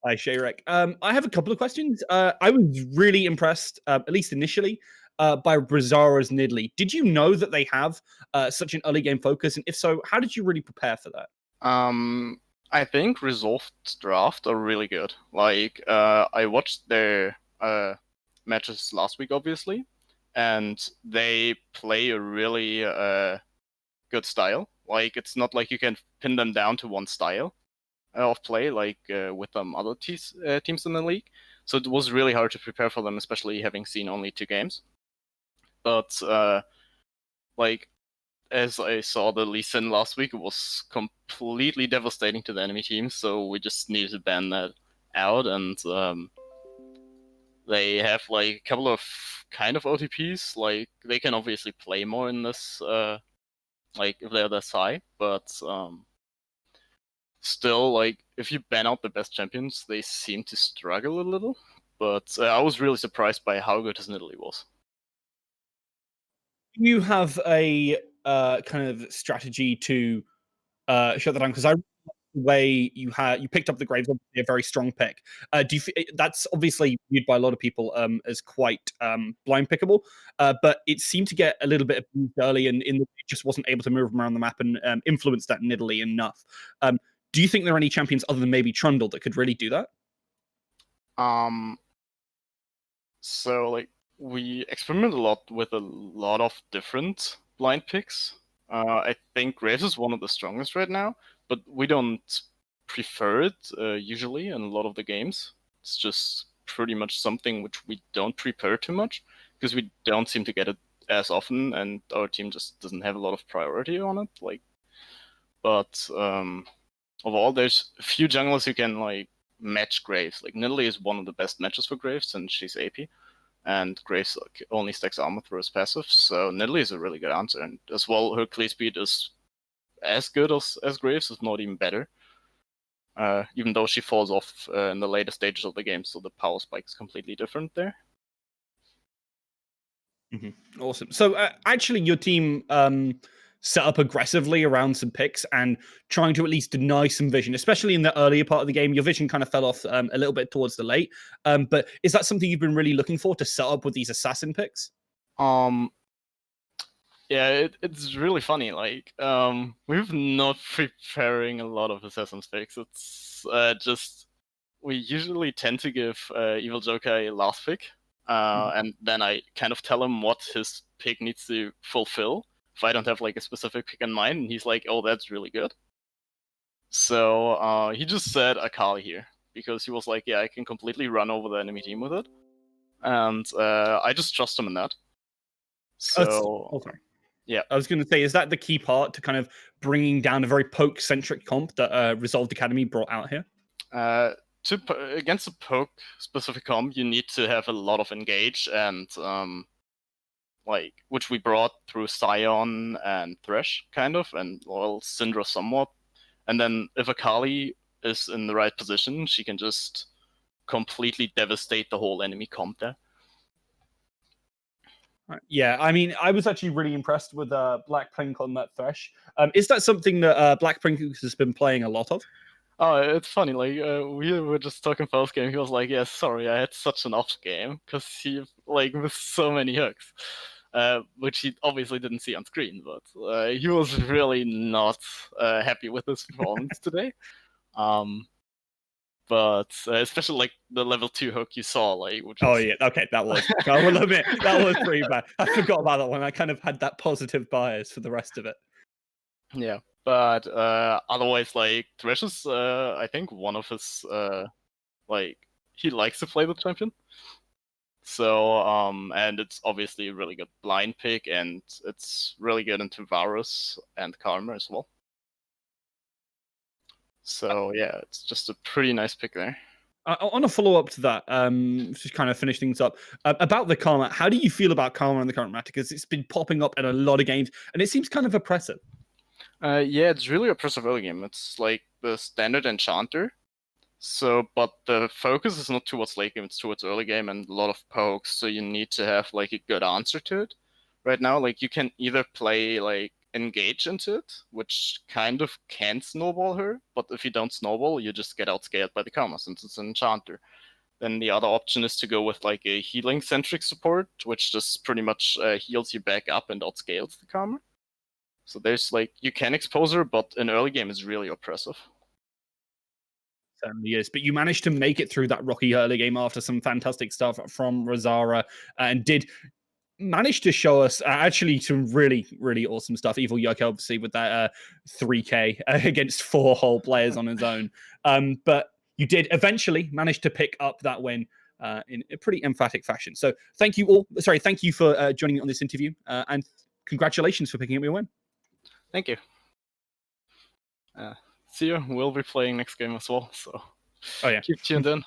Hi, Shayrek. I have a couple of questions. I was really impressed, at least initially, by Brazzara's Nidalee. Did you know that they have such an early game focus? And if so, how did you really prepare for that?
I think Resolved's draft are really good. Like, I watched their matches last week, obviously, and they play a really good style. Like, it's not like you can pin them down to one style of play, like with other teams in the league. So it was really hard to prepare for them, especially having seen only 2 games. But, like, as I saw the Lee Sin last week, it was completely devastating to the enemy team, so we just needed to ban that out, and they have like a couple of kind of OTPs, like they can obviously play more in this, like if they're this high, but still, like if you ban out the best champions, they seem to struggle a little, but I was really surprised by how good his Nidalee was.
You have a kind of strategy to shut that down, because I the way you picked up the Graves, obviously a very strong pick. Do you that's obviously viewed by a lot of people as quite blind pickable, but it seemed to get a little bit abused early, and it just wasn't able to move around the map and influence that Nidalee enough. Do you think there are any champions other than maybe Trundle that could really do that?
So like we experiment a lot with a lot of different blind picks. I think Graves is one of the strongest right now, but we don't prefer it usually in a lot of the games. It's just pretty much something which we don't prepare too much because we don't seem to get it as often, and our team just doesn't have a lot of priority on it. Like, but overall, there's a few junglers who can like match Graves. Like Nidalee is one of the best matches for Graves since she's AP. And Graves only stacks armor through his passive, so Nidalee is a really good answer. And as well, her clear speed is as good as Graves, if not even better. even though she falls off in the later stages of the game, so the power spike is completely different there.
Awesome. So actually, your team set up aggressively around some picks and trying to at least deny some vision, especially in the earlier part of the game. Your vision kind of fell off a little bit towards the late. But is that something you've been really looking for to set up with these assassin picks?
Yeah, it's really funny. Like, we've not preparing a lot of assassins picks. It's just we usually tend to give Evil Joker a last pick, and then I kind of tell him what his pick needs to fulfill. If I don't have like a specific pick in mind, and he's like, "Oh, that's really good." So he just said Akali here because he was like, "Yeah, I can completely run over the enemy team with it," and I just trust him in that. So
sorry.
Yeah,
I was going to say, is that the key part to kind of bringing down a very poke-centric comp that Resolved Academy brought out here?
Against a poke specific comp, you need to have a lot of engage and like which we brought through Scion and Thresh kind of, and well Syndra somewhat. And then if Akali is in the right position, she can just completely devastate the whole enemy comp there.
Yeah, I mean, I was actually really impressed with Blackpink on that Thresh. Is that something that Blackpink has been playing a lot of?
Oh, it's funny. Like we were just talking post game. He was like, "Yeah, sorry, I had such an off game because he like missed so many hooks," which he obviously didn't see on screen. But he was really not happy with his performance today. But especially like the level 2 hook you saw, like which was...
Oh yeah, okay, that was. I will admit that was pretty bad. I forgot about that one. I kind of had that positive bias for the rest of it.
Yeah, but otherwise, like Thresh is, I think one of his like he likes to play the champion. So and it's obviously a really good blind pick, and it's really good into Varus and Karma as well. So yeah, it's just a pretty nice pick there.
On a follow-up to that, just kind of finish things up, about the Karma, how do you feel about Karma in the current meta? Because it's been popping up in a lot of games, and it seems kind of oppressive.
Yeah, it's really oppressive early game. It's like the standard enchanter. So, but the focus is not towards late game, it's towards early game and a lot of pokes, so you need to have like a good answer to it. Right now, like you can either play like engage into it, which kind of can snowball her, but if you don't snowball, you just get outscaled by the Karma since it's an enchanter. Then the other option is to go with like a healing centric support, which just pretty much heals you back up and outscales the Karma. So there's like you can expose her, but in early game is really oppressive.
Certainly is, but you managed to make it through that rocky early game after some fantastic stuff from Rosara, and did manage to show us actually some really, really awesome stuff. Evil Yoke, obviously, with that 3K against 4 whole players on his own. But you did eventually manage to pick up that win in a pretty emphatic fashion. So thank you all. Sorry, thank you for joining me on this interview, and congratulations for picking up your win.
Thank you. See you. We'll be playing next game as well, so keep tuned in.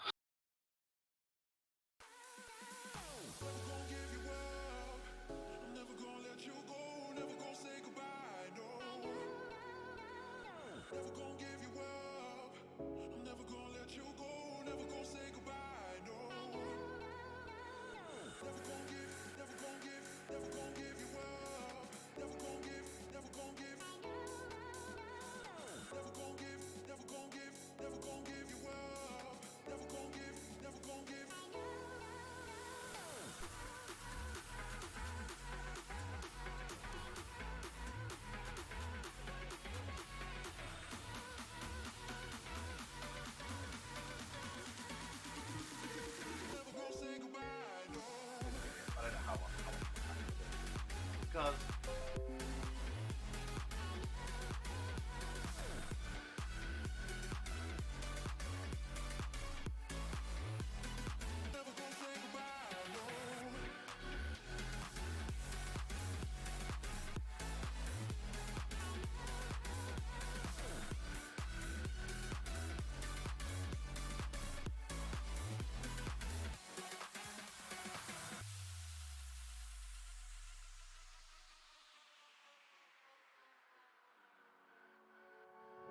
Because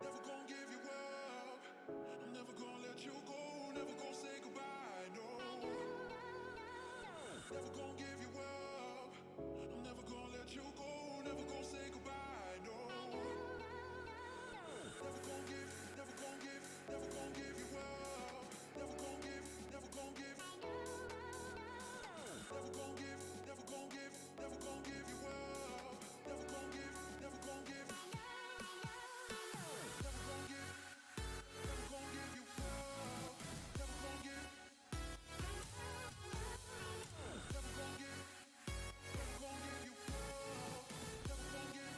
Never gonna give you up.
gonna let you go, never gonna say goodbye, no. Never gonna give you up. I'm never gonna let you go, never gonna say goodbye, no. Never gonna give, never gonna give, never gonna give you up. Never gonna give, never gonna give. Never gonna give, never gonna give, never gonna give you up. Never gonna give, never gonna give. Never gonna give, never gonna give you up. Never gonna give, never gonna give, never gonna give you up. Never gonna give.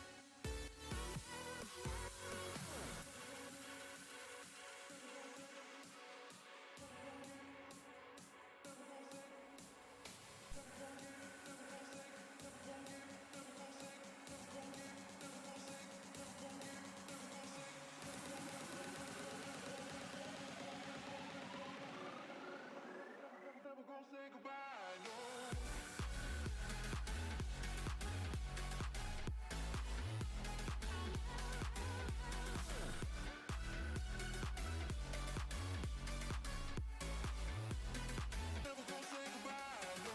Never gonna say goodbye, no. Never gonna say goodbye, no.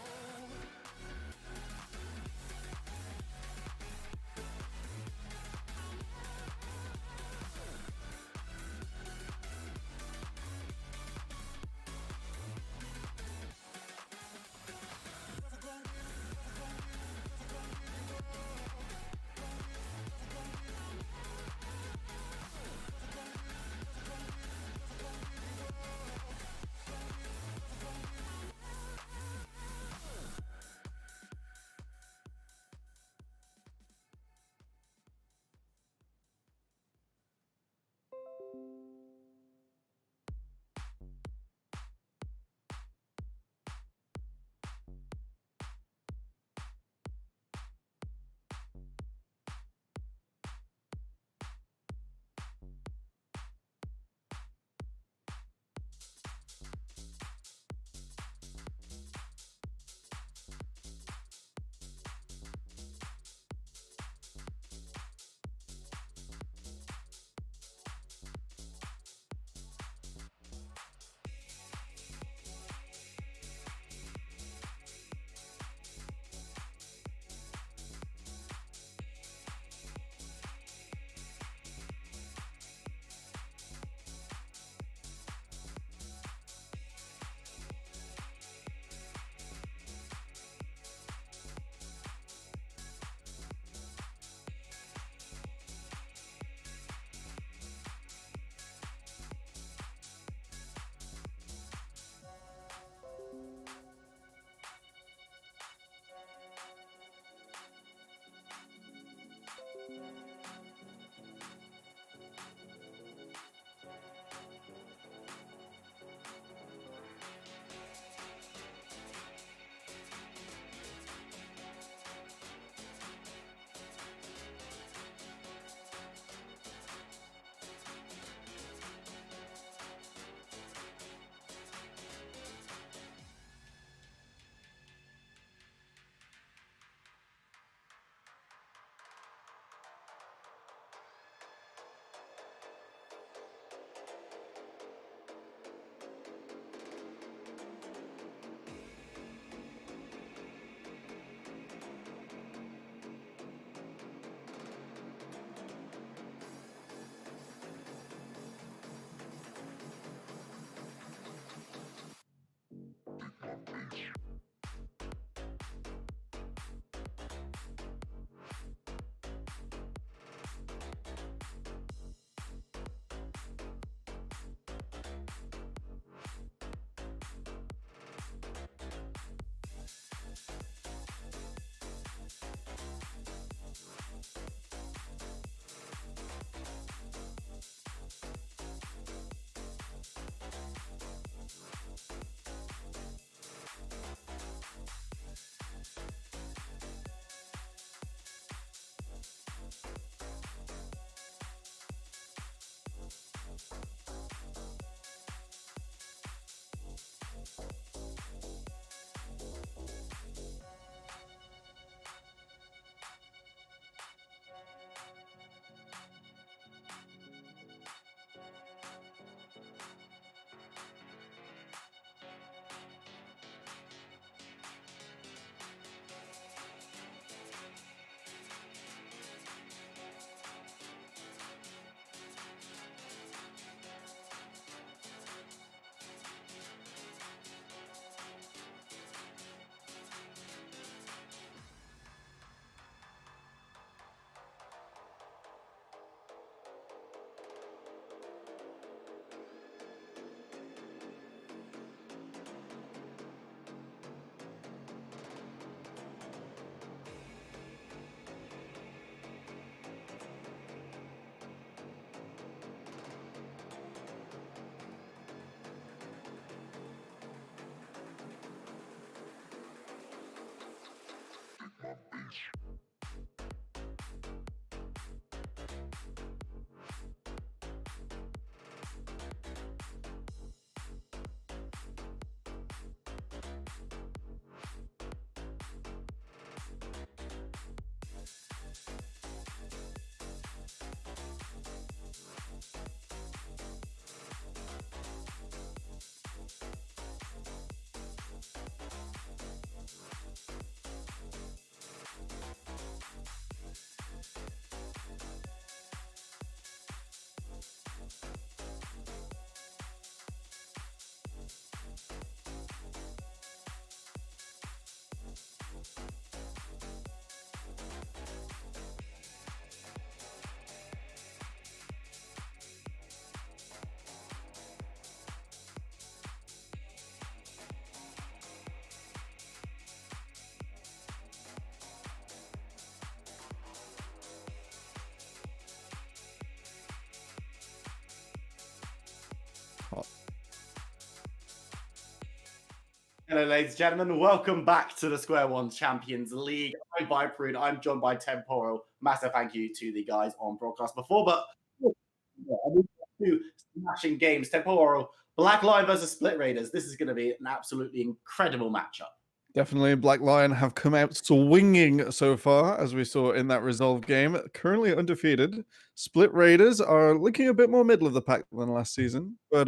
Hello, ladies and gentlemen. Welcome back to the Square One Champions League. I'm Viperud. I'm joined by Temporal. Massive thank you to the guys on broadcast before. But I moved on to smashing games. Temporal, Black Lion versus Split Raiders. This is going to be an absolutely incredible matchup.
Definitely, Black Lion have come out swinging so far, as we saw in that Resolve game. Currently undefeated. Split Raiders are looking a bit more middle of the pack than last season, but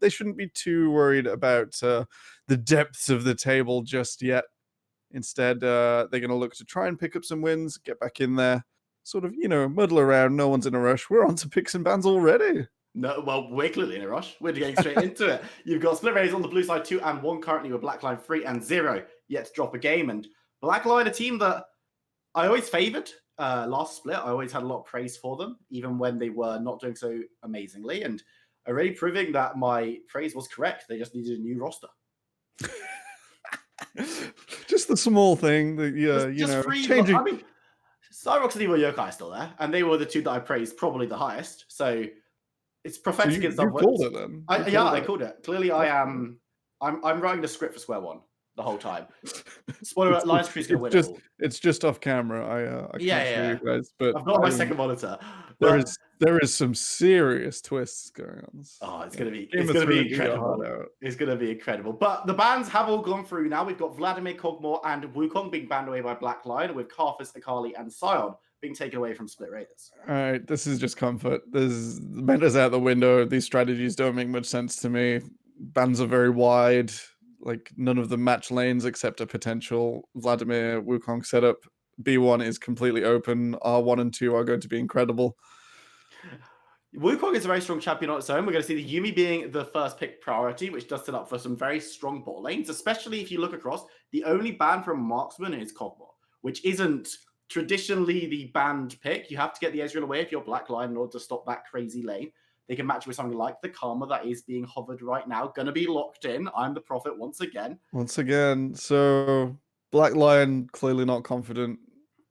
they shouldn't be too worried about the depths of the table just yet. Instead, they're going to look to try and pick up some wins, get back in there, sort of, muddle around. No one's in a rush. We're on to picks and bans already.
No, well, we're clearly in a rush. We're getting straight into it. You've got Split Raiders on the blue side 2-1 currently, with Black Lion 3-0 yet to drop a game. And Black Lion, a team that I always favoured last split. I always had a lot of praise for them, even when they were not doing so amazingly. And already proving that my praise was correct. They just needed a new roster.
Just the small thing that, changing.
I mean, Cyrox and Evil Yokai are still there, and they were the two that I praised probably the highest. So it's prophetic in some
you
ways.
called it then.
I called it. Clearly, I'm writing the script for Square One the whole time. Spoiler: Lions Crew's gonna win.
It's just off camera. I can't show you guys, but
I've got my second monitor.
There is some serious twists going on.
Oh, it's gonna be incredible. It's gonna be incredible. But the bans have all gone through now. We've got Vladimir Kog'Maw and Wukong being banned away by Black Lion, with Karthus, Akali, and Sion being taken away from Split Raiders.
All right, this is just comfort. There's meta's out the window. These strategies don't make much sense to me. Bans are very wide. Like, none of the match lanes except a potential Vladimir Wukong setup. B1 is completely open. R1 and 2 are going to be incredible.
Wukong is a very strong champion on its own. We're going to see the Yuumi being the first pick priority, which does set up for some very strong bot lanes, especially if you look across. The only ban from Marksman is Kog'Maw, which isn't traditionally the banned pick. You have to get the Ezreal away if you're Black Lion in order to stop that crazy lane. They can match with something like the Karma that is being hovered right now. Going to be locked in. I'm the Prophet once again.
So Black Lion clearly not confident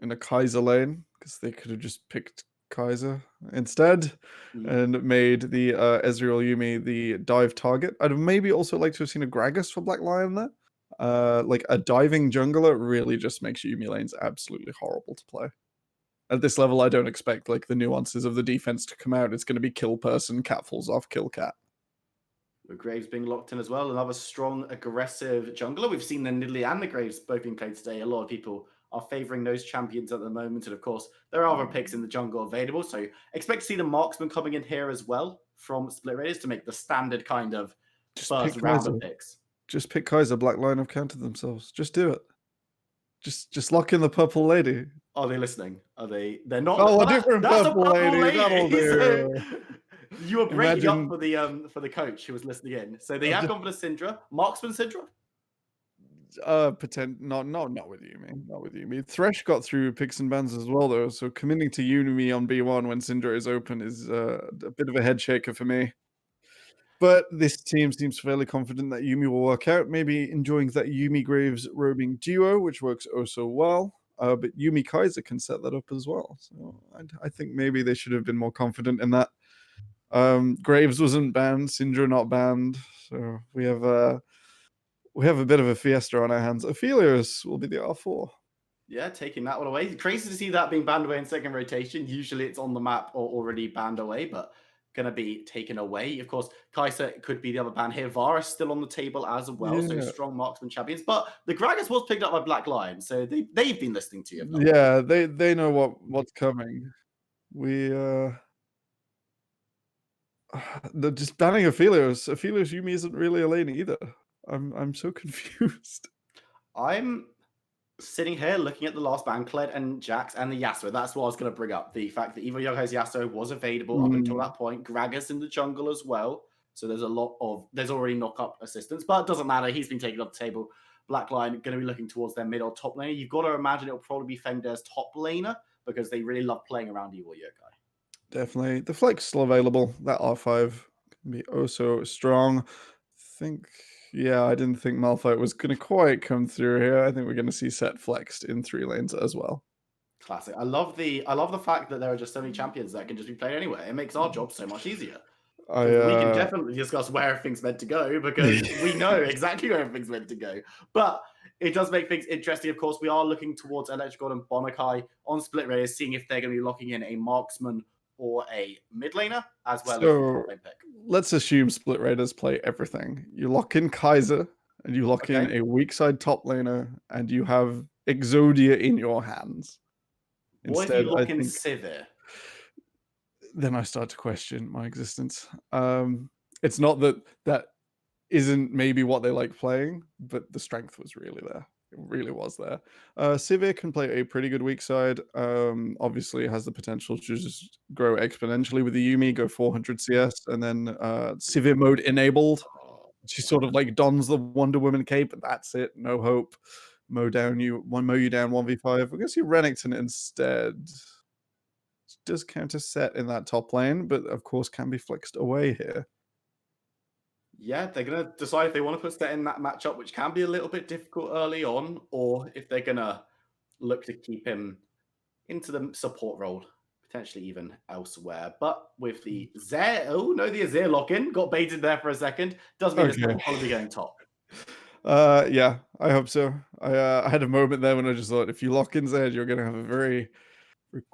in a Kaiser lane, because they could have just picked Kaiser instead and made the Ezreal Yuumi the dive target. I'd maybe also like to have seen a Gragas for Black Lion there. Like a diving jungler really just makes Yuumi lanes absolutely horrible to play. At this level, I don't expect like the nuances of the defense to come out. It's going to be kill person, cat falls off, kill cat.
With Graves being locked in as well, another strong, aggressive jungler. We've seen the Nidalee and the Graves both being played today. A lot of people are favouring those champions at the moment. And of course, there are other picks in the jungle available. So expect to see the Marksman coming in here as well from Split Raiders to make the standard kind of first round of picks.
Just pick Kaiser. Black Lion have counted themselves. Just do it. Just lock in the purple lady.
Are they listening? Are they? They're not.
Oh, a different purple lady. That'll do.
You were breaking up for the coach who was listening in. So they have gone for the Syndra. Marksman Syndra?
Not with Yuumi. Not with Yuumi. Thresh got through picks and bans as well, though. So committing to Yuumi on B1 when Syndra is open is a bit of a head shaker for me. But this team seems fairly confident that Yuumi will work out. Maybe enjoying that Yuumi Graves roaming duo, which works oh so well. But Yuumi Kaiser can set that up as well. So I think maybe they should have been more confident in that. Graves wasn't banned, Syndra not banned. So we have a bit of a fiesta on our hands. Aphelios will be the R4.
Yeah, taking that one away. Crazy to see that being banned away in second rotation. Usually it's on the map or already banned away, but going to be taken away. Of course, Kaiser could be the other ban here. Varus still on the table as well, so strong marksman champions. But the Gragas was picked up by Black Lion, so they've been listening to you.
Yeah, they know what's coming. They're just banning Aphelios. Aphelios Yuumi isn't really a lane either. I'm so confused.
I'm sitting here looking at the last ban, Kled and Jax and the Yasuo. That's what I was going to bring up. The fact that Evo Yoko's Yasuo was available up until that point. Gragas in the jungle as well. So there's already knock-up assistance, but it doesn't matter. He's been taken off the table. Black Lion going to be looking towards their mid or top laner. You've got to imagine it'll probably be Fengder's top laner because they really love playing around Evo Yokai.
Definitely. The Flex still available. That R5 can be oh so strong. I didn't think Malphite was going to quite come through here. I think we're going to see Set flexed in 3 lanes as well.
Classic. I love the fact that there are just so many champions that can just be played anywhere. It makes our job so much easier.
I
We can definitely discuss where everything's meant to go because we know exactly where everything's meant to go. But it does make things interesting. Of course, we are looking towards Electric and Bonakai on Split Raiders, seeing if they're going to be locking in a marksman or a mid laner, as well as the
So
top lane pick.
let's assume Split Raiders play everything. You lock in Kaiser and you lock in
Okay.
a weak side top laner, and you have Exodia in your hands.
What if
Instead,
you
I
lock in
think
Sivir?
then I start to question my existence. It's not that that isn't maybe what they like playing, but the strength was really there. It really was there. Sivir can play a pretty good weak side. Obviously, it has the potential to just grow exponentially with the Yuumi, go 400 CS, and then Sivir mode enabled. She sort of like dons the Wonder Woman cape, and that's it. No hope. Mow you down 1v5. We're gonna see Renekton instead. Does counter set in that top lane, but of course can be flexed away here.
Yeah, they're going to decide if they want to put Set in that matchup, which can be a little bit difficult early on, or if they're going to look to keep him into the support role, potentially even elsewhere. But with the Zare, the Azir lock-in got baited there for a second. Does mean it's
Okay.
probably going top.
Yeah, I hope so. I had a moment there when I just thought if you lock in Zed, you're going to have a very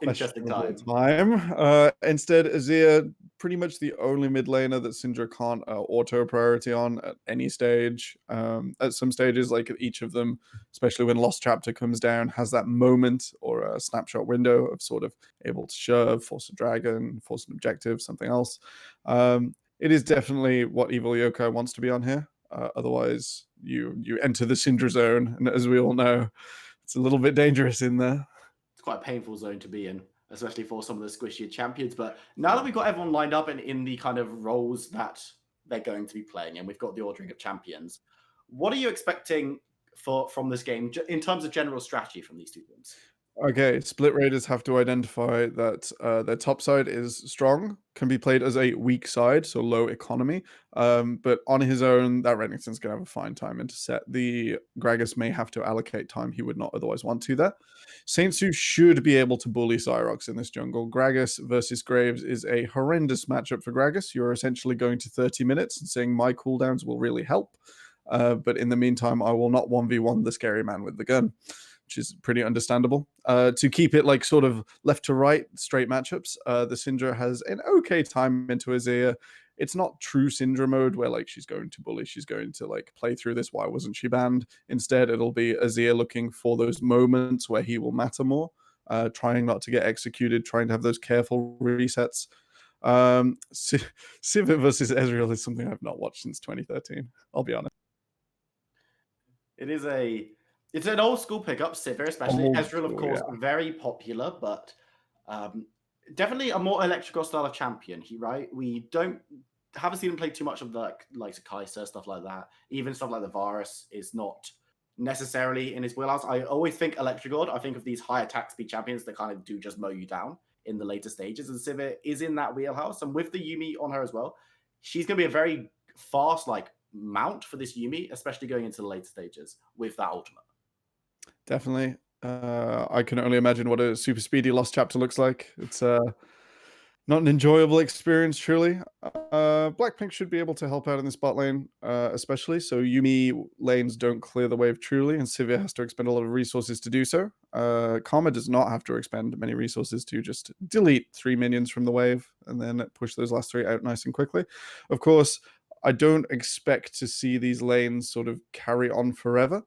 Interesting
questionable
time.
time. Instead, Azir, pretty much the only mid laner that Syndra can't auto priority on at any stage. At some stages, like at each of them, especially when Lost Chapter comes down, has that moment or a snapshot window of sort of able to shove, force a dragon, force an objective, something else. It is definitely what Evil Yokai wants to be on here. Otherwise, you enter the Syndra zone, and as we all know, it's a little bit dangerous in there.
It's quite a painful zone to be in, especially for some of the squishier champions. But now that we've got everyone lined up and in the kind of roles that they're going to be playing, and we've got the ordering of champions, what are you expecting from this game in terms of general strategy from these two teams?
Okay, Split Raiders have to identify that their top side is strong, can be played as a weak side, so low economy. But on his own, that Renekton's going to have a fine time into set. The Gragas may have to allocate time he would not otherwise want to there. Saintsu should be able to bully Cyrox in this jungle. Gragas versus Graves is a horrendous matchup for Gragas. You're essentially going to 30 minutes and saying my cooldowns will really help. But in the meantime, I will not 1v1 the scary man with the gun, which is pretty understandable. To keep it like sort of left to right, straight matchups, the Syndra has an okay time into Azir. It's not true Syndra mode where like she's going to bully, she's going to like play through this. Why wasn't she banned? Instead, it'll be Azir looking for those moments where he will matter more, trying not to get executed, trying to have those careful resets. Sivir versus Ezreal is something I've not watched since 2013. I'll be honest.
It's an old school pickup, Sivir, especially.
Old
Ezreal, of
school,
course,
yeah.
very popular, but definitely a more electrical style of champion. We haven't seen him play too much of the like Kai'Sa, stuff like that. Even stuff like the Varus is not necessarily in his wheelhouse. I always think Electrigord. I think of these high attack speed champions that kind of do just mow you down in the later stages, and Sivir is in that wheelhouse. And with the Yuumi on her as well, she's going to be a very fast mount for this Yuumi, especially going into the later stages with that ultimate.
Definitely. I can only imagine what a super speedy Lost Chapter looks like. It's not an enjoyable experience, truly. Blackpink should be able to help out in this bot lane, especially. So Yuumi lanes don't clear the wave truly, and Sivir has to expend a lot of resources to do so. Karma does not have to expend many resources to just delete 3 minions from the wave and then push those last 3 out nice and quickly. Of course, I don't expect to see these lanes sort of carry on forever.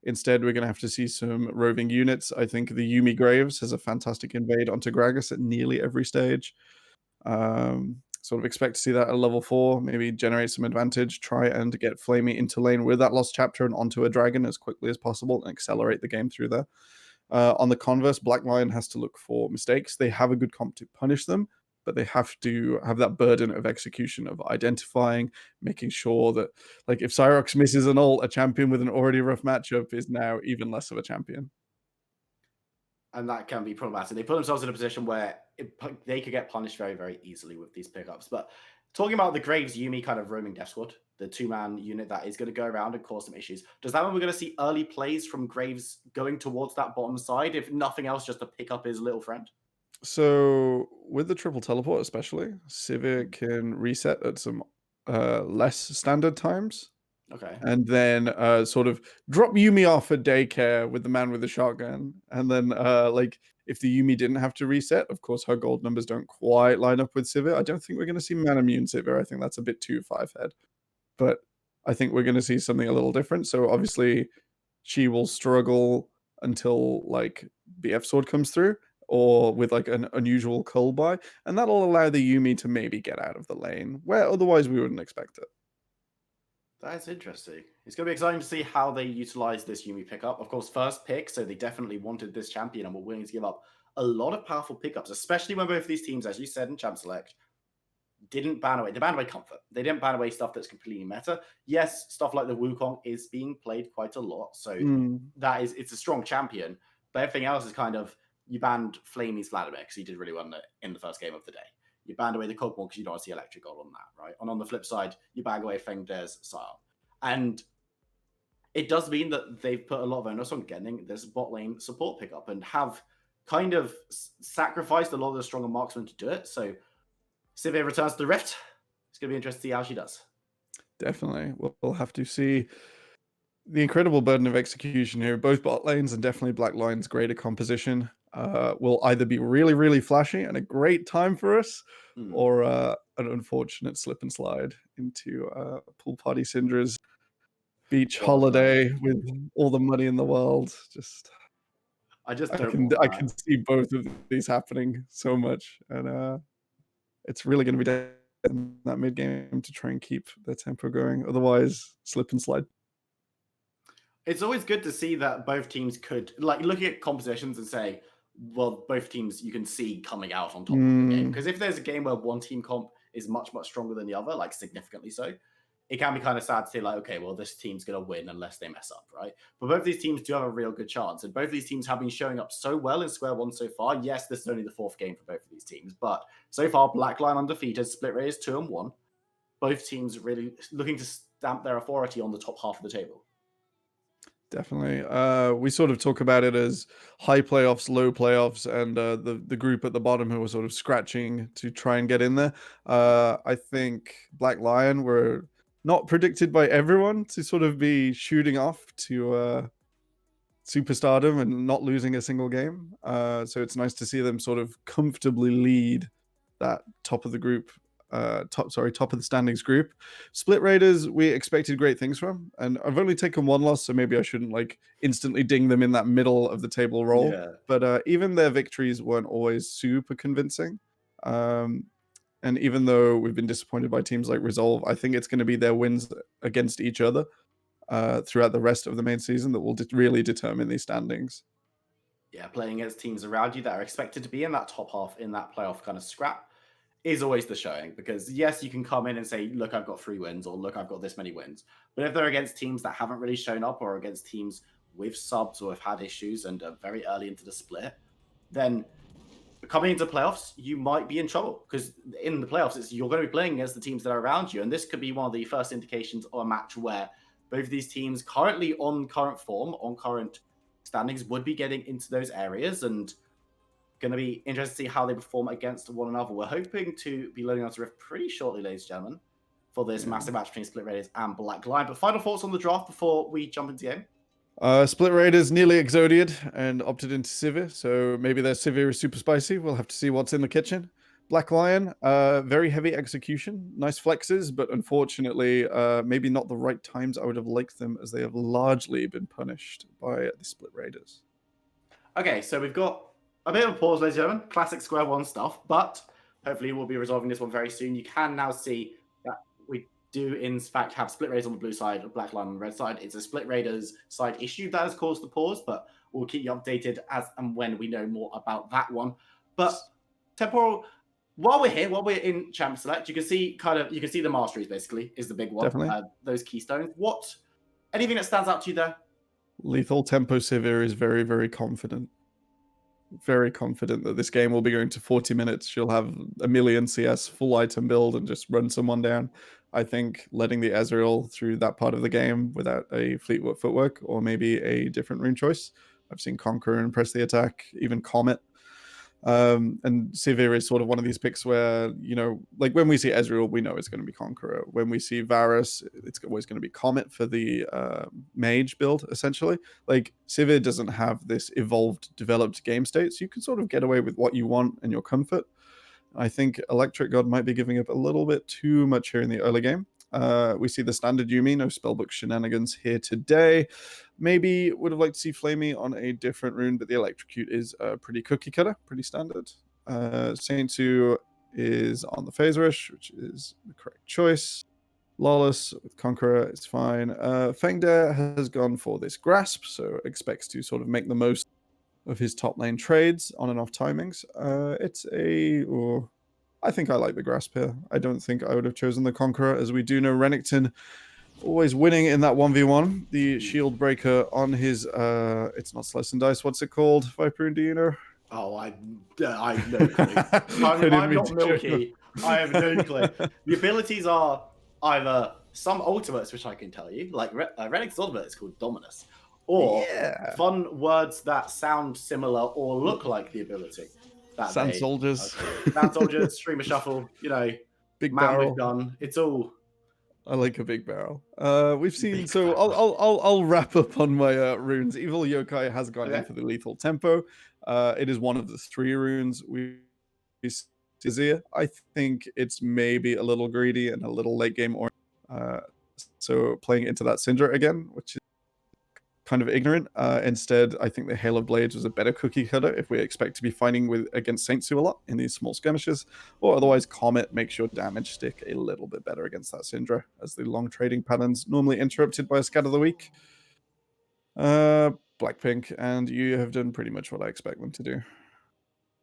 Instead, we're going to have to see some roving units. I think the Yuumi Graves has a fantastic invade onto Gragas at nearly every stage. Sort of expect to see that at level 4, maybe generate some advantage, try and get Flamey into lane with that Lost Chapter and onto a dragon as quickly as possible and accelerate the game through there. On the converse, Black Lion has to look for mistakes. They have a good comp to punish them, but they have to have that burden of execution, of identifying, making sure that, like, if Cyrox misses an ult, a champion with an already rough matchup is now even less of a champion.
And that can be problematic. They put themselves in a position where they could get punished very, very easily with these pickups. But talking about the Graves Yuumi kind of roaming Death Squad, the 2-man unit that is going to go around and cause some issues, does that mean we're going to see early plays from Graves going towards that bottom side, if nothing else, just to pick up his little friend?
So with the triple teleport, especially, Sivir can reset at some less standard times,
Okay.
and then sort of drop Yumi off at daycare with the man with the shotgun, and then like if the Yumi didn't have to reset, of course her gold numbers don't quite line up with Sivir. I don't think we're going to see Manamune Sivir. I think that's a bit too five head, but I think we're going to see something a little different. So obviously she will struggle until like BF sword comes through, or with like an unusual cull buy, and that'll allow the Yumi to maybe get out of the lane where otherwise we wouldn't expect it.
That's interesting. It's going to be exciting to see how they utilize this Yumi pickup. Of course, first pick, so they definitely wanted this champion and were willing to give up a lot of powerful pickups, especially when both of these teams, as you said in Champ Select, didn't ban away. They banned away comfort. They didn't ban away stuff that's completely meta. Yes, stuff like the Wukong is being played quite a lot, so it's a strong champion. But everything else is kind of, you banned Flamey's Vladimir because he did really well in the first game of the day. You banned away the Cogmore because you don't want to see Electric Gold on that, right? And on the flip side, you bag away Fengdare's Scion. And it does mean that they've put a lot of onus on getting this bot lane support pickup and have kind of sacrificed a lot of the stronger marksmen to do it. So Sivir returns to the Rift. It's going to be interesting to see how she does.
Definitely. We'll have to see the incredible burden of execution here. Both bot lanes and definitely Black Lion's greater composition will either be really, really flashy and a great time for us, or an unfortunate slip and slide into Pool Party Syndra's beach holiday with all the money in the world. I can see both of these happening so much, and it's really going to be in that mid game to try and keep the tempo going. Otherwise, slip and slide.
It's always good to see that both teams could, like, looking at compositions and say, well, both teams you can see coming out on top of the game. Because if there's a game where one team comp is much, much stronger than the other, like significantly so, it can be kind of sad to say, like, okay, well, this team's going to win unless they mess up, right? But both of these teams do have a real good chance. And both of these teams have been showing up so well in Square One so far. Yes, this is only the fourth game for both of these teams. But so far, Black Lion undefeated, Split Raiders 2-1. Both teams really looking to stamp their authority on the top half of the table.
Definitely. We sort of talk about it as high playoffs, low playoffs, and the group at the bottom who were sort of scratching to try and get in there. I think Black Lion were not predicted by everyone to sort of be shooting off to superstardom and not losing a single game. So it's nice to see them sort of comfortably lead that top of the group. Top of the standings group. Split Raiders, we expected great things from, and I've only taken one loss, so maybe I shouldn't like instantly ding them in that middle of the table role.
Yeah.
But even their victories weren't always super convincing. And even though we've been disappointed by teams like Resolve, I think it's going to be their wins against each other throughout the rest of the main season that will really determine these standings.
Yeah, playing against teams around you that are expected to be in that top half, in that playoff kind of scrap, is always the showing. Because yes, you can come in and say, look, I've got 3 wins, or look, I've got this many wins. But if they're against teams that haven't really shown up, or against teams with subs or have had issues and are very early into the split, then coming into playoffs, you might be in trouble. Because in the playoffs, you're going to be playing against the teams that are around you. And this could be one of the first indications of a match where both of these teams currently on current form, on current standings, would be getting into those areas, and going to be interested to see how they perform against one another. We're hoping to be loading onto Rift pretty shortly, ladies and gentlemen, for this massive match between Split Raiders and Black Lion. But final thoughts on the draft before we jump into the game?
Split Raiders nearly exodied and opted into Sivir, so maybe their Sivir is super spicy. We'll have to see what's in the kitchen. Black Lion, very heavy execution, nice flexes, but unfortunately, maybe not the right times I would have liked them, as they have largely been punished by the Split Raiders.
Okay, so we've got a bit of a pause, ladies and gentlemen. Classic Square One stuff, but hopefully we'll be resolving this one very soon. You can now see that we do, in fact, have Split Raiders on the blue side, Black Lion on the red side. It's a Split Raiders side issue that has caused the pause, but we'll keep you updated as and when we know more about that one. But Temporal, while we're here, while we're in Champ Select, you can see the masteries basically is the big one.
Definitely.
Those keystones. Anything that stands out to you there?
Lethal Tempo Sivir is very, very confident. Very confident that this game will be going to 40 minutes. She'll have a million CS, full item build, and just run someone down. I think letting the Ezreal through that part of the game without a fleet footwork, or maybe a different rune choice. I've seen Conqueror and press the attack, even Comet. And Sivir is sort of one of these picks where, you know, like when we see Ezreal, we know it's going to be Conqueror. When we see Varus, it's always going to be Comet for the mage build, essentially. Like Sivir doesn't have this evolved, developed game state, so you can sort of get away with what you want and your comfort. I think Electric God might be giving up a little bit too much here in the early game. We see the standard Yuumi, no spellbook shenanigans here today. Maybe would have liked to see Flamey on a different rune, but the Electrocute is pretty cookie cutter, pretty standard. Saint 2 is on the Phase Rush, which is the correct choice. Lawless with Conqueror, it's fine. Fengdare has gone for this Grasp, so expects to sort of make the most of his top lane trades on and off timings. I think I like the Grasp here. I don't think I would have chosen the Conqueror, as we do know Renekton always winning in that 1v1. The shield breaker on his, it's not Slice and Dice, what's it called? Viper, do you know?
Oh, I have no clue. I'm not milky. I have no clue. The abilities are either some ultimates, which I can tell you, like Renekton's ultimate is called Dominus, or fun words that sound similar or look like the ability.
Sand Soldiers.
Sand Soldiers, Streamer Shuffle, you know,
Big
Man
Barrel.
with Gun. It's all.
I like a big barrel. We've seen, so I'll wrap up on my runes. Evil Yokai has gone in for the lethal tempo. It is one of the 3 runes we see. I think it's maybe a little greedy and a little late game so playing into that Syndra again, which is kind of ignorant. Instead, I think the Hail of Blades was a better cookie cutter if we expect to be fighting against Saint Sue a lot in these small skirmishes, or otherwise Comet makes your damage stick a little bit better against that Syndra, as the long trading patterns normally interrupted by a Scat of the Week. Blackpink, and you have done pretty much what I expect them to do.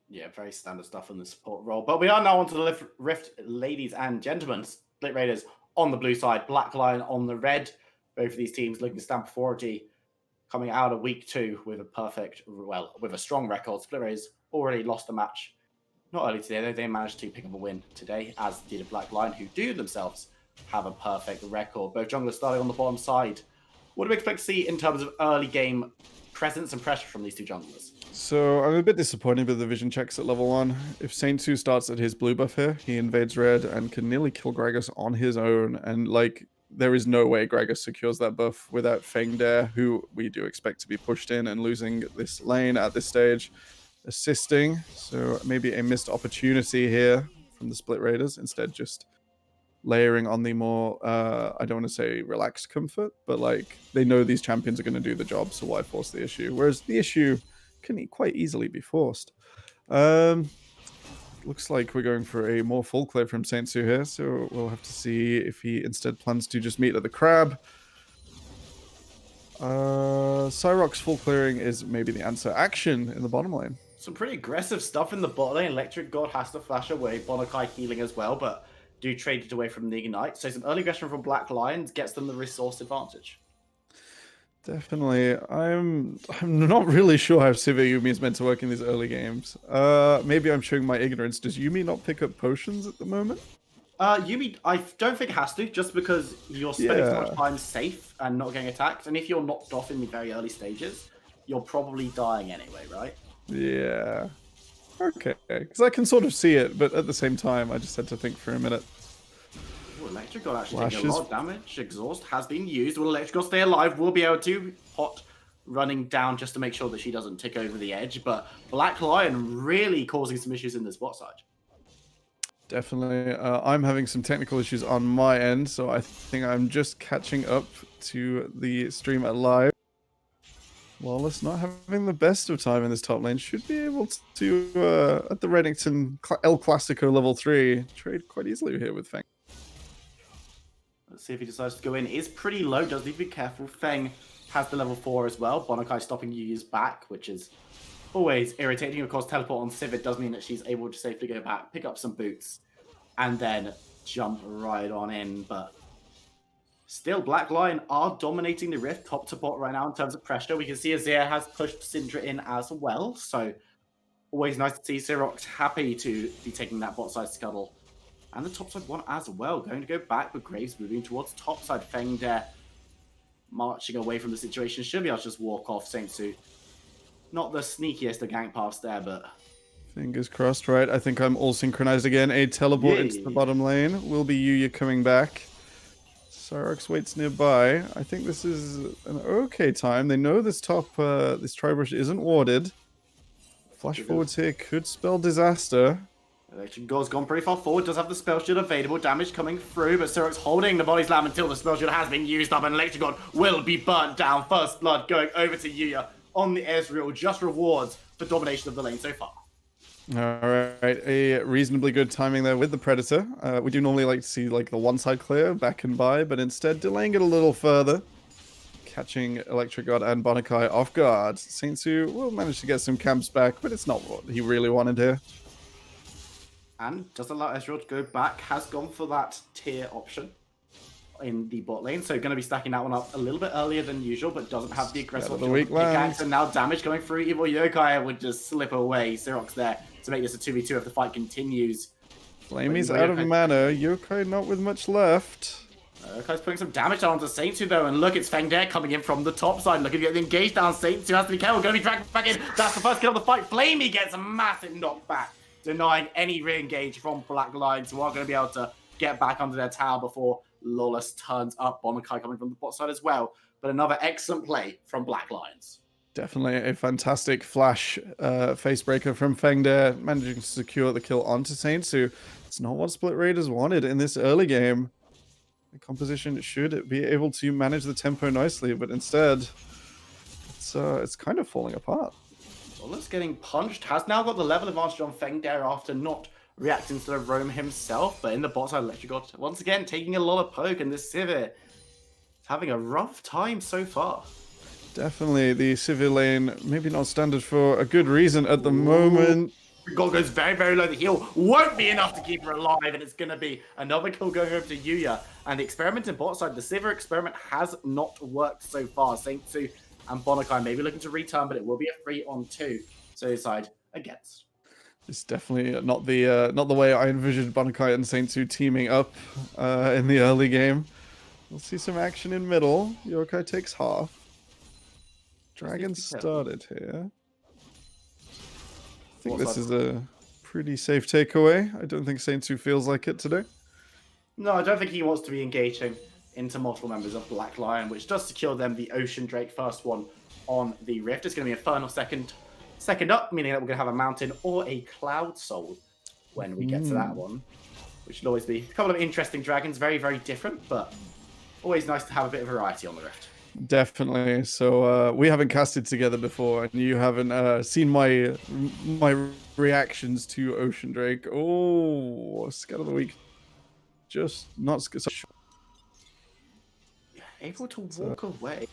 Yeah, very standard stuff in the support role. But we are now on to the Rift, ladies and gentlemen. Split Raiders on the blue side, Black Lion on the red. Both of these teams looking to stamp authority coming out of week 2 with with a strong record. Split Raiders already lost a match. Not early today, though. They managed to pick up a win today, as did a Black Lion, who do themselves have a perfect record. Both junglers starting on the bottom side. What do we expect to see in terms of early game presence and pressure from these 2 junglers?
So I'm a bit disappointed with the vision checks at level 1. If Saint 2 starts at his blue buff here, he invades red and can nearly kill Gragas on his own. And like, there is no way Gragas secures that buff without Fengdare, who we do expect to be pushed in and losing this lane at this stage, assisting. So maybe a missed opportunity here from the Split Raiders. Instead, just layering on the more, I don't want to say relaxed comfort, but like they know these champions are going to do the job, so why force the issue? Whereas the issue can quite easily be forced. Looks like we're going for a more full clear from Saint Sue here, so we'll have to see if he instead plans to just meet at the crab. Cyrock's full clearing is maybe the answer. Action in the bottom lane.
Some pretty aggressive stuff in the bot lane. Electric God has to flash away. Bonakai healing as well, but do trade it away from the Ignite. So some early aggression from Black Lions gets them the resource advantage.
Definitely. I'm not really sure how Sivir Yuumi is meant to work in these early games. Maybe I'm showing my ignorance. Does Yuumi not pick up potions at the moment?
Yuumi, I don't think it has to, just because you're spending so much time safe and not getting attacked. And if you're knocked off in the very early stages, you're probably dying anyway, right?
Yeah. Okay. Because I can sort of see it, but at the same time, I just had to think for a minute.
Ooh, Electric God actually taking a lot of damage. Exhaust has been used. Will Electric God stay alive? We'll be able to. Hot running down just to make sure that she doesn't tick over the edge. But Black Lion really causing some issues in this bot side.
Definitely. I'm having some technical issues on my end, so I think I'm just catching up to the stream at live. Lawless not having the best of time in this top lane. Should be able to, at the Renekton El Clasico level 3, trade quite easily here with Feng.
Let's see if he decides to go in. It is pretty low, does need to be careful. Feng has the level 4 as well. Bonakai stopping Yu's back, which is always irritating. Of course, teleport on Sivir does mean that she's able to safely go back, pick up some boots, and then jump right on in. But still, Black Lion are dominating the Rift top to bot right now in terms of pressure. We can see Azir has pushed Syndra in as well. So always nice to see Cyrox happy to be taking that bot side scuttle. And the top side one as well. Going to go back with Graves moving towards top side. Fengdare marching away from the situation. Should be able to just walk off. Saint Sue. Not the sneakiest of gank paths there, but
Fingers crossed, right? I think I'm all synchronized again. A teleport into the bottom lane. Will be Yuya coming back. Syrox waits nearby. I think this is an okay time. They know this top, this tri-brush isn't warded. Flash forwards here could spell disaster.
Electric God's gone pretty far forward, does have the spell shield available, damage coming through, but Syrox holding the body slam until the spell shield has been used up, and Electric God will be burnt down. First blood going over to Yuya on the Ezreal, just rewards for domination of the lane so far.
Alright, a reasonably good timing there with the Predator. We do normally like to see like the one side clear back and by, but instead delaying it a little further. Catching Electric God and Bonakai off guard. Saintsu will manage to get some camps back, but it's not what he really wanted here.
And does allow Ezreal to go back, has gone for that tier option in the bot lane, so going to be stacking that one up a little bit earlier than usual, but doesn't have the aggressive option. Pickaxe, and now damage coming through. Evil Yokai would just slip away. Syrox there to make this a 2v2 if the fight continues.
Flamey's out of mana. Yokai not with much left.
Yokai's putting some damage down onto Saintsu though, and look, it's Fengdare coming in from the top side, looking to get the engage down. Saintsu has to be careful, going to be dragged back in. That's the first kill of the fight. Flamey gets a massive knockback, denying any re-engage from Black Lions, who are going to be able to get back under their tower before Lawless turns up. Bonakai coming from the bot side as well, but another excellent play from Black Lions.
Definitely a fantastic flash facebreaker from Fengdare, managing to secure the kill onto Saintsu. It's not what Split Raiders wanted in this early game. The composition should be able to manage the tempo nicely, but instead, it's kind of falling apart.
Lawless getting punched, has now got the level advantage on Fengdare after not reacting to the roam himself, but in the bot side, Electric God once again taking a lot of poke, and this Sivir is having a rough time so far.
Definitely the Sivir lane, maybe not standard for a good reason at the moment.
God goes very, very low. The heal won't be enough to keep her alive, and it's going to be another kill going over to Yuya. And the experiment in bot side, the Sivir experiment has not worked so far. Saintsu and Bonakai may be looking to return, but it will be a 3-on-2. So side against.
It's definitely not the way I envisioned Bonakai and Saintsu teaming up in the early game. We'll see some action in middle. Yokai takes half. Dragon started here. I think this is a pretty safe takeaway. I don't think Saintsu feels like it today.
No, I don't think he wants to be engaging into multiple members of Black Lion, which does secure them the Ocean Drake first one on the Rift. It's going to be Infernal second up, meaning that we're going to have a Mountain or a Cloud Soul when we get to that one, which will always be a couple of interesting dragons, very, very different, but always nice to have a bit of variety on the Rift.
Definitely. So we haven't casted together before, and you haven't seen my reactions to Ocean Drake. Oh, scat of the week. Just not
able to walk away.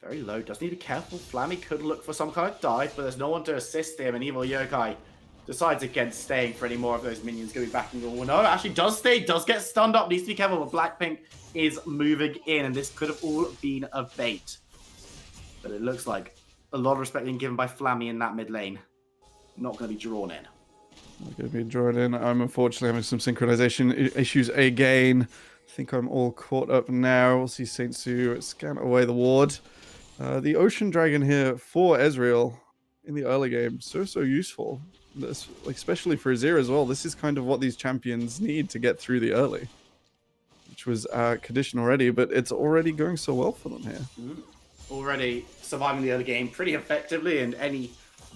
Very low. Does need to be careful. Flammy could look for some kind of dive, but there's no one to assist him, and Evil Yokai decides against staying for any more of those minions going back and going. No, actually does stay, does get stunned up, needs to be careful, but Blackpink is moving in, and this could have all been a bait. But it looks like a lot of respect being given by Flammy in that mid lane. Not going to be drawn in.
Not going to be drawn in. I'm unfortunately having some synchronization issues again. I think I'm all caught up now. We'll see Saintsu scan away the ward. The Ocean Dragon here for Ezreal in the early game, so useful. This, like, especially for Azir as well. This is kind of what these champions need to get through the early, which was condition already, but it's already going so well for them here.
Already surviving the early game pretty effectively, and any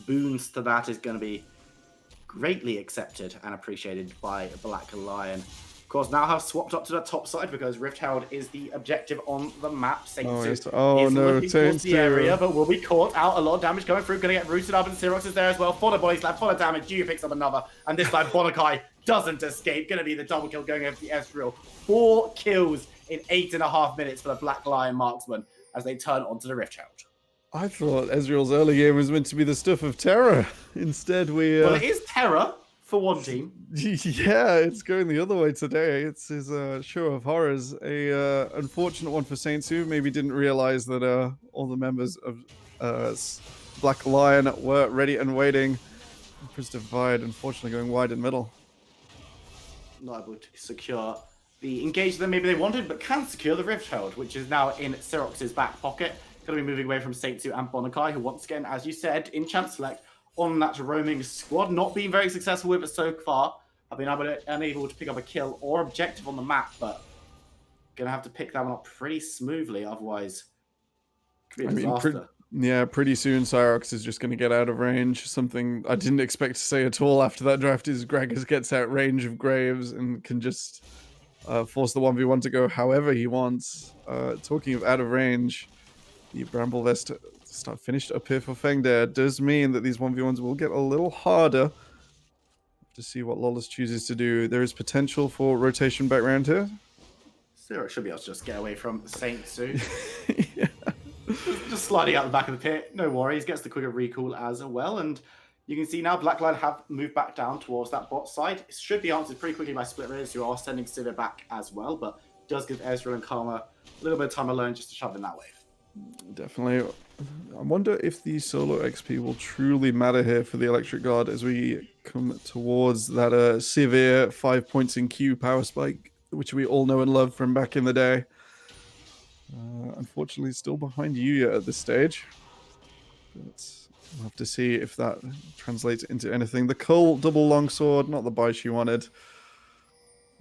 boons to that is going to be greatly accepted and appreciated by Black Lion. Of course, now have swapped up to the top side because Rift Herald is the objective on the map. Saintsu is looking towards the area, but will be caught out. A lot of damage going through, going to get rooted up, and Syrox is there as well. For the body slam, for the damage, Yuya picks up another, and this time Bonakai doesn't escape. Going to be the double kill going over the Ezreal. 4 kills in 8.5 minutes for the Black Lion marksman as they turn onto the Rift Herald.
I thought Ezreal's early game was meant to be the stuff of terror. Instead, we...
Well, it is terror for one team.
Yeah, it's going the other way today. It's his show of horrors. A unfortunate one for Saintsu. Maybe didn't realize that all the members of Black Lion were ready and waiting. Empress Divide, unfortunately, going wide in middle.
Not able to secure the engage that maybe they wanted, but can secure the Rift Herald, which is now in Syrox's back pocket. Going to be moving away from Saintsu and Bonakai, who once again, as you said, in Champ Select, on that roaming squad. Not been very successful with it so far. I've been unable to pick up a kill or objective on the map, but gonna have to pick that one up pretty smoothly, otherwise it could be a disaster.
Pretty soon Cyrox is just going to get out of range. Something I didn't expect to say at all after that draft is Gragas gets out range of Graves and can just force the 1v1 to go however he wants. Talking of out of range, the Bramble Vest start finished up here for Fengder does mean that these 1v1s will get a little harder. To see what Lawless chooses to do. There is potential for rotation back round here.
Zero should be able to just get away from Saint soon.
Yeah.
Just sliding out the back of the pit, no worries, gets the quicker recall as well, and you can see now Blackline have moved back down towards that bot side. It should be answered pretty quickly by Split Raiders, who are sending Sivir back as well, but does give Ezreal and Karma a little bit of time alone just to shove in that wave.
Definitely. I wonder if the solo XP will truly matter here for the Electric Guard as we come towards that Sivir 5 points in Q power spike, which we all know and love from back in the day. Unfortunately, still behind Yuya at this stage. But we'll have to see if that translates into anything. The Cull double longsword, not the buy she wanted.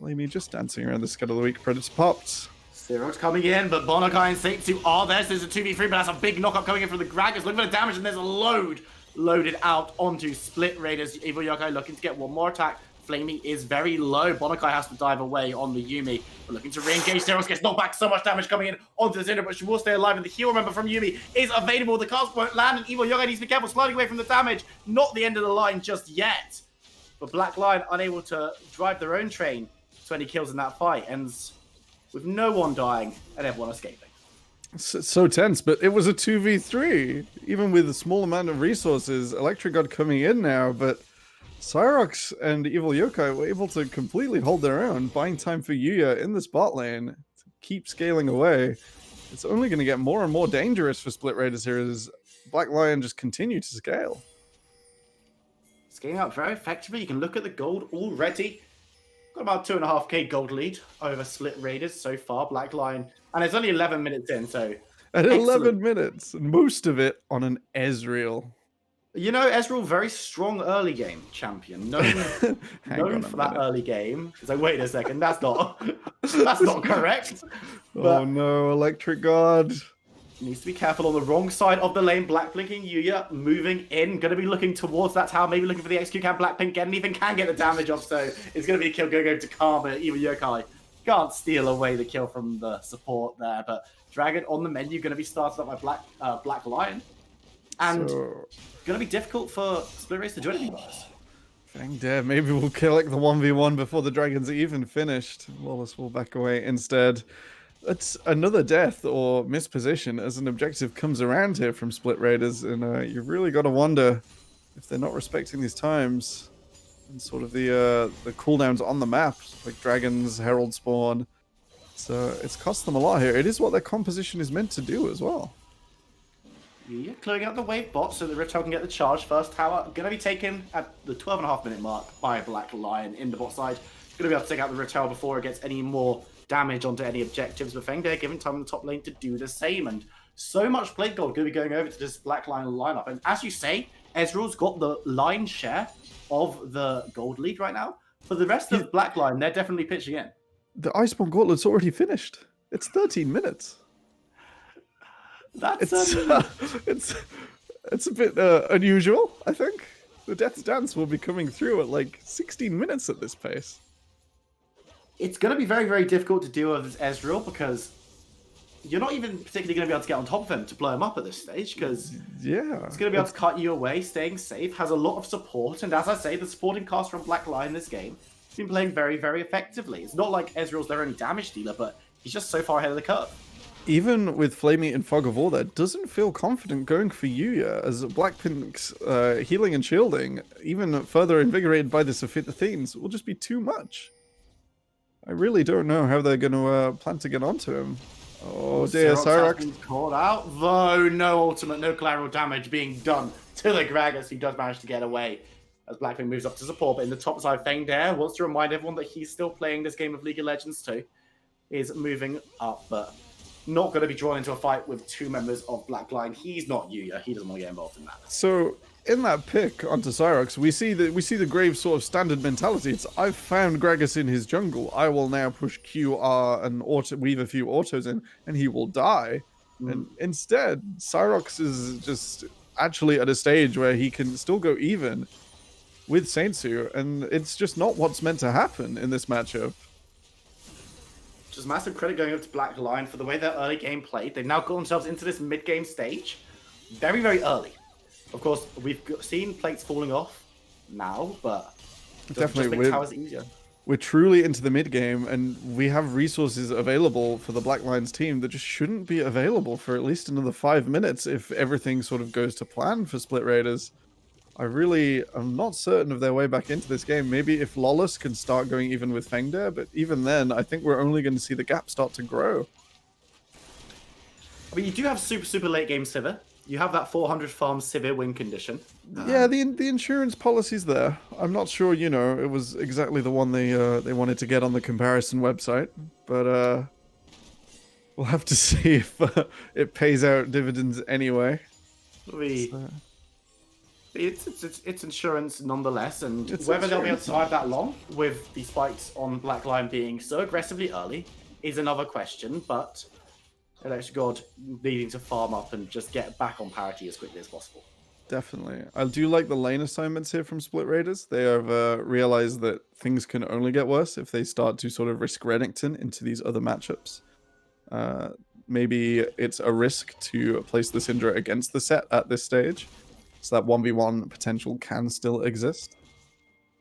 Lamey just dancing around the Scud of the Week. Predator popped.
Xerox coming in, but Bonakai and Saint2 are there. So there's a 2v3, but that's a big knockup coming in from the Gragas. Looking for the damage, and there's a load loaded out onto Split Raiders. Evil Yokai looking to get one more attack. Flamey is very low. Bonakai has to dive away on the Yuumi. But looking to re-engage. Xerox gets knocked back. So much damage coming in onto the Cinder, but she will stay alive. And the heal, remember, from Yuumi is available. The cast won't land, and Evil Yokai needs to be careful, sliding away from the damage. Not the end of the line just yet. But Black Lion unable to drive their own train. 20 kills in that fight. Ends with no one dying and everyone escaping.
So tense, but it was a 2v3. Even with a small amount of resources, Electric God coming in now, but Cyrox and Evil Yokai were able to completely hold their own, buying time for Yuya in this bot lane to keep scaling away. It's only going to get more and more dangerous for Split Raiders here as Black Lion just continue to scale.
Scaling out very effectively. You can look at the gold already. Got about 2.5k gold lead over Split Raiders so far, Black Lion. And it's only 11 minutes in, so...
At
excellent.
11 minutes, most of it on an Ezreal.
You know, Ezreal, very strong early game champion. Known for that early game. It's like, wait a second, that's not correct.
Oh no, Electric God.
Needs to be careful on the wrong side of the lane. Black blinking Yuya moving in. Going to be looking towards that tower. Maybe looking for the XQ. Can Blackpink get anything? Can get the damage off. So it's going to be a kill going over to Karma. Even Yokai can't steal away the kill from the support there. But Dragon on the menu. Going to be started up by Black Lion. And going to be difficult for Split Race to do anything about this.
Dang dare. Maybe we'll collect the 1v1 before the Dragons are even finished. Wallace will back away instead. That's another death or misposition as an objective comes around here from Split Raiders, and you've really got to wonder if they're not respecting these times and sort of the cooldowns on the map, like Dragons, Herald Spawn. So it's cost them a lot here. It is what their composition is meant to do as well.
Yeah, clearing out the wave bot so that Riptail can get the charge. First tower going to be taken at the 12.5 minute mark by Black Lion in the bot side. Going to be able to take out the Riptail before it gets any more damage onto any objectives, but Fengday given time in the top lane to do the same, and so much plate gold going to be going over to this Black Lion lineup. And as you say, Ezreal's got the lion's share of the gold lead right now. For the rest of Black Lion, they're definitely pitching in.
The Iceborne Gauntlet's already finished. It's 13 minutes.
That's
it's a bit unusual, I think. The Death's Dance will be coming through at like 16 minutes at this pace.
It's going to be very, very difficult to deal with Ezreal because you're not even particularly going to be able to get on top of him to blow him up at this stage because it's going to be able to cut you away, staying safe, has a lot of support, and as I say, the supporting cast from Black Lion in this game has been playing very, very effectively. It's not like Ezreal's their only damage dealer, but he's just so far ahead of the curve.
Even with Flamey and Fog of War there, doesn't feel confident going for Yuya, as Blackpink's healing and shielding, even further invigorated by this Athenes, will just be too much. I really don't know how they're going to plan to get onto him. Oh dear, Cyrox
caught out, though no ultimate, no collateral damage being done to the Gragas, who does manage to get away as Blackpink moves up to support. But in the top side, Fengdare wants to remind everyone that he's still playing this game of League of Legends too. Is moving up, but not going to be drawn into a fight with two members of Black Lion. He's not Yuya. He doesn't want to get involved in that.
So in that pick onto Cyrox, we see the Graves sort of standard mentality. It's I've found Gragas in his jungle. I will now push QR and weave a few autos in, and he will die. And instead, Cyrox is just actually at a stage where he can still go even with Saintsu, and it's just not what's meant to happen in this matchup.
Just massive credit going up to Black Lion for the way their early game played. They've now got themselves into this mid-game stage very, very early. Of course, we've seen plates falling off now, but
Definitely,
just make towers easier.
We're truly into the mid game, and we have resources available for the Black Lions team that just shouldn't be available for at least another 5 minutes if everything sort of goes to plan for Split Raiders. I really am not certain of their way back into this game. Maybe if Lawless can start going even with Fengde, but even then, I think we're only going to see the gap start to grow.
I mean, you do have super late game Sivir. You have that 400 farm Sivir win condition.
Yeah, the insurance policy's there. I'm not sure, you know, it was exactly the one they wanted to get on the comparison website, but we'll have to see if it pays out dividends anyway.
It's insurance nonetheless, and
It's
whether they'll be able to
insurance.
survive that long with the spikes on Black Lion being so aggressively early is another question, but Electric God needing to farm up and just get back on parity as quickly as possible.
Definitely. I do like the lane assignments here from Split Raiders. They have realized that things can only get worse if they start to sort of risk Reddington into these other matchups. Maybe it's a risk to place the Syndra against the set at this stage, so that 1v1 potential can still exist.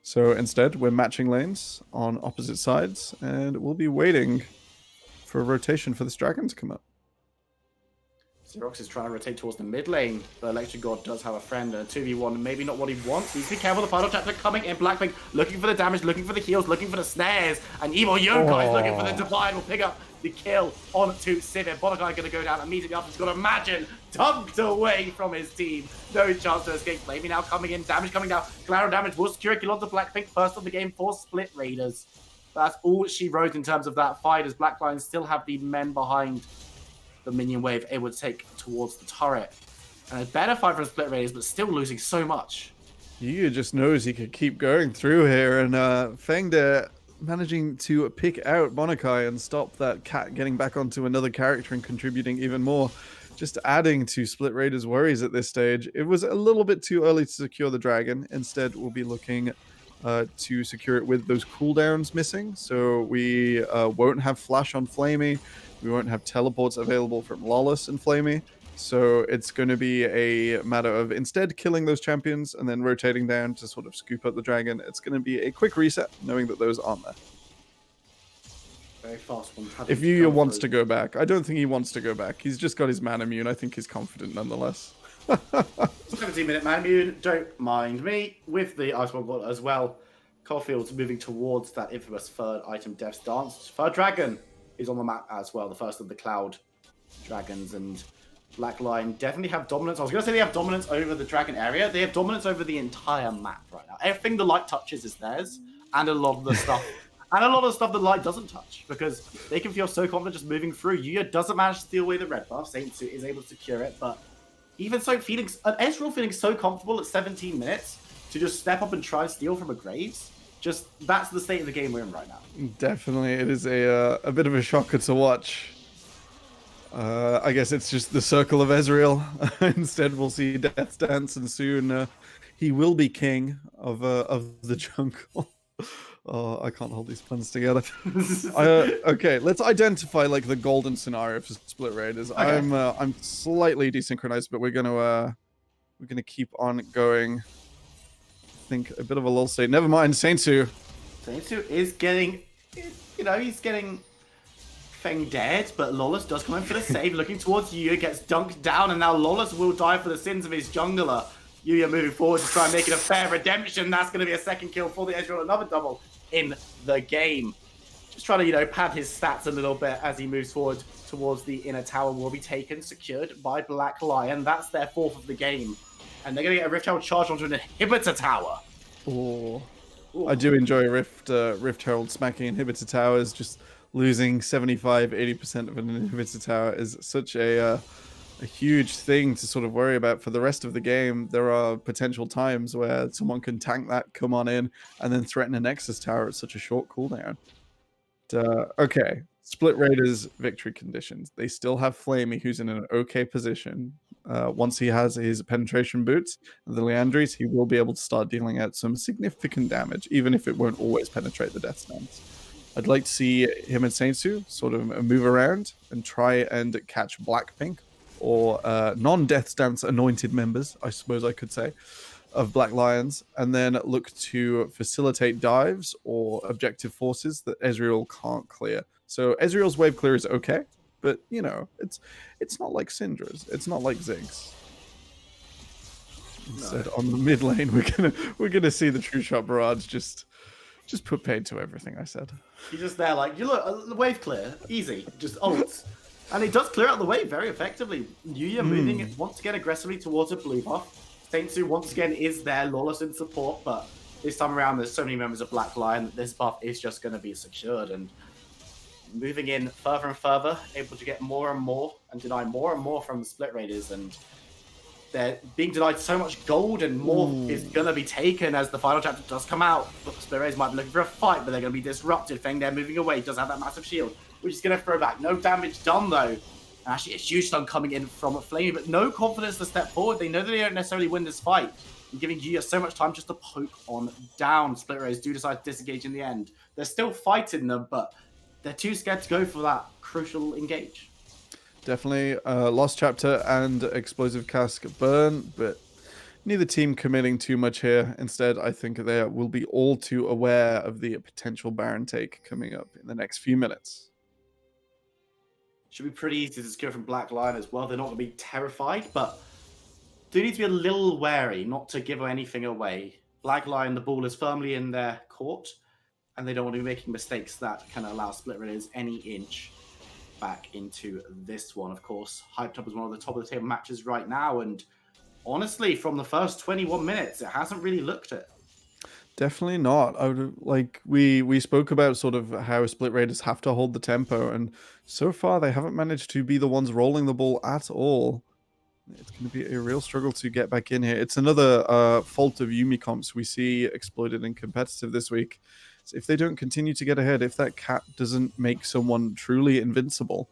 So instead, we're matching lanes on opposite sides, and we'll be waiting for a rotation for this dragon to come up.
Xerox is trying to rotate towards the mid lane, but Electric God does have a friend, and a 2v1, maybe not what he wants. Needs to be careful, the final chapter coming in. Blackpink looking for the damage, looking for the heals, looking for the snares, and Evil Yokai is looking for the divine. Will pick up the kill onto Sivir. Bonakai going to go down immediately after. He's got Imagine dunked away from his team. No chance to escape. Flamey now coming in, damage coming down. Claro damage will secure a kill onto Blackpink, first of the game for Split Raiders. That's all she wrote in terms of that fight, as Black Lions still have the men behind the minion wave able to take towards the turret. And a better fight from Split Raiders, but still losing so much.
Yuya just knows he could keep going through here, and Fengde managing to pick out Bonakai and stop that cat getting back onto another character and contributing even more. Just adding to Split Raiders' worries at this stage. It was a little bit too early to secure the dragon. Instead, we'll be looking to secure it with those cooldowns missing. So we won't have flash on Flamey. We won't have teleports available from Lawless and Flamey. So it's going to be a matter of instead killing those champions and then rotating down to sort of scoop up the dragon. It's going to be a quick reset, knowing that those aren't there.
Very fast one.
If Yuya wants to go back, I don't think he wants to go back. He's just got his man immune. I think he's confident nonetheless.
17-minute man immune, don't mind me. With the Iceborne Vault as well, Caulfield's moving towards that infamous third item, Death's Dance. Third dragon is on the map as well, the first of the Cloud Dragons, and Black Lion definitely have dominance. I was going to say they have dominance over the dragon area. They have dominance over the entire map right now. Everything the light touches is theirs, and a lot of the stuff. And a lot of the stuff the light doesn't touch, because they can feel so confident just moving through. Yuya doesn't manage to steal away the red buff. Saintsu is able to secure it, but even so, Ezreal feeling so comfortable at 17 minutes to just step up and try and steal from a Graves. Just, that's the state of the game we're in right now.
Definitely, it is a bit of a shocker to watch. I guess it's just the circle of Ezreal. Instead, we'll see Death's Dance, and soon he will be king of the jungle. Oh, I can't hold these puns together. Okay, let's identify like the golden scenario for Split Raiders. Okay. I'm slightly desynchronized, but we're gonna keep on going. I think a bit of a lull state. Never mind, Saintsu.
Saintsu is getting, he's getting Feng dead, but Lawless does come in for the save, looking towards Yuya, gets dunked down, and now Lawless will die for the sins of his jungler. Yuya moving forward to try and make it a fair redemption. That's going to be a second kill for the Ezreal, another double in the game. Just trying to, pad his stats a little bit as he moves forward towards the inner tower. Will be taken, secured by Black Lion. That's their fourth of the game. And they're going to get a Rift Herald charged onto an inhibitor tower.
Oh, I do enjoy Rift Herald smacking inhibitor towers. Just losing 75-80% of an inhibitor tower is such a huge thing to sort of worry about for the rest of the game. There are potential times where someone can tank that, come on in, and then threaten a Nexus tower at such a short cooldown. Okay, Split Raiders victory conditions. They still have Flamey, who's in an okay position. Once he has his penetration boots and the Leandries, he will be able to start dealing out some significant damage, even if it won't always penetrate the death stance. I'd like to see him and Saintsu sort of move around and try and catch Blackpink or non-death stance anointed members, I suppose I could say, of Black Lions, and then look to facilitate dives or objective forces that Ezreal can't clear. So Ezreal's wave clear is okay, but you know, it's not like Syndra's, it's not like Ziggs. Instead, on the mid lane, we're gonna see the True Shot Barrage just put paid to everything I said.
He's just there like, you look, the wave clear, easy, just ults. And it does clear out the wave very effectively. Yuya moving once again aggressively towards a blue buff. Saintsu once again is there, Lawless in support, but this time around there's so many members of Black Lion that this buff is just going to be secured. And moving in further and further, able to get more and more and deny more and more from the Split Raiders. And they're being denied so much gold, and more is going to be taken as the final chapter does come out. But the Split Raiders might be looking for a fight, but they're going to be disrupted. Feng there moving away, does have that massive shield, which is going to throw back. No damage done though. Actually, a huge stun coming in from Flamey, but no confidence to step forward. They know that they don't necessarily win this fight, and giving Yuya so much time just to poke on down. Split Raiders do decide to disengage in the end. They're still fighting them, but they're too scared to go for that crucial engage.
Definitely Lost Chapter and Explosive Cask burn, but neither team committing too much here. Instead, I think they will be all too aware of the potential Baron take coming up in the next few minutes.
Should be pretty easy to secure from Black Lion as well. They're not going to be terrified, but do need to be a little wary not to give anything away. Black Lion, the ball is firmly in their court, and they don't want to be making mistakes that can allow Split Raiders any inch back into this one. Of course, hyped up as one of the top of the table matches right now, and honestly, from the first 21 minutes, it hasn't really looked it.
Definitely not. I would like we spoke about sort of how Split Raiders have to hold the tempo, and so far they haven't managed to be the ones rolling the ball at all. It's going to be a real struggle to get back in here. It's another fault of Yuumi comps we see exploited in competitive this week. So if they don't continue to get ahead, if that cap doesn't make someone truly invincible,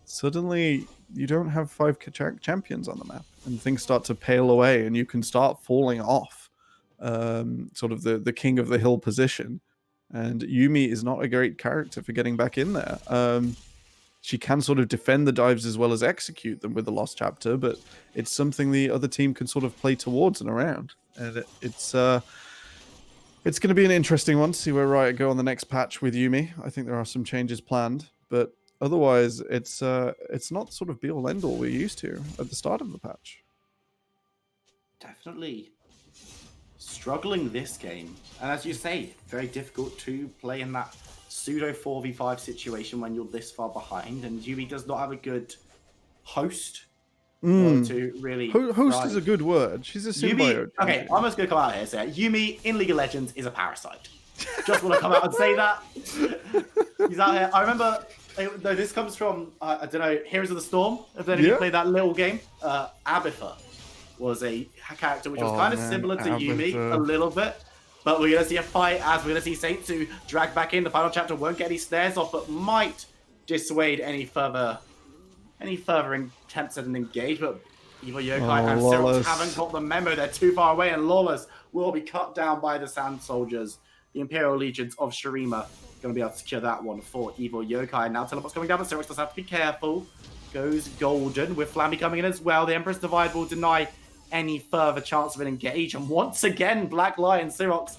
suddenly you don't have 5 champions on the map, and things start to pale away, and you can start falling off sort of the king of the hill position. And Yuumi is not a great character for getting back in there. She can sort of defend the dives as well as execute them with the Lost Chapter, but it's something the other team can sort of play towards and around. And it's going to be an interesting one to see where Riot go on the next patch with Yuumi. I think there are some changes planned, but otherwise it's not sort of be all end all we're used to at the start of the patch.
Definitely struggling this game, and as you say, very difficult to play in that pseudo 4v5 situation when you're this far behind, and Yuumi does not have a good host to really
host
thrive.
is a good word. She's a symbiote.
Okay, I'm just gonna come out here and say it. Yuumi in League of Legends is a parasite. Just want to come out and say that. He's out here. I remember, though, this comes from I don't know, Heroes of the Storm. If any of you played that little game, Abathur was a character which was kind of similar to Yuumi a little bit. But we're going to see a fight as we're going to see Saintsu drag back in. The final chapter won't get any snares off, but might dissuade any further attempts at an engage. But Evo Yokai and Syrups haven't got the memo. They're too far away, and Lawless will be cut down by the Sand Soldiers. The Imperial Legions of Shurima going to be able to secure that one for Evo Yokai. Now Teleport's coming down, but Syrups does have to be careful. Goes Golden with Flammy coming in as well. The Empress Divide will deny any further chance of an engage, and once again Black Lion Syrox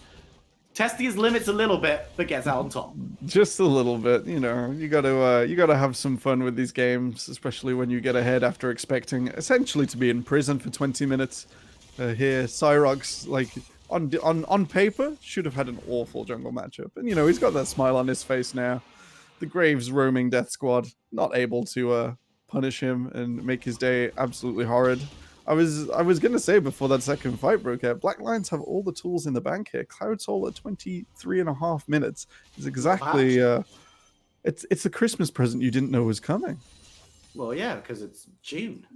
testing his limits a little bit, but gets out on top.
Just a little bit, you know. You gotta have some fun with these games, especially when you get ahead after expecting essentially to be in prison for 20 minutes. Here, Syrox, like on paper, should have had an awful jungle matchup, and you know he's got that smile on his face now. The Graves roaming Death Squad not able to punish him and make his day absolutely horrid. I was gonna say before that second fight broke out, Black Lions have all the tools in the bank here. Cloud Soul at 23.5 minutes is exactly It's the Christmas present you didn't know was coming.
Well, yeah, because it's June.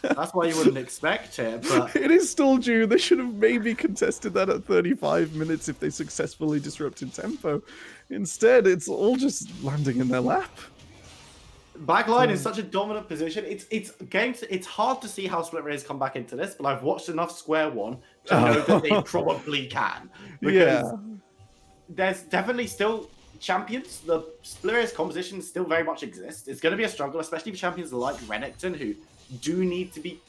That's why you wouldn't expect it, but
It is still June. They should have maybe contested that at 35 minutes if they successfully disrupted tempo. Instead, it's all just landing in their lap.
Backline in such a dominant position. It's hard to see how Split Raiders come back into this, but I've watched enough Square One to know that they probably can. Because there's definitely still champions. The Split Raiders composition still very much exists. It's going to be a struggle, especially for champions like Renekton, who do need to be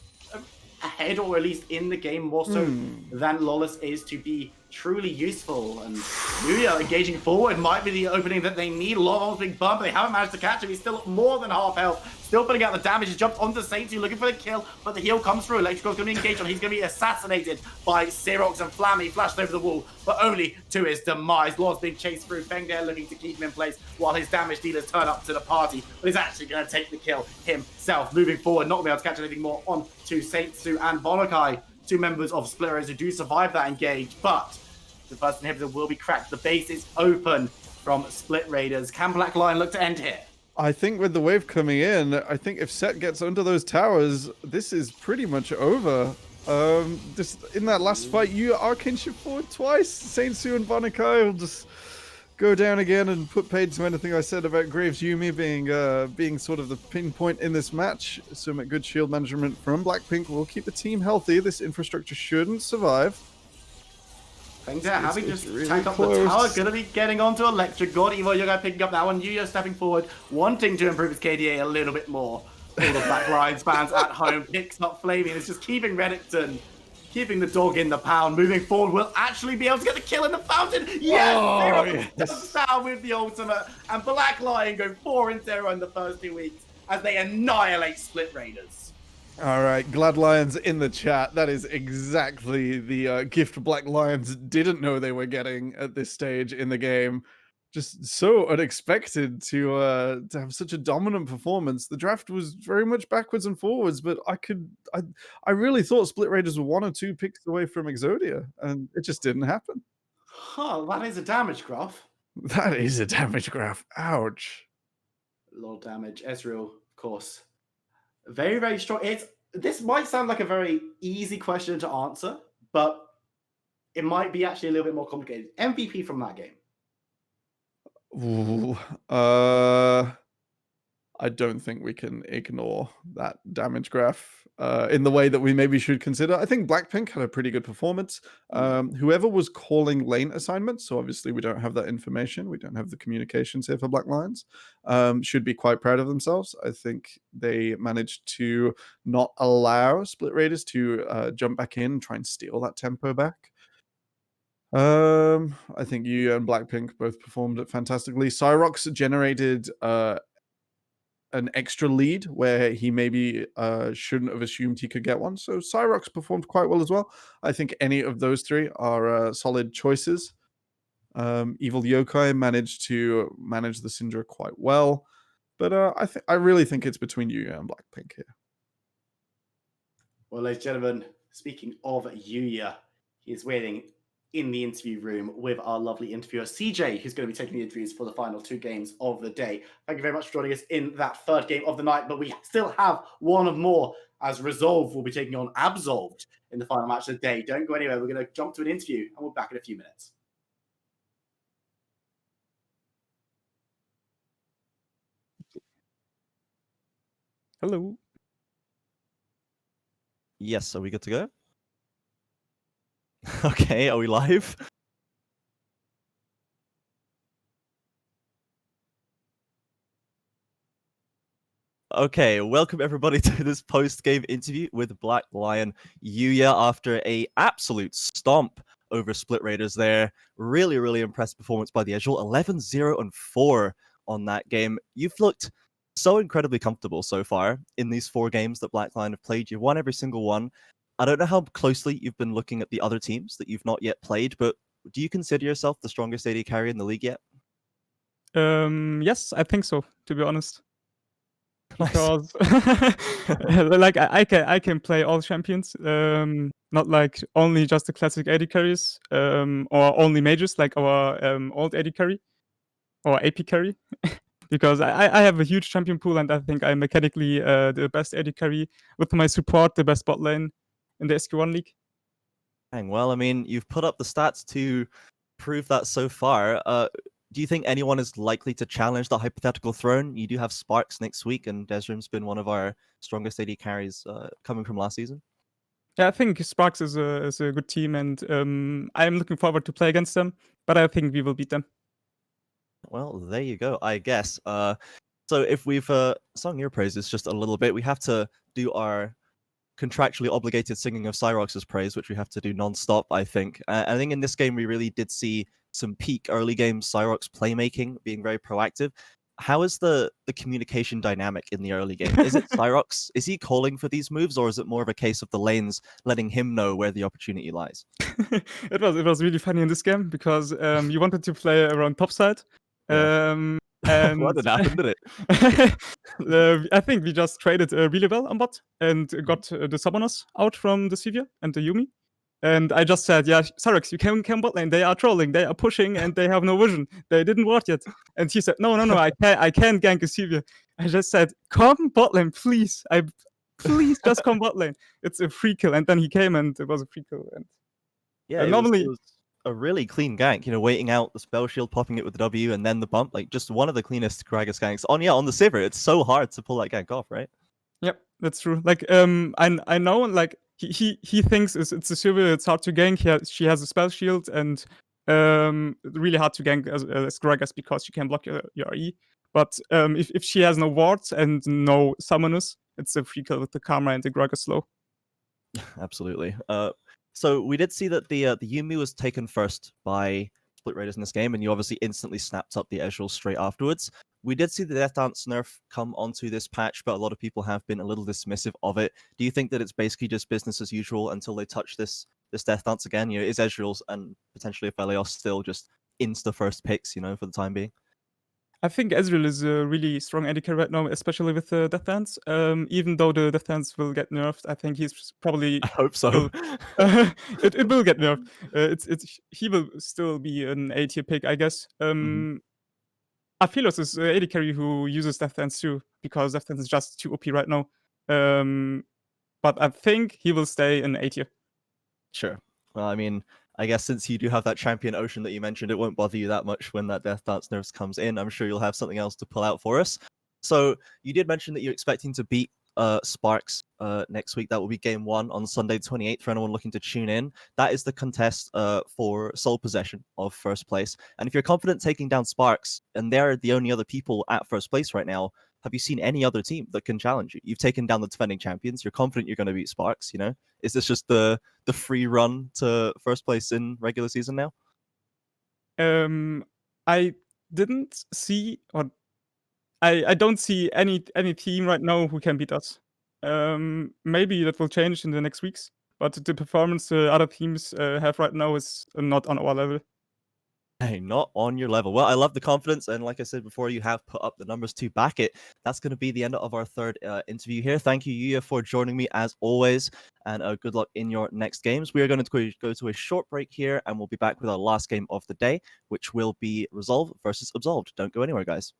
ahead or at least in the game more so than Lawless is to be truly useful. And Yuya engaging forward might be the opening that they need. Lawless being bumped, but they haven't managed to catch him. He's still more than half health. Still putting out the damage. He jumps onto Saints, looking for the kill, but the heal comes through. Electrical's going to be engaged on. He's going to be assassinated by Xerox and Flammy, flashed over the wall, but only to his demise. Law's being chased through. Feng there looking to keep him in place while his damage dealers turn up to the party, but he's actually going to take the kill himself. Moving forward, not going to be able to catch anything more on to Saintsu and Bonakai, two members of Split Raiders who do survive that engage, but the first inhibitor will be cracked. The base is open from Split Raiders. Can Black Lion look to end here?
I think with the wave coming in, I think if Set gets under those towers, this is pretty much over. Just in that last fight, you arcane shift forward twice. Saintsu and Bonakai will just go down again and put paid to anything I said about Graves Yumi being sort of the pinpoint in this match. Some good shield management from Blackpink will keep the team healthy. This infrastructure shouldn't survive.
Things are having
it's
just
really
tank up
close.
the tower, gonna be getting onto Electric God. Evo Yoga picking up that one. Yuya stepping forward, wanting to improve his KDA a little bit more. All the Black Lions fans at home picks up Flaming. It's just keeping Renekton, keeping the dog in the pound. Moving forward, will actually be able to get the kill in the fountain. Yes! Yes. Down with the ultimate. And Black Lion go 4-0 in the first 2 weeks as they annihilate Split Raiders.
All right, Glad Lions in the chat. That is exactly the gift Black Lions didn't know they were getting at this stage in the game. Just so unexpected to have such a dominant performance. The draft was very much backwards and forwards, but I really thought Split Raiders were 1 or 2 picks away from Exodia, and it just didn't happen.
Oh, that is a damage graph.
That is a damage graph. Ouch.
A lot of damage. Ezreal, of course. Very, very strong. This might sound like a very easy question to answer, but it might be actually a little bit more complicated. MVP from that game.
Ooh, I don't think we can ignore that damage graph in the way that we maybe should consider. I think Blackpink had a pretty good performance. Whoever was calling lane assignments, so obviously we don't have that information, we don't have the communications here for Black Lions, should be quite proud of themselves. I think they managed to not allow Split Raiders to jump back in and try and steal that tempo back. I think you and Blackpink both performed it fantastically. Cyrox generated an extra lead where he maybe shouldn't have assumed he could get one. So Cyrox performed quite well as well. I think any of those three are solid choices. Evil Yokai managed to manage the Syndra quite well. But I really think it's between Yuya and Blackpink here.
Well, ladies and gentlemen, speaking of Yuya, he is waiting in the interview room with our lovely interviewer, CJ, who's going to be taking the interviews for the final 2 games of the day. Thank you very much for joining us in that 3rd game of the night, but we still have one more, as Resolve will be taking on Absolved in the final match of the day. Don't go anywhere. We're going to jump to an interview, and we'll be back in a few minutes.
Hello. Yes, are we good to go? Okay, are we live? Okay, welcome everybody to this post-game interview with Black Lion Yuya after a absolute stomp over Split Raiders there. Really, really impressive performance by the Ezreal. 11-0-4 on that game. You've looked so incredibly comfortable so far in these 4 games that Black Lion have played. You've won every single one. I don't know how closely you've been looking at the other teams that you've not yet played, but do you consider yourself the strongest AD carry in the league yet?
Yes, I think so, to be honest.
Nice.
Because like I can play all champions, not like only just the classic AD carries, or only mages like our old AD carry, or AP carry. Because I have a huge champion pool, and I think I'm mechanically the best AD carry with my support, the best bot lane in the SQ1 league.
Dang, well, I mean, you've put up the stats to prove that so far. Do you think anyone is likely to challenge the hypothetical throne? You do have Sparks next week, and Desrim's been one of our strongest AD carries coming from last season.
Yeah, I think Sparks is a good team, and I'm looking forward to play against them. But I think we will beat them.
Well, there you go, I guess. So if we've sung your praises just a little bit, we have to do our contractually obligated singing of Cyrox's praise, which we have to do non-stop, I think. I think in this game we really did see some peak early game Cyrox playmaking, being very proactive. How is the communication dynamic in the early game? Is it Cyrox? Is he calling for these moves, or is it more of a case of the lanes letting him know where the opportunity lies?
It was really funny in this game because you wanted to play around topside.
Yeah.
And
What did happen, did it?
I think we just traded really well on bot and got the summoners out from the Sivir and the Yumi. And I just said, yeah, Cyrox, you can bot lane. They are trolling, they are pushing, and they have no vision. They didn't ward yet. And he said, no, I can't gank a Sivir. I just said, come bot lane, please. Please just come bot lane. It's a free kill. And then he came, and it was a free kill. And
Yeah,
normally
it was a really clean gank, waiting out the spell shield, popping it with the W, and then the bump. Like, just one of the cleanest Gragas ganks. On the Sivir, it's so hard to pull that gank off, right?
Yep, that's true. Like, I know, like he thinks it's a Sivir, it's hard to gank. She has a spell shield, and really hard to gank as Gragas because she can block your E. But if she has no wards and no summoners, it's a free kill with the Karma and the Gragas slow.
Absolutely. So we did see that the Yumi was taken first by Split Raiders in this game, and you obviously instantly snapped up the Ezreal straight afterwards. We did see the Death Dance nerf come onto this patch, but a lot of people have been a little dismissive of it. Do you think that it's basically just business as usual until they touch this Death Dance again? Is Ezreal's and potentially Aphelios still just insta first picks, for the time being?
I think Ezreal is a really strong AD carry right now, especially with the Death Dance. Even though the Death Dance will get nerfed, I think he's probably.
I hope so.
It will get nerfed. He will still be an A tier pick, I guess. Aphelios is an AD carry who uses Death Dance too, because Death Dance is just too OP right now. But I think he will stay in A tier.
Sure. Well, I mean, I guess since you do have that champion Ocean that you mentioned, it won't bother you that much when that Death Dance nerfs comes in. I'm sure you'll have something else to pull out for us. So you did mention that you're expecting to beat Sparks next week. That will be game 1 on Sunday 28th for anyone looking to tune in. That is the contest for sole possession of first place. And if you're confident taking down Sparks, and they're the only other people at first place right now, have you seen any other team that can challenge you? You've taken down the defending champions. You're confident you're going to beat Sparks, Is this just the free run to first place in regular season now?
I didn't see, or I don't see any team right now who can beat us. Maybe that will change in the next weeks, but the performance the other teams have right now is not on our level.
Hey, not on your level. Well, I love the confidence, and like I said before, you have put up the numbers to back it. That's going to be the end of our third interview here. Thank you, Yuya, for joining me as always, and good luck in your next games. We are going to go to a short break here, and we'll be back with our last game of the day, which will be Resolve versus Absolved. Don't go anywhere, guys.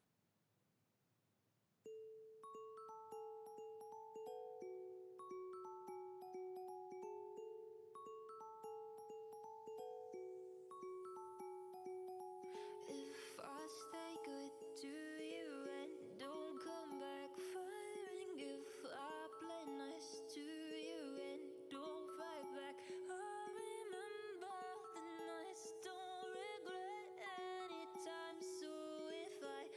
If I stay good to you and don't come back firing, if I play nice to you and don't fight back, I remember the nights, don't regret any time. So if I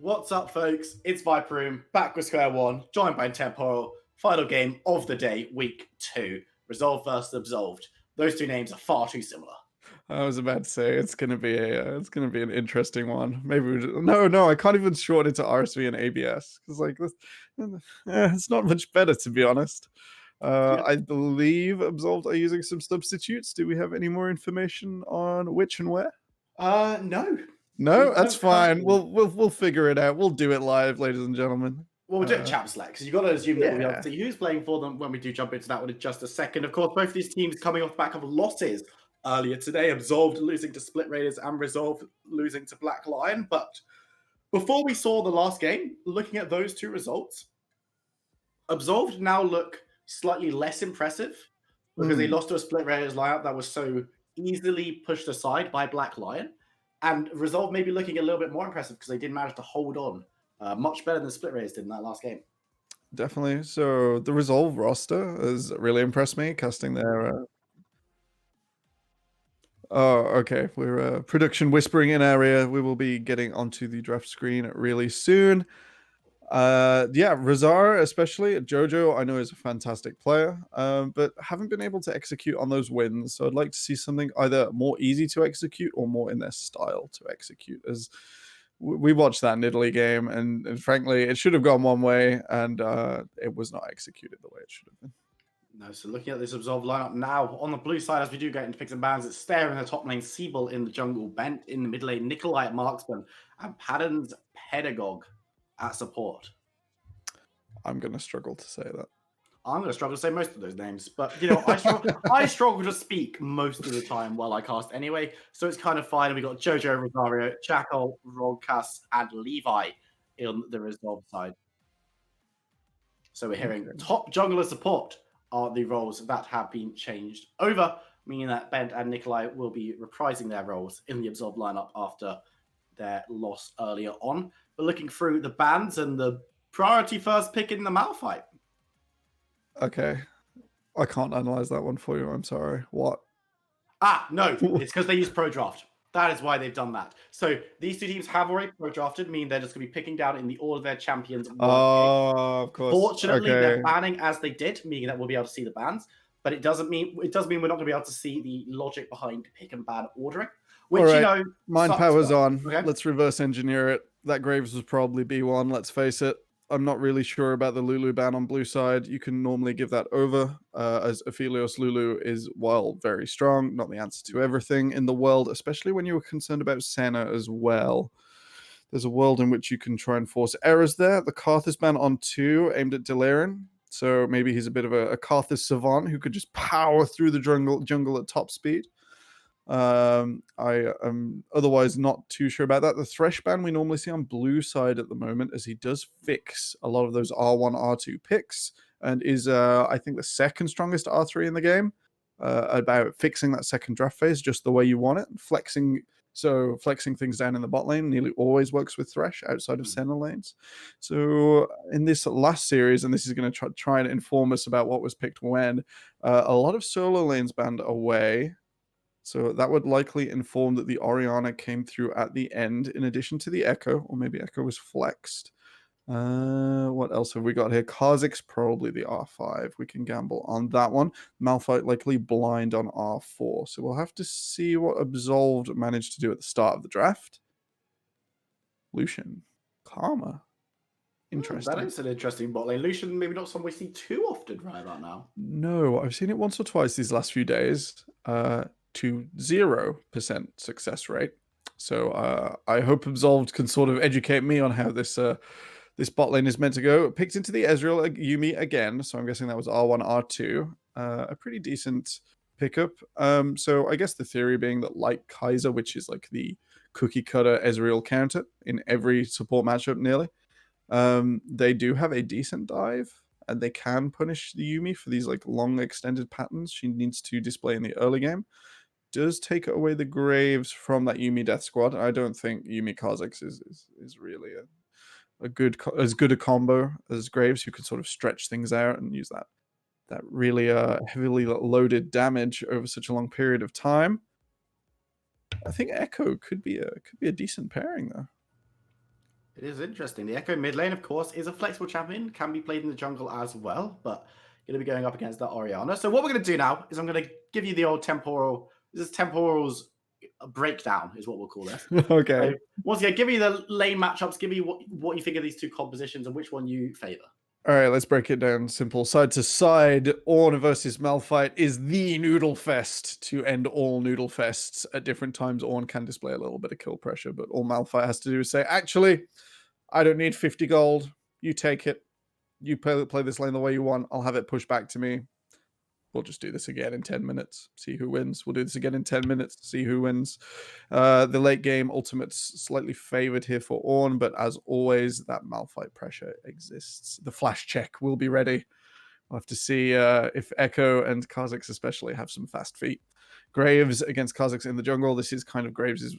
What's up, folks? It's Viper Room, back with Square One, joined by Temporal. Final game of the day, week 2. Resolve versus Absolved. Those two names are far too similar.
I was about to say it's gonna be an interesting one. Maybe no, I can't even shorten it to RSV and ABS because it's not much better, to be honest. I believe Absolved are using some substitutes. Do we have any more information on which and where?
No.
No, that's fine. We'll figure it out. We'll do it live, ladies and gentlemen.
Well, we'll do it chat select because you've got to assume that we'll be able
yeah.
to see who's playing for them when we do jump into that one in just a second. Of course, both of these teams coming off the back of losses earlier today. Absolved losing to Split Raiders and Resolve losing to Black Lion. But before we saw the last game, looking at those two results, Absolved now look slightly less impressive because they lost to a Split Raiders lineup that was so easily pushed aside by Black Lion. And Resolve maybe looking a little bit more impressive because they did manage to hold on much better than Split Raiders did in that last game.
Definitely. So the Resolve roster has really impressed me, casting their... Oh, okay. We're production whispering in area. We will be getting onto the draft screen really soon. Yeah, Razar, especially Jojo, I know is a fantastic player, but haven't been able to execute on those wins. So I'd like to see something either more easy to execute or more in their style to execute. As we watched that Nidalee game, and frankly, it should have gone one way, and it was not executed the way it should have been.
No, so looking at this Absolved lineup now, on the blue side, as we do get into picks and bans, it's Stare in the top lane, Siebel in the jungle, Bent in the mid lane, Nikolai at marksman, and Paddon's Pedagogue at support.
I'm going to struggle to say that.
I'm going to struggle to say most of those names, but I struggle to speak most of the time while I cast anyway, so it's kind of fine. We got Jojo, Rosario, Jackal, Rodcast, and Levi in the Resolve side. So we're hearing top jungler support are the roles that have been changed over, meaning that Bent and Nikolai will be reprising their roles in the Absolved lineup after their loss earlier on. But looking through the bans and the priority first pick in the Malphite.
Okay. I can't analyze that one for you. I'm sorry. What?
No. It's because they use Pro Draft. That is why they've done that. So these two teams have already Pro Drafted, meaning they're just going to be picking down in the order of their champions.
Of course.
Fortunately,
okay.
they're banning as they did, meaning that we'll be able to see the bans. But it does mean we're not going to be able to see the logic behind pick and ban ordering. Which,
right. Mind power's on.
Okay.
Let's reverse engineer it. That Graves was probably B1, let's face it. I'm not really sure about the Lulu ban on blue side. You can normally give that over, as Aphelios Lulu is, while very strong, not the answer to everything in the world, especially when you were concerned about Senna as well. There's a world in which you can try and force errors there. The Karthus ban on 2 aimed at Delarin. So maybe he's a bit of a Karthus savant who could just power through the jungle at top speed. I am otherwise not too sure about that. The Thresh ban we normally see on blue side at the moment, as he does fix a lot of those R1, R2 picks, and is, I think, the second strongest R3 in the game, about fixing that second draft phase just the way you want it. Flexing things down in the bot lane nearly always works with Thresh outside of Senna lanes. So in this last series, and this is going to try and inform us about what was picked when, a lot of solo lanes banned away. So that would likely inform that the Orianna came through at the end, in addition to the Echo, or maybe Echo was flexed. What else have we got here? Kha'Zix's probably the R5. We can gamble on that one. Malphite likely blind on R4. So we'll have to see what Absolved managed to do at the start of the draft. Lucian. Karma. Interesting.
That is an interesting bot lane. Lucian, maybe not someone we see too often right about now.
No, I've seen it once or twice these last few days. To 0% success rate. So I hope Absolved can sort of educate me on how this bot lane is meant to go. Picked into the Ezreal Yuumi again, so I'm guessing that was R1, R2. A pretty decent pickup. So I guess the theory being that, like Kaiser, which is like the cookie cutter Ezreal counter in every support matchup nearly, they do have a decent dive, and they can punish the Yuumi for these like long extended patterns she needs to display in the early game. Does take away the Graves from that Yuumi death squad. I don't think Yuumi Kha'Zix is really as good a combo as Graves, who could sort of stretch things out and use that really heavily loaded damage over such a long period of time. I think Echo could be a decent pairing though.
It is interesting. The Echo mid lane, of course, is a flexible champion, can be played in the jungle as well, but going to be going up against that Orianna. So what we're going to do now is I'm going to give you the old temporal. This is temporal's breakdown, is what we'll call this.
Okay.
So once again, give me the lane matchups. Give me what you think of these two compositions and which one you favor.
All right, let's break it down simple. Side to side, Ornn versus Malphite is the noodle fest to end all noodle fests. At different times, Ornn can display a little bit of kill pressure, but all Malphite has to do is say, actually, I don't need 50 gold. You take it. You play this lane the way you want. I'll have it pushed back to me. We'll just do this again in 10 minutes. See who wins. We'll do this again in 10 minutes. See who wins. The late game ultimate's slightly favored here for Ornn, but as always, that Malphite pressure exists. The flash check will be ready. We'll have to see if Echo and Kha'Zix especially have some fast feet. Graves against Kha'Zix in the jungle. This is kind of Graves'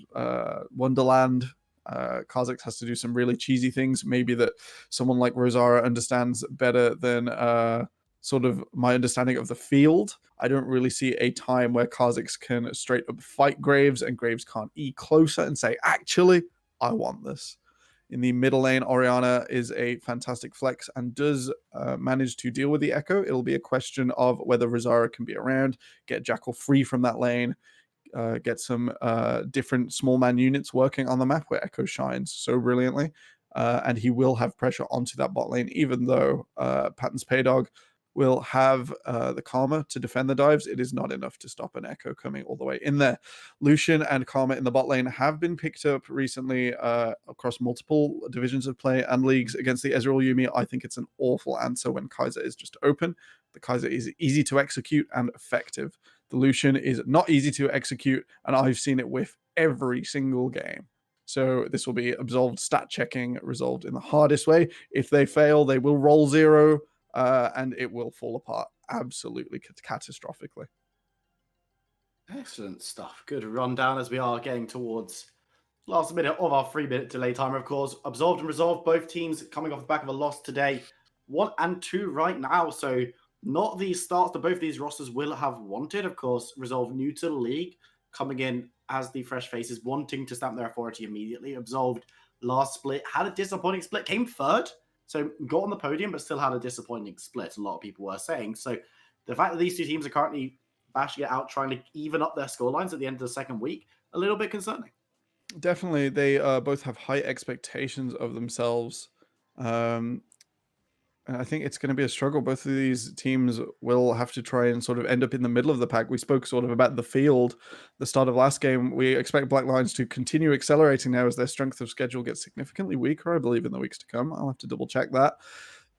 wonderland. Kha'Zix has to do some really cheesy things. Maybe that someone like Rosara understands better than sort of my understanding of the field. I don't really see a time where Kha'Zix can straight up fight Graves and Graves can't E closer and say, actually, I want this. In the middle lane, Orianna is a fantastic flex and does manage to deal with the Echo. It'll be a question of whether Rosara can be around, get Jackal free from that lane, get some different small man units working on the map where Echo shines so brilliantly. And he will have pressure onto that bot lane, even though Patton's Paydog will have the Karma to defend the dives. It is not enough to stop an Echo coming all the way in there. Lucian and Karma in the bot lane have been picked up recently across multiple divisions of play and leagues against the Ezreal Yuumi. I think it's an awful answer when Kai'Sa is just open. The Kai'Sa is easy to execute and effective. The Lucian is not easy to execute, and I've seen it whiff every single game. So this will be Absolved stat checking resolved in the hardest way. If they fail, they will roll 0. And it will fall apart absolutely catastrophically.
Excellent stuff. Good rundown as we are getting towards last minute of our 3-minute delay timer, of course. Absolved and Resolved, both teams coming off the back of a loss today. 1 and 2 right now. So not the starts that both these rosters will have wanted. Of course, Resolved new to the league, coming in as the fresh faces, wanting to stamp their authority immediately. Absolved last split, had a disappointing split, came third. So got on the podium, but still had a disappointing split, a lot of people were saying. So the fact that these two teams are currently bashing it out, trying to even up their scorelines at the end of the second week, a little bit concerning.
Definitely. They both have high expectations of themselves. And I think it's going to be a struggle. Both of these teams will have to try and sort of end up in the middle of the pack. We spoke sort of about the field, the start of last game. We expect Black Lions to continue accelerating now as their strength of schedule gets significantly weaker, I believe, in the weeks to come. I'll have to double check that.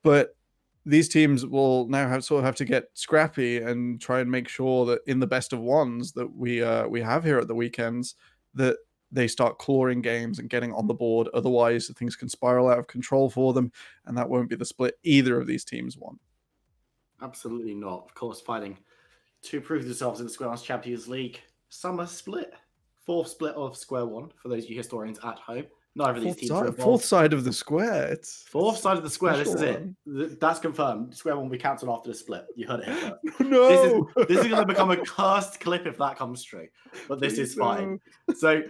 But these teams will now have to get scrappy and try and make sure that in the best of ones that we have here at the weekends, that they start clawing games and getting on the board. Otherwise, things can spiral out of control for them, and that won't be the split either of these teams want.
Absolutely not. Of course, fighting to prove themselves in the SQ1 Champions League summer split. 4th split of SQ1 for those of you historians at home. Neither of these teams are involved.
Fourth side of the square. It's
4th side of the square. This is
one.
it. That's confirmed. SQ1 will be cancelled after the split. You heard it here first.
No!
This is going to become a cursed clip if that comes true. But this is fine. So,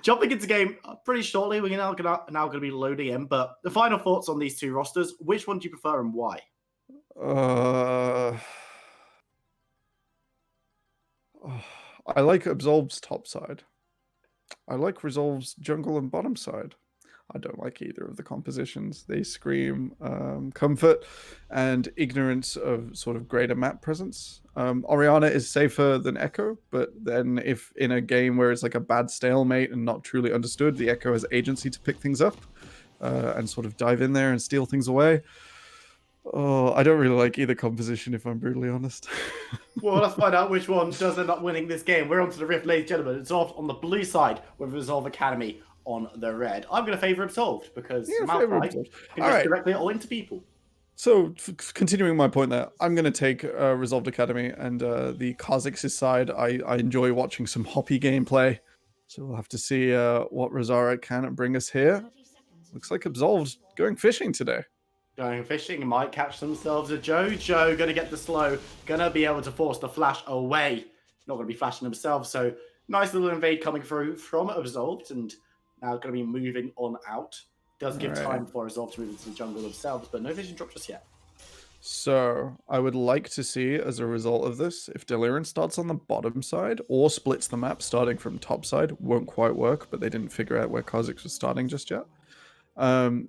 jumping into game pretty shortly, we're now going to be loading in. But the final thoughts on these two rosters. Which one do you prefer and why?
I like Absolved's top side. I like Resolve's jungle and bottom side. I don't like either of the compositions. They scream comfort and ignorance of sort of greater map presence. Orianna is safer than Echo, but then if in a game where it's like a bad stalemate and not truly understood, the Echo has agency to pick things up and sort of dive in there and steal things away. Oh, I don't really like either composition, if I'm brutally honest.
Well, let's find out which one does end up winning this game. We're on to the Rift, ladies and gentlemen. It's off on the blue side with Resolve Academy on the red. I'm going to favour Absolved because Malphite can just directly all into people.
So, continuing my point there, I'm going to take Resolved Academy and the Kha'Zix's side. I enjoy watching some hoppy gameplay. So we'll have to see what Rosara can bring us here. Looks like Absolved going fishing today.
Going fishing, might catch themselves a Jojo. Going to get the slow. Going to be able to force the flash away. Not going to be flashing themselves. So nice little invade coming through from Absolved. And now going to be moving on out. Does give
Alright.
time for Resolve to move into the jungle themselves, but no vision drop just yet.
So I would like to see, as a result of this, if Delirium starts on the bottom side or splits the map starting from top side, won't quite work, but they didn't figure out where Kha'Zix was starting just yet.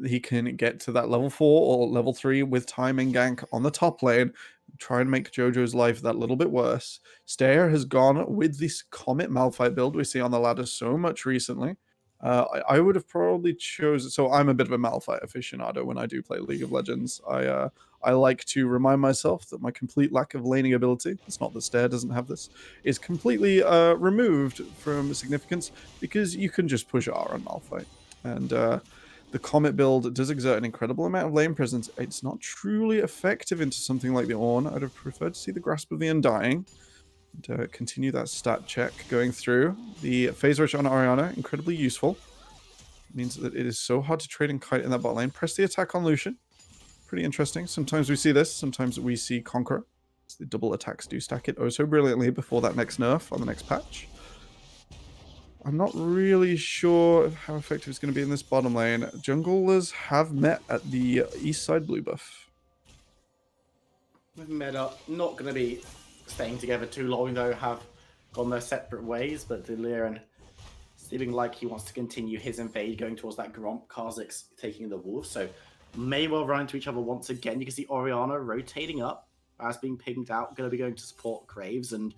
He can get to that level 4 or level 3 with time and gank on the top lane, try and make JoJo's life that little bit worse. Stayer has gone with this Comet Malphite build we see on the ladder so much recently. I would have probably chosen. So I'm a bit of a Malphite aficionado when I do play League of Legends. I like to remind myself that my complete lack of laning ability, it's not that Stair doesn't have this, is completely removed from significance because you can just push R on Malphite. And the Comet build does exert an incredible amount of lane presence. It's not truly effective into something like the Ornn. I'd have preferred to see the Grasp of the Undying. And continue that stat check going through. The phase rush on Orianna, incredibly useful. Means that it is so hard to trade and kite in that bot lane. Press the attack on Lucian. Pretty interesting. Sometimes we see this. Sometimes we see Conqueror. The double attacks do stack it oh so brilliantly before that next nerf on the next patch. I'm not really sure how effective it's going to be in this bottom lane. Junglers have met at the east side blue buff.
We've met up. Not going to be staying together too long, though. Have gone their separate ways, but Delirium seeming like he wants to continue his invade, going towards that Gromp. Kha'Zix taking the wolf, so may well run into each other once again. You can see Orianna rotating up as being pinged out, going to be going to support Graves, and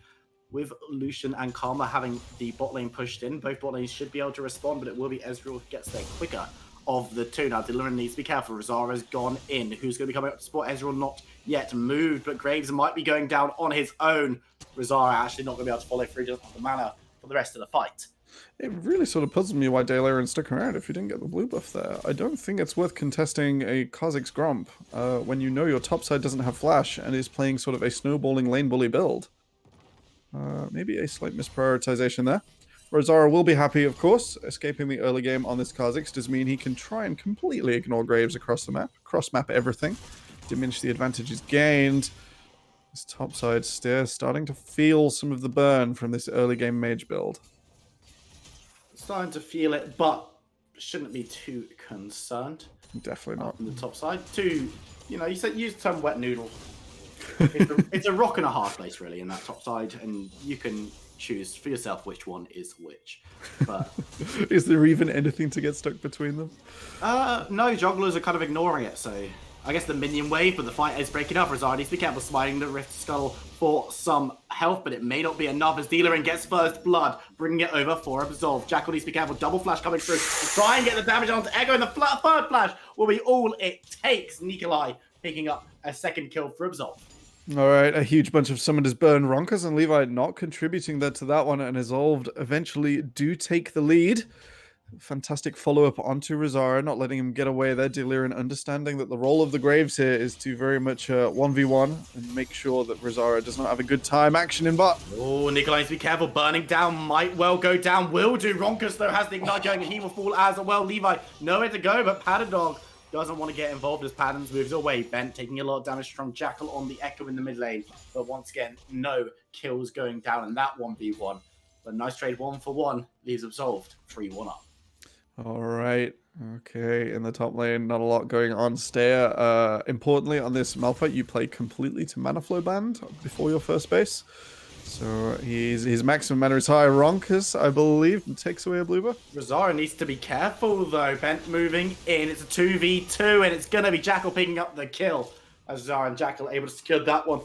with Lucian and Karma having the bot lane pushed in, both bot lanes should be able to respond, but it will be Ezreal who gets there quicker of the two. Now, Delirium needs to be careful. Rizara's gone in. Who's going to be coming up to support Ezreal? Not yet moved, but Graves might be going down on his own. Rizara actually not going to be able to follow through just the mana for the rest of the fight.
It really sort of puzzled me why Delirium stuck around if you didn't get the blue buff there. I don't think it's worth contesting a Kha'Zix Gromp when you know your top side doesn't have flash and is playing sort of a snowballing lane bully build. Maybe a slight misprioritization there. Rizara will be happy, of course. Escaping the early game on this Kha'Zix does mean he can try and completely ignore Graves across the map, cross-map everything, diminish the advantages gained. This topside Stair starting to feel some of the burn from this early game mage build.
Starting to feel it, but shouldn't be too concerned.
Definitely not.
On the top side. You said use the term wet noodle. It's a rock and a hard place, really, in that top side, and you can choose for yourself which one is which. But
is there even anything to get stuck between them?
No, jugglers are kind of ignoring it, so I guess the minion wave, but the fight is breaking up. Rizard needs to be careful, smiting the Rift Skull for some health, but it may not be enough as Delirium gets first blood, bringing it over for Absolve. Jackal needs to be careful, double flash coming through to try and get the damage onto Echo, and the third flash will be all it takes. Nikolai picking up a second kill for Absolve.
All right, a huge bunch of summoners burn. Ronkas and Levi not contributing that to that one, and Absolved eventually do take the lead. Fantastic follow-up onto Rizara, not letting him get away there. Delirium understanding that the role of the Graves here is to very much 1v1 and make sure that Rizara does not have a good time. Action in bot.
Oh, Nikolai needs to be careful. Burning down might well go down. Will do. Ronkas, though, has the ignite going, and he will fall as well. Levi, nowhere to go, but Patterdog doesn't want to get involved as Pattons moves away. Bent taking a lot of damage from Jackal on the Echo in the mid lane. But once again, no kills going down in that 1v1. But nice trade 1-for-1 leaves Absolved 3-1 up.
All right. Okay, in the top lane, not a lot going on. Stair. Importantly, on this Malphite, you play completely to mana flow band before your first base. So his maximum mana is high. Ronkas, I believe, takes away a blue buff.
Rizara needs to be careful, though. Bent moving in. It's a 2v2, and it's going to be Jackal picking up the kill. As Rizara and Jackal able to secure that one.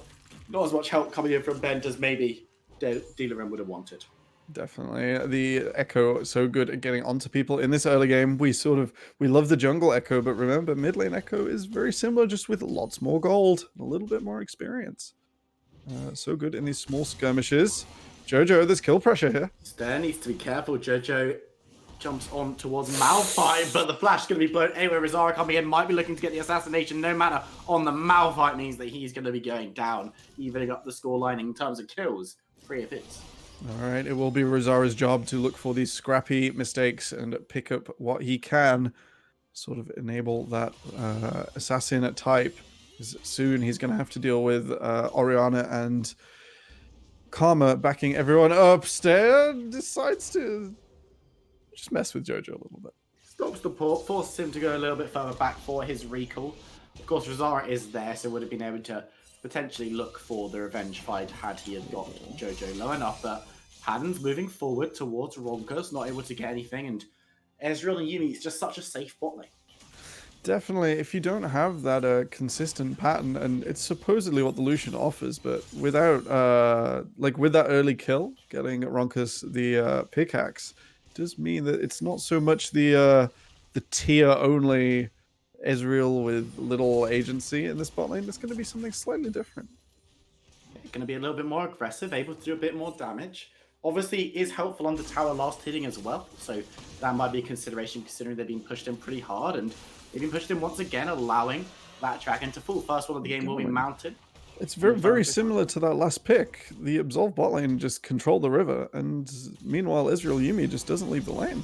Not as much help coming in from Bent as maybe Delirium would have wanted.
Definitely. The Echo so good at getting onto people. In this early game, we love the jungle Echo, but remember, mid lane Echo is very similar, just with lots more gold and a little bit more experience. So good in these small skirmishes. Jojo, there's kill pressure here.
Stair needs to be careful. Jojo jumps on towards Malphite, but the flash is going to be blown anyway. Rizara coming in, might be looking to get the assassination. No matter on the Malphite means that he's going to be going down, evening up the scoreline in terms of kills. 3 of hits.
All right, it will be Rizara's job to look for these scrappy mistakes and pick up what he can, sort of enable that assassin type. Soon he's going to have to deal with Orianna and Karma backing everyone up. Stair decides to just mess with Jojo a little bit.
Stops the port, forces him to go a little bit further back for his recall. Of course, Rosara is there, so would have been able to potentially look for the revenge fight had he had got Jojo low enough. But Paddon's moving forward towards Ronkus, not able to get anything, and Ezreal and Yuumi is just such a safe bot lane.
Definitely, if you don't have that consistent pattern, and it's supposedly what the Lucian offers, but without, like with that early kill, getting Ronkus the pickaxe, does mean that it's not so much the tier only Ezreal with little agency in this bot lane. It's going to be something slightly different.
Going to be a little bit more aggressive, able to do a bit more damage. Obviously, is helpful on the tower last hitting as well, so that might be a consideration considering they're being pushed in pretty hard, and they've been pushed in once again, allowing that dragon to fall. First one of the game will be mounted.
It's very similar to that last pick. The Absolve bot lane just controlled the river, and meanwhile, Ezreal Yuumi just doesn't leave the lane.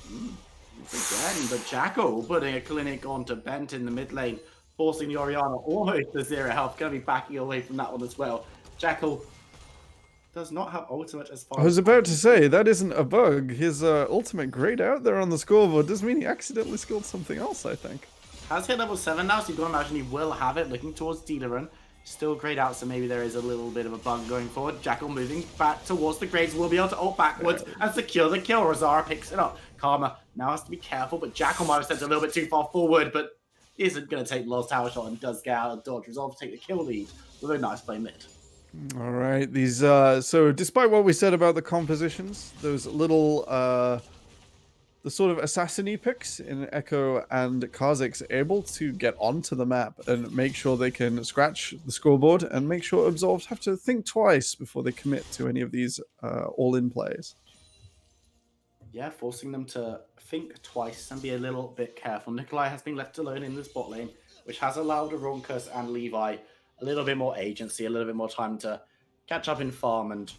Again, but Jackal putting a clinic onto Bent in the mid lane, forcing the Orianna almost to 0 health. Going to be backing away from that one as well. Jackal does not have ultimate as far
I was
as
about to say, that isn't a bug. His ultimate grayed out there on the scoreboard does mean he accidentally scored something else, I think.
Has hit level 7 now, so you've got to imagine he will have it. Looking towards dealer run. Still grayed out, so maybe there is a little bit of a bug going forward. Jackal moving back towards the Graves will be able to ult backwards and secure the kill. Rosara picks it up. Karma now has to be careful, but Jackal might have stepped a little bit too far forward, but isn't going to take the last tower shot and does get out of dodge. Resolve to take the kill lead with a nice play mid.
All right, these so despite what we said about the compositions, those little the sort of assassin-y picks in Echo and Kha'Zix are able to get onto the map and make sure they can scratch the scoreboard and make sure Absolved have to think twice before they commit to any of these all-in plays.
Yeah, forcing them to think twice and be a little bit careful. Nikolai has been left alone in this bot lane, which has allowed Ronkus and Levi a little bit more agency, a little bit more time to catch up in farm and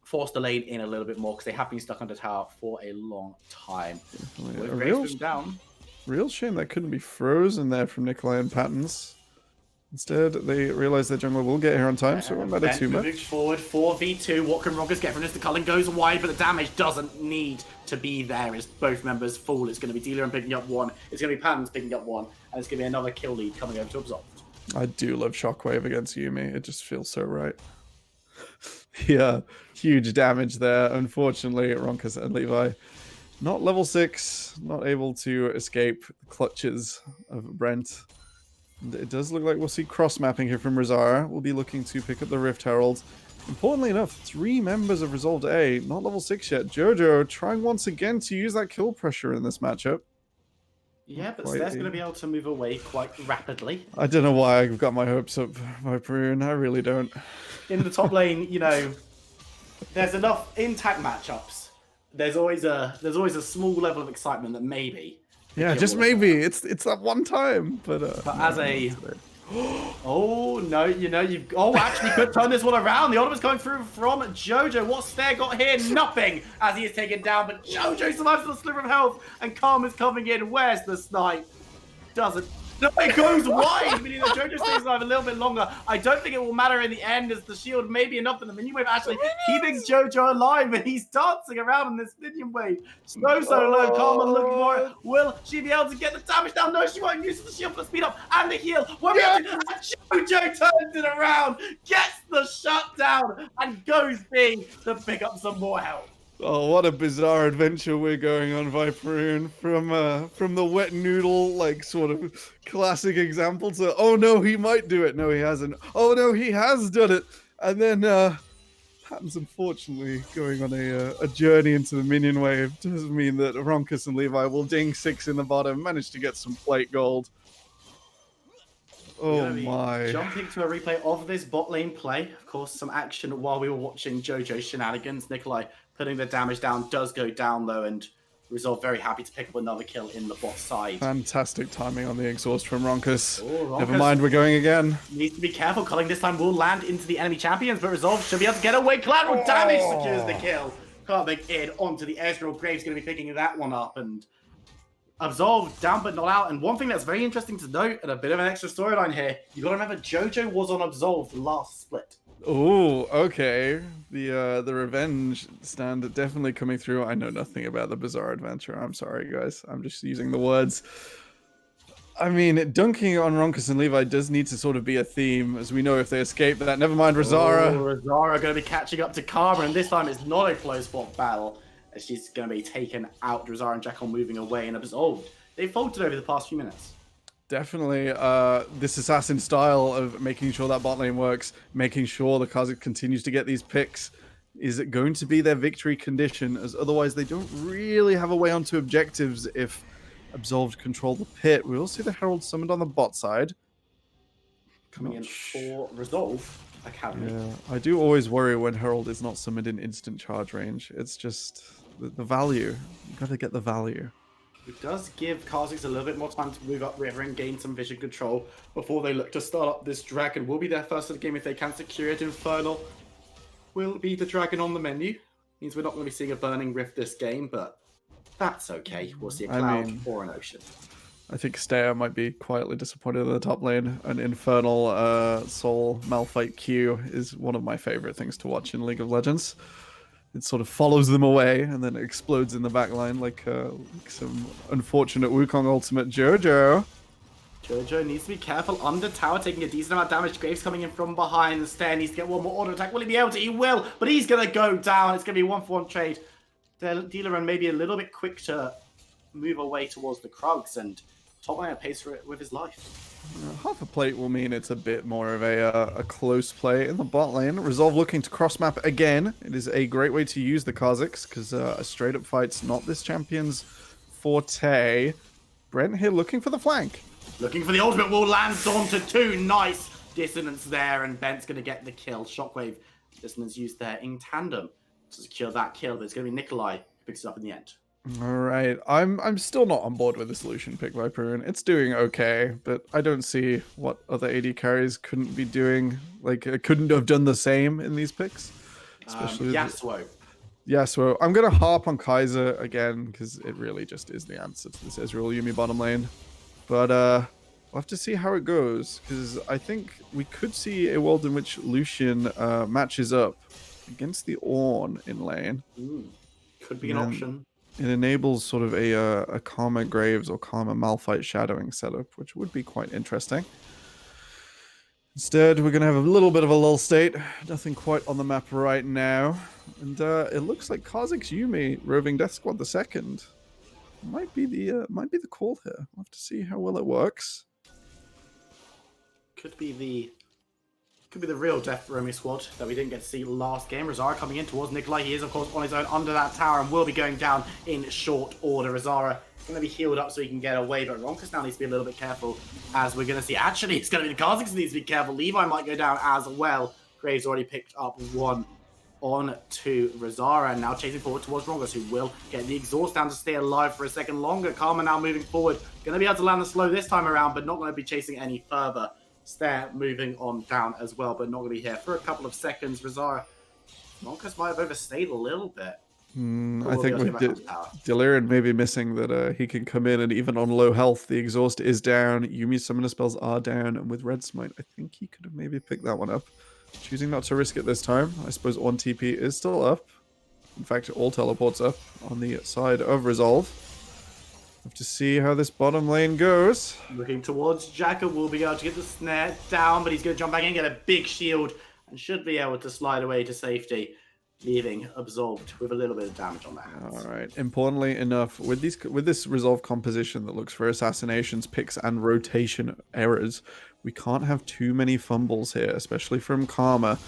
force the lane in a little bit more because they have been stuck under tower for a long time. With Graves down.
Real shame that couldn't be frozen there from Nikolai and Pattons. Instead, they realize their jungler will get here on time, so it won't matter too much.
Moving forward, 4v2. What can Ronkus get from this? The culling goes wide, but the damage doesn't need to be there as both members fall. It's going to be Dealer and picking up one. It's going to be Pattons picking up one. And it's going to be another kill lead coming over to Absolved.
I do love Shockwave against Yuumi. It just feels so right. Yeah, huge damage there. Unfortunately, Ronkus and Levi not level 6, not able to escape the clutches of Brent. And it does look like we'll see cross-mapping here from Rosara. We'll be looking to pick up the Rift Herald. Importantly enough, 3 members of Resolved A, not level 6 yet. Jojo trying once again to use that kill pressure in this matchup.
Yeah, but Steph's going to be able to move away quite rapidly.
I don't know why I've got my hopes up by Perun. I really don't.
In the top lane, you know, there's enough intact matchups. There's always a small level of excitement that maybe.
Yeah, just maybe. It's that one time. But
as a... Oh, no, you know, you've... Oh, actually, could turn this one around. The ultimate's going through from Jojo. What's Stair got here? Nothing, as he is taken down. But Jojo survives with a sliver of health. And Karma's coming in. Where's the snipe? Doesn't... No, it goes wide, meaning that Jojo stays alive a little bit longer. I don't think it will matter in the end, as the shield may be enough for the minion wave actually keeping Jojo alive, and he's dancing around in this minion wave. So low. Karma looking for it. Will she be able to get the damage down? No, she won't. Use the shield for the speed up and the heal. Won't be able to. And Jojo turns it around, gets the shutdown, and goes big to pick up some more health.
Oh, what a bizarre adventure we're going on, Viperoon. From the wet noodle, like, sort of classic example to, oh no, he might do it. No, he hasn't. Oh no, he has done it. And then, Patton's unfortunately going on a journey into the minion wave. Does mean that Ronkus and Levi will ding 6 in the bottom, manage to get some plate gold. Oh my.
Jumping to a replay of this bot lane play. Of course, some action while we were watching Jojo's shenanigans. Nikolai putting the damage down, does go down though, and Resolve very happy to pick up another kill in the bot side.
Fantastic timing on the exhaust from Ronkus.
Oh, Ronkus.
Never mind, we're going again.
Needs to be careful. Culling this time will land into the enemy champions, but Resolve should be able to get away. Collateral damage secures the kill. Carving in onto the Ezreal. Graves going to be picking that one up, and Absolved down but not out. And one thing that's very interesting to note, and a bit of an extra storyline here, you got to remember Jojo was on Absolved last split.
Oh, okay. The revenge stand definitely coming through. I know nothing about the Bizarre Adventure. I'm sorry, guys. I'm just using the words. I mean, dunking on Ronkus and Levi does need to sort of be a theme, as we know if they escape that. Never mind, Razara.
Oh, Razara going to be catching up to Karma, and this time it's not a close-fought battle, as she's going to be taken out. Razara and Jackal moving away and absolved. They faltered over the past few minutes.
Definitely, this assassin style of making sure that bot lane works, making sure the Kha'Zix continues to get these picks, is going to be their victory condition, as otherwise they don't really have a way onto objectives if Absolved control the pit. We will see the Herald summoned on the bot side.
Coming in for Resolve Academy.
Yeah, I do always worry when Herald is not summoned in instant charge range. It's just the value. You gotta get the value.
It does give Kha'Zix a little bit more time to move up river and gain some vision control before they look to start up this dragon. Will be their first of the game if they can secure it. Infernal will be the dragon on the menu. Means we're not going to be seeing a burning rift this game, but that's okay. We'll see a cloud or an ocean.
I think Stair might be quietly disappointed in the top lane. An Infernal Soul Malphite Q is one of my favorite things to watch in League of Legends. It sort of follows them away and then explodes in the back line like some unfortunate Wukong ultimate. Jojo.
Jojo needs to be careful under tower, taking a decent amount of damage. Graves coming in from behind. The Stair needs to get one more auto attack. Will he be able to? He will, but he's going to go down. It's going to be 1-for-1 trade. The dealer run maybe a little bit quick to move away towards the Krugs, and top laner pays for it with his life.
Half a plate will mean it's a bit more of a close play in the bot lane. Resolve looking to cross map again. It is a great way to use the Kha'Zix because a straight up fight's not this champion's forte. Brent here looking for the flank.
Looking for the ultimate will lands onto 2. Nice dissonance there, and Bent's going to get the kill. Shockwave dissonance used there in tandem to secure that kill, but it's going to be Nikolai who picks it up in the end.
All right, I'm still not on board with the solution pick by Perun. It's doing okay, but I don't see what other AD carries couldn't be doing. Like, couldn't have done the same in these picks. Especially
Yasuo.
Yasuo. I'm gonna harp on Kaiser again because it really just is the answer to this Ezreal Yuumi bottom lane. But we'll have to see how it goes because I think we could see a world in which Lucian matches up against the Ornn in lane.
Could be an option.
It enables sort of a Karma Graves or Karma Malphite shadowing setup, which would be quite interesting. Instead, we're going to have a little bit of a lull state. Nothing quite on the map right now. And it looks like Kha'Zix Yuumi, Roving Death Squad the second, might be the call here. We'll have to see how well it works.
Could be the real Death Roaming squad that we didn't get to see last game. Razara coming in towards Nikolai. He is, of course, on his own under that tower and will be going down in short order. Razara going to be healed up so he can get away, but Ronkus now needs to be a little bit careful, as we're going to see. Actually, it's going to be the Kha'Zix who needs to be careful. Levi might go down as well. Graves already picked up one on to Razara, and now chasing forward towards Ronkus, who will get the exhaust down to stay alive for a second longer. Karma now moving forward. Going to be able to land the slow this time around, but not going to be chasing any further. Stair moving on down as well, but not going to be here for a couple of seconds. Razara, Ronkus might have overstayed a little bit.
I think with Delirium maybe missing that he can come in, and even on low health, the exhaust is down. Yumi's summoner spells are down, and with Red Smite, I think he could have maybe picked that one up. Choosing not to risk it this time. I suppose one TP is still up. In fact, all teleports up on the side of Resolve. Have to see how this bottom lane goes.
Looking towards Jacka, will be able to get the snare down, but he's going to jump back in, get a big shield, and should be able to slide away to safety, leaving Absolved with a little bit of damage on that.
All right. Importantly enough, with this Resolve composition that looks for assassinations, picks, and rotation errors, we can't have too many fumbles here, especially from Karma.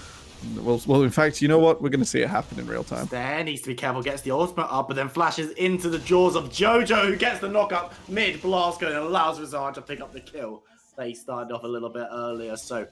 Well, in fact, you know what? We're going to see it happen in real time.
There needs to be careful, gets the ultimate up, but then flashes into the jaws of Jojo, who gets the knock-up mid-blast and allows Razara to pick up the kill. They started off a little bit earlier, so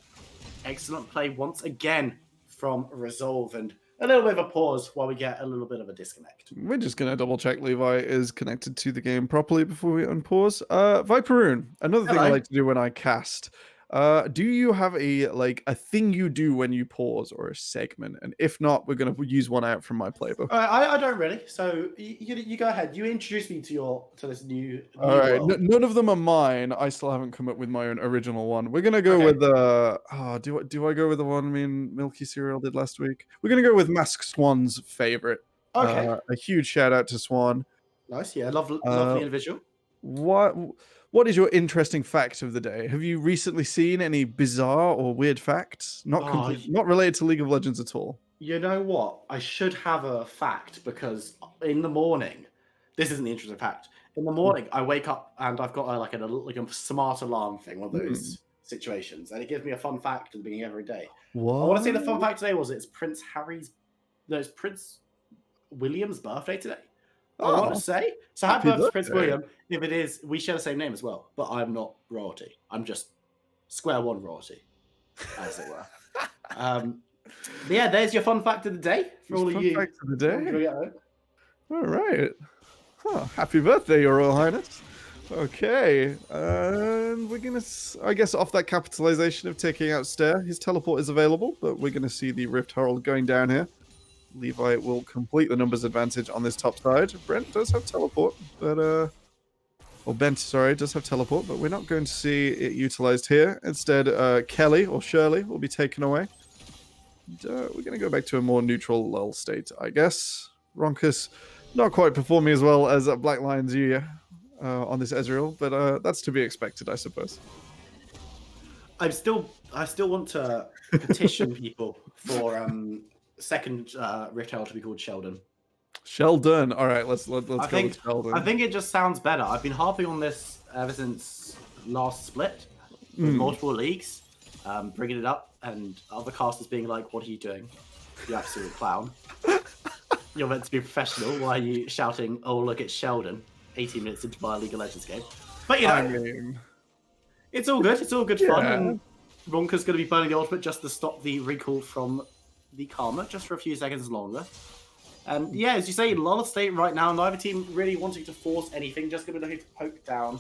excellent play once again from Resolve, and a little bit of a pause while we get a little bit of a disconnect.
We're just going to double-check Levi is connected to the game properly before we unpause. Viperoon, another thing I like to do when I cast. Do you have a thing you do when you pause or a segment? And if not, we're gonna use one out from my playbook.
I don't really. So you go ahead. You introduce me to this new
All right,
world.
none of them are mine. I still haven't come up with my own original one. We're gonna go
Okay.
with do I go with the one me and Milky Cereal did last week? We're gonna go with Mask Swan's favorite.
Okay.
A huge shout out to Swan.
Nice. Yeah. Lovely individual.
What is your interesting fact of the day? Have you recently seen any bizarre or weird facts? Not related to League of Legends at all.
You know what? I should have a fact because in the morning, this isn't the interesting fact. In the morning, I wake up and I've got a smart alarm thing, one of those situations, and it gives me a fun fact at the beginning of every day.
What?
I want to say the fun fact today was it's Prince William's birthday today. I want to say. So happy birthday to Prince William. If it is, we share the same name as well, but I'm not royalty. I'm just square one royalty, as it were. But yeah, there's your fun fact of the day for all of you.
Fun fact of the day. All right. Oh, happy birthday, Your Royal Highness. Okay, and we're gonna, I guess, off that capitalization of taking out Stair, his teleport is available, but we're gonna see the Rift Herald going down here. Levi will complete the numbers advantage on this top side. Brent does have teleport, but Bent, sorry, does have teleport, but we're not going to see it utilized here. Instead, Kelly or Shirley will be taken away. And, we're going to go back to a more neutral lull state, I guess. Ronkus not quite performing as well as Black Lion's Yuya on this Ezreal, but that's to be expected, I suppose.
I still want to petition people for second Rift Herald to be called Sheldon.
Sheldon. All right, let's go with Sheldon.
I think it just sounds better. I've been harping on this ever since last split with multiple leagues, bringing it up, and other casters being like, "What are you doing? You absolute clown! You're meant to be professional. Why are you shouting? Oh, look, it's Sheldon!" 18 minutes into my League of Legends game, but you know,
I mean,
it's all good. It's all good fun, and Ronka's going to be burning the ultimate just to stop the recall from the Karma just for a few seconds longer. And yeah, as you say, lull state right now, neither team really wanting to force anything, just going to be looking to poke down.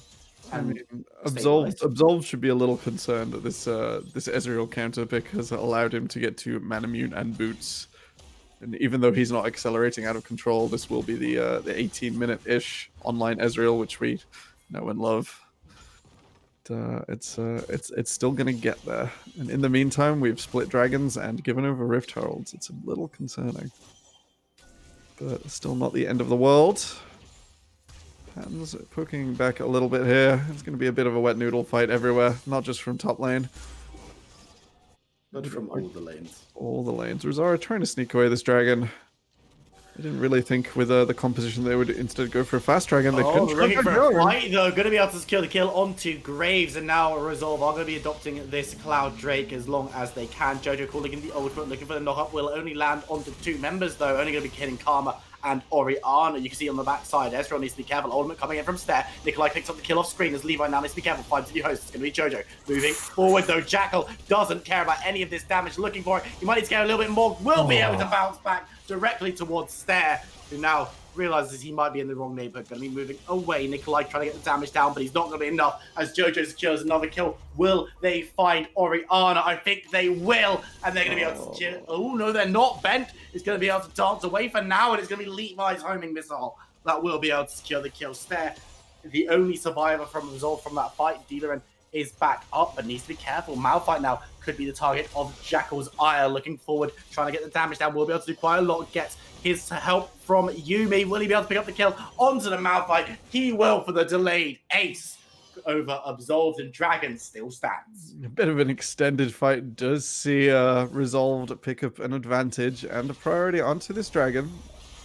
And
Absolved should be a little concerned that this Ezreal counter pick has allowed him to get to Manamune and Boots. And even though he's not accelerating out of control, this will be the 18-minute-ish online Ezreal, which we know and love. It's still gonna get there. And in the meantime, we've split dragons and given over Rift Heralds. It's a little concerning, but still not the end of the world. Patton's poking back a little bit here. It's gonna be a bit of a wet noodle fight everywhere, not just from top lane,
but from all the lanes.
All the lanes. Rosara trying to sneak away this dragon. I didn't really think with the composition they would instead go for a fast dragon. They couldn't.
Looking for a fight though. Going to be able to secure the kill onto Graves, and now Resolve are going to be adopting this Cloud Drake as long as they can. Jojo calling in the ultimate, looking for the knockup. Will only land onto 2 members though. Only going to be killing Karma and Oriana. You can see on the backside, Ezreal needs to be careful. Ultimate coming in from Stair. Nikolai picks up the kill off screen as Levi now needs to be careful. Finds a new host. It's going to be Jojo. Moving forward though. Jackal doesn't care about any of this damage. Looking for it. He might need to get a little bit more. Will be able to bounce back directly towards Stair, who now realizes he might be in the wrong neighborhood. Going to be moving away. Nikolai trying to get the damage down, but he's not going to be enough as Jojo secures another kill. Will they find Oriana? I think they will, and they're going to be able to secure. Oh no, they're not. Bent is going to be able to dance away for now, and it's going to be Levi's homing missile that will be able to secure the kill. Stair, the only survivor from Resolve from that fight. Dealerin is back up, but needs to be careful. Malphite now could be the target of Jackal's ire. Looking forward, trying to get the damage down. Will be able to do quite a lot. Gets his help from Yuumi. Will he be able to pick up the kill onto the Malphite? He will for the delayed ace over Absolved, and Dragon still stands.
A bit of an extended fight does see Resolved pick up an advantage and a priority onto this Dragon.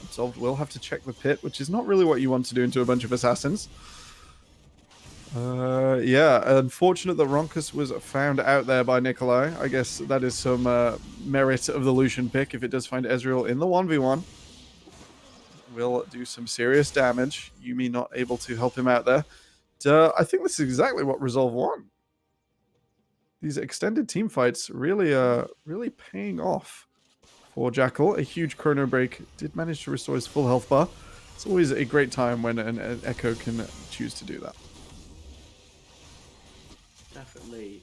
Absolved will have to check the pit, which is not really what you want to do into a bunch of assassins. Yeah, unfortunate that Ronkus was found out there by Nikolai. I guess that is some merit of the Lucian pick. If it does find Ezreal in the 1v1, will do some serious damage. Yuumi not able to help him out there. I think this is exactly what Resolve want. These extended team fights really paying off for Jackal. A huge chrono break did manage to restore his full health bar. It's always a great time when an Echo can choose to do that.
Definitely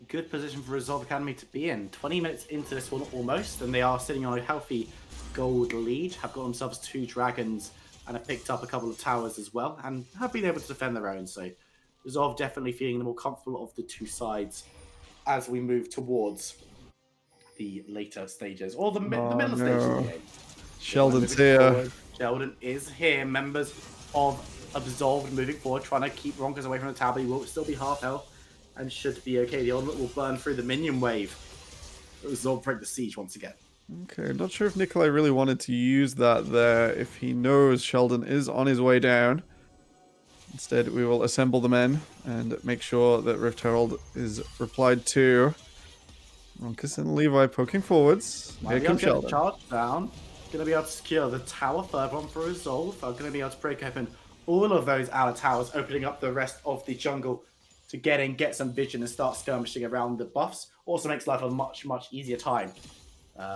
good position for Resolve Academy to be in. 20 minutes into this one almost, and they are sitting on a healthy gold lead, have got themselves 2 dragons, and have picked up a couple of towers as well, and have been able to defend their own. So Resolve definitely feeling the more comfortable of the 2 sides as we move towards the later stages, or the middle stages of the game.
Sheldon's
Moving
here.
forward, Sheldon is here. Members of Absolved moving forward, trying to keep Ronkas away from the tower. He will still be half health and should be okay. The ultimate will burn through the minion wave. Resolve break the siege once again.
Okay, not sure if Nikolai really wanted to use that there, if he knows Sheldon is on his way down. Instead, we will assemble the men and make sure that Rift Herald is replied to. Ronkus and Levi poking forwards. Here comes Sheldon.
Charge down. Going to be able to secure the tower. Third one for Resolve. Are going to be able to break open all of those outer towers, opening up the rest of the jungle to get some vision and start skirmishing around the buffs. Also makes life a much, much easier time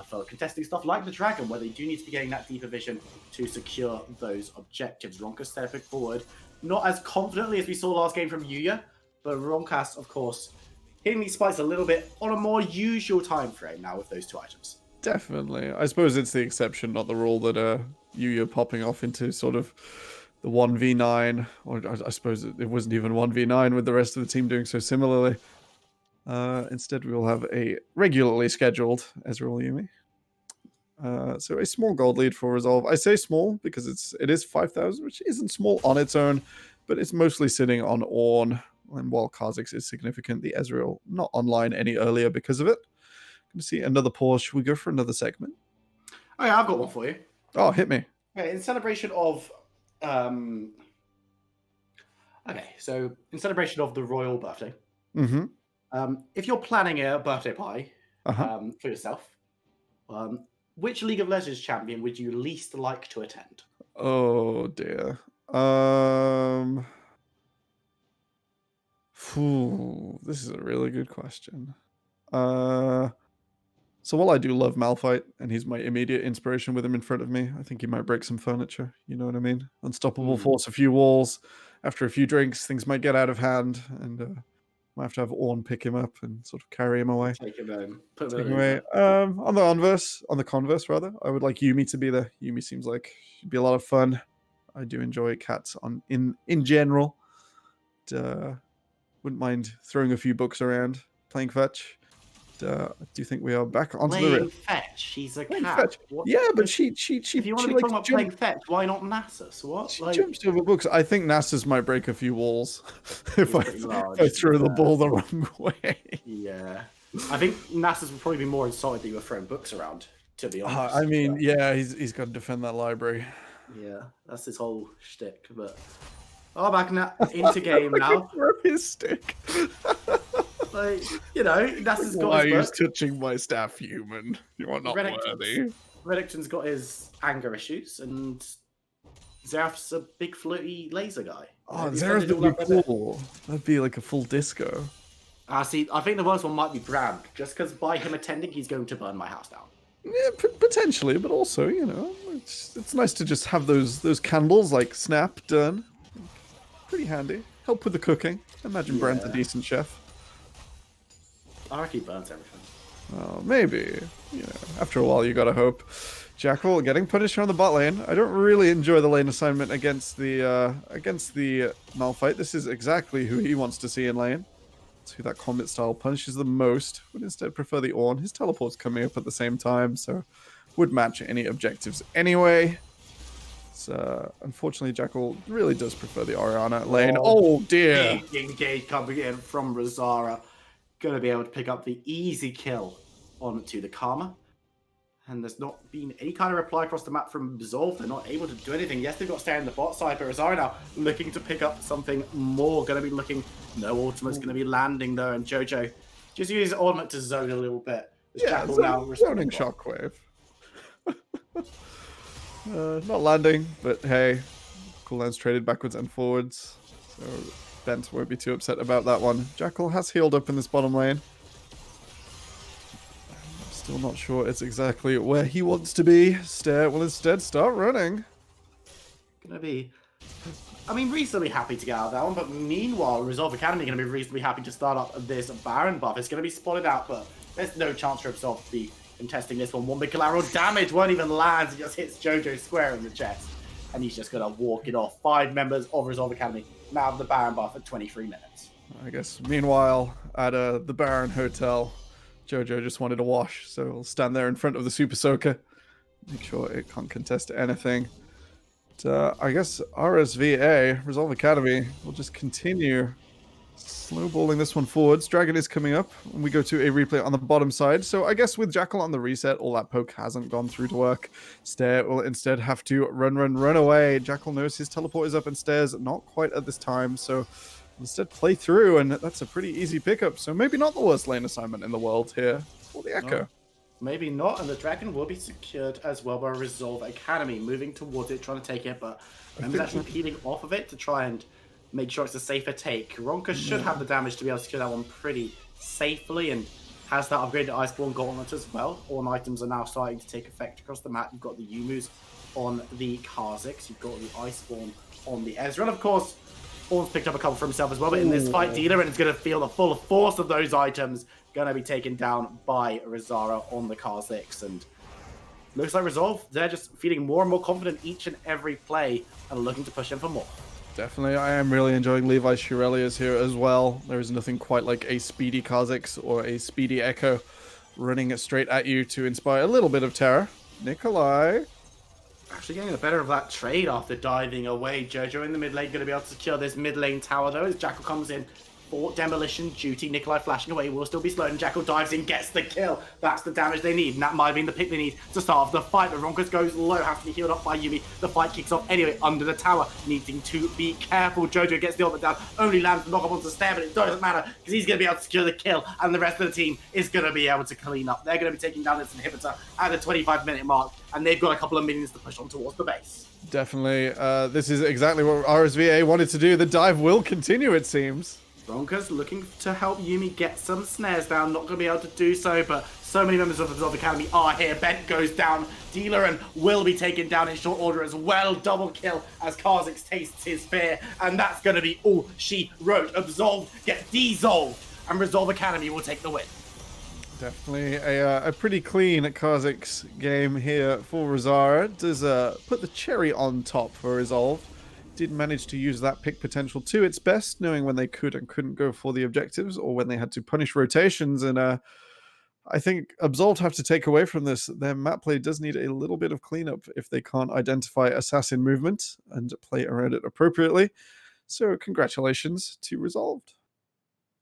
for contesting stuff like the Dragon, where they do need to be getting that deeper vision to secure those objectives. Ronkas stepping forward, not as confidently as we saw last game from Yuya, but Ronkas, of course, hitting these spikes a little bit on a more usual time frame now with those 2 items.
Definitely. I suppose it's the exception, not the rule, that Yuya popping off into sort of the 1v9, or I suppose it wasn't even 1v9 with the rest of the team doing so similarly. Instead, we will have a regularly scheduled Ezreal Yumi. So a small gold lead for Resolve. I say small because it is 5,000, which isn't small on its own, but it's mostly sitting on Ornn. And while Kha'Zix is significant, the Ezreal not online any earlier because of it. Going to see another pause. Should we go for another segment?
Oh yeah, I've got one for you.
Oh, hit me.
Okay, in celebration of the royal birthday.
Mm-hmm.
If you're planning a birthday pie for yourself, which League of Legends champion would you least like to attend?
Oh dear. This is a really good question. So while I do love Malphite, and he's my immediate inspiration with him in front of me, I think he might break some furniture. You know what I mean? Unstoppable force, a few walls. After a few drinks, things might get out of hand, and might have to have Ornn pick him up and sort of carry him away.
Take him home. Put
Take
him
him away. On the converse, rather, I would like Yumi to be there. Yumi seems like she'd be a lot of fun. I do enjoy cats in general. Wouldn't mind throwing a few books around, playing fetch. I do think we are back onto the
Playing
rift.
fetch. She's a
Playing
cat.
fetch.
What-
Yeah, but she
If you want
she
to be
likes
talking about
jump-
playing fetch, why not Nasus? What?
She
Like,
jumps over books. I think Nasus might break a few walls if I
pretty large,
throw the
yeah.
ball the wrong way.
yeah. I think Nasus would probably be more insulted that you were throwing books around, to be honest.
I mean,
But,
yeah, he's got to defend that library.
yeah, that's his whole shtick. But back into game now.
Throw his stick.
Like, you know, Nasus got
Why are you
his book.
touching my staff, human? You are not worthy.
Redicton's got his anger issues, and Zerath's a big floaty laser guy.
Oh,
He's
Zerath
all
would
that
be
with it.
cool. That'd be like a full disco.
See, I think the worst one might be Brand, just because by him attending, he's going to burn my house down.
Yeah, potentially, but also, you know, it's nice to just have those candles like snap done. Pretty handy. Help with the cooking. Imagine Brand's a
Yeah.
decent chef.
I reckon he burns everything.
Oh, maybe. You know, after a while, you gotta hope. Jackal getting punished on the bot lane. I don't really enjoy the lane assignment against the Malphite. This is exactly who he wants to see in lane. It's who that combat style punishes the most. Would instead prefer the Ornn. His teleport's coming up at the same time, so would match any objectives anyway. So unfortunately, Jackal really does prefer the Orianna lane. Oh dear!
Big engage coming in from Razara. Going to be able to pick up the easy kill onto the Karma. And there's not been any kind of reply across the map from Resolve. They're not able to do anything. Yes, they've got to stay on the bot side, but Razara now looking to pick up something more. Going to be looking... No ultimate's going to be landing, though, and Jojo just use his ultimate to zone a little bit.
Yeah, zoning shockwave. Not landing, but hey, cooldown's traded backwards and forwards, so Bent won't be too upset about that one. Jackal has healed up in this bottom lane. I'm still not sure it's exactly where he wants to be. Stare will instead start running.
Going to be I mean, reasonably happy to get out of that one, but meanwhile, Resolve Academy are going to be reasonably happy to start up this Baron buff. It's going to be spotted out, but there's no chance for Absolve to be contesting this one. One big collateral damage won't even land. It just hits Jojo square in the chest, and he's just going to walk it off. 5 members of Resolve Academy now have the Baron buff at 23 minutes.
I guess, meanwhile, at the Baron Hotel, Jojo just wanted to wash, so he'll stand there in front of the Super Soaker, make sure it can't contest anything. But, I guess RSVA, Resolve Academy, will just continue snowballing this one forwards. Dragon is coming up, and we go to a replay on the bottom side. So I guess with Jackal on the reset, all that poke hasn't gone through to work. Stair will instead have to run away. Jackal knows his teleport is up and Stairs not quite at this time, so instead play through, and that's a pretty easy pickup. So maybe not the worst lane assignment in the world here for the Echo.
No, maybe not, and the Dragon will be secured as well by Resolve Academy, moving towards it, trying to take it, but Mem's actually peeling off of it to try and make sure it's a safer take. Ronka should have the damage to be able to secure that one pretty safely, and has that upgraded Iceborne Gauntlet as well. All items are now starting to take effect across the map. You've got the Yumus on the Kha'Zix, you've got the Iceborne on the Ezreal, of course. Orn's picked up a couple for himself as well, but in this fight, Dealer, and it's going to feel the full force of those items, going to be taken down by Rizara on the Kha'Zix, and looks like Resolve, they're just feeling more and more confident each and every play and looking to push in for more.
Definitely, I am really enjoying Levi Shirelius here as well. There is nothing quite like a speedy Kha'Zix or a speedy Echo running straight at you to inspire a little bit of terror. Nikolai.
Actually getting the better of that trade after diving away. Jojo in the mid lane going to be able to secure this mid lane tower though as Jackal comes in for demolition duty. Nikolai flashing away, will still be slowed, and Jackal dives in, gets the kill. That's the damage they need, and that might have been the pick they need to start off the fight. But Ronkus goes low, has to be healed up by Yuumi. The fight kicks off anyway under the tower, needing to be careful. Jojo gets the ultimate down, only lands the knock up onto the stair, but it doesn't matter because he's going to be able to secure the kill, and the rest of the team is going to be able to clean up. They're going to be taking down this inhibitor at the 25-minute mark, and they've got a couple of minions to push on towards the base.
Definitely, this is exactly what RSVA wanted to do. The dive will continue, it seems.
Ronka's looking to help Yuumi get some snares down, not going to be able to do so, but so many members of the Resolve Academy are here. Bent goes down, Dealer and will be taken down in short order as well. Double kill as Kha'Zix tastes his fear, and that's going to be all she wrote. Absolved get dissolved, and Resolve Academy will take the win.
Definitely a pretty clean Kha'Zix game here for Rizara. Does put the cherry on top for Resolve. Did manage to use that pick potential to its best, knowing when they could and couldn't go for the objectives, or when they had to punish rotations. And I think Absolved have to take away from this. Their map play does need a little bit of cleanup if they can't identify assassin movement and play around it appropriately. So congratulations to Resolved.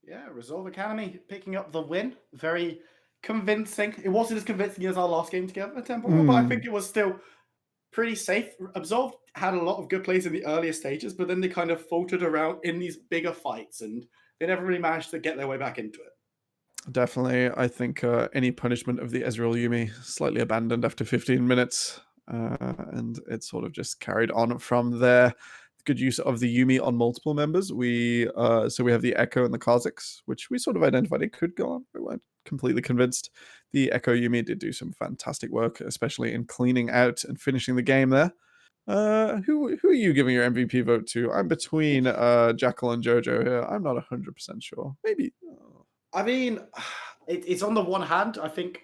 Yeah, Resolve Academy picking up the win. Very convincing. It wasn't as convincing as our last game together at Temple, but I think it was still pretty safe. Absolved had a lot of good plays in the earlier stages, but then they kind of faltered around in these bigger fights, and they never really managed to get their way back into it.
Definitely, I think any punishment of the Ezreal Yuumi slightly abandoned after 15 minutes, and it sort of just carried on from there. Good use of the Yuumi on multiple members. So we have the Echo and the Kha'Zix, which we sort of identified it could go on. We weren't completely convinced. The Echo Yuumi did do some fantastic work, especially in cleaning out and finishing the game there. Who are you giving your MVP vote to? I'm between Jackal and Jojo here. I'm not 100% sure. Maybe.
I mean, it's on the one hand, I think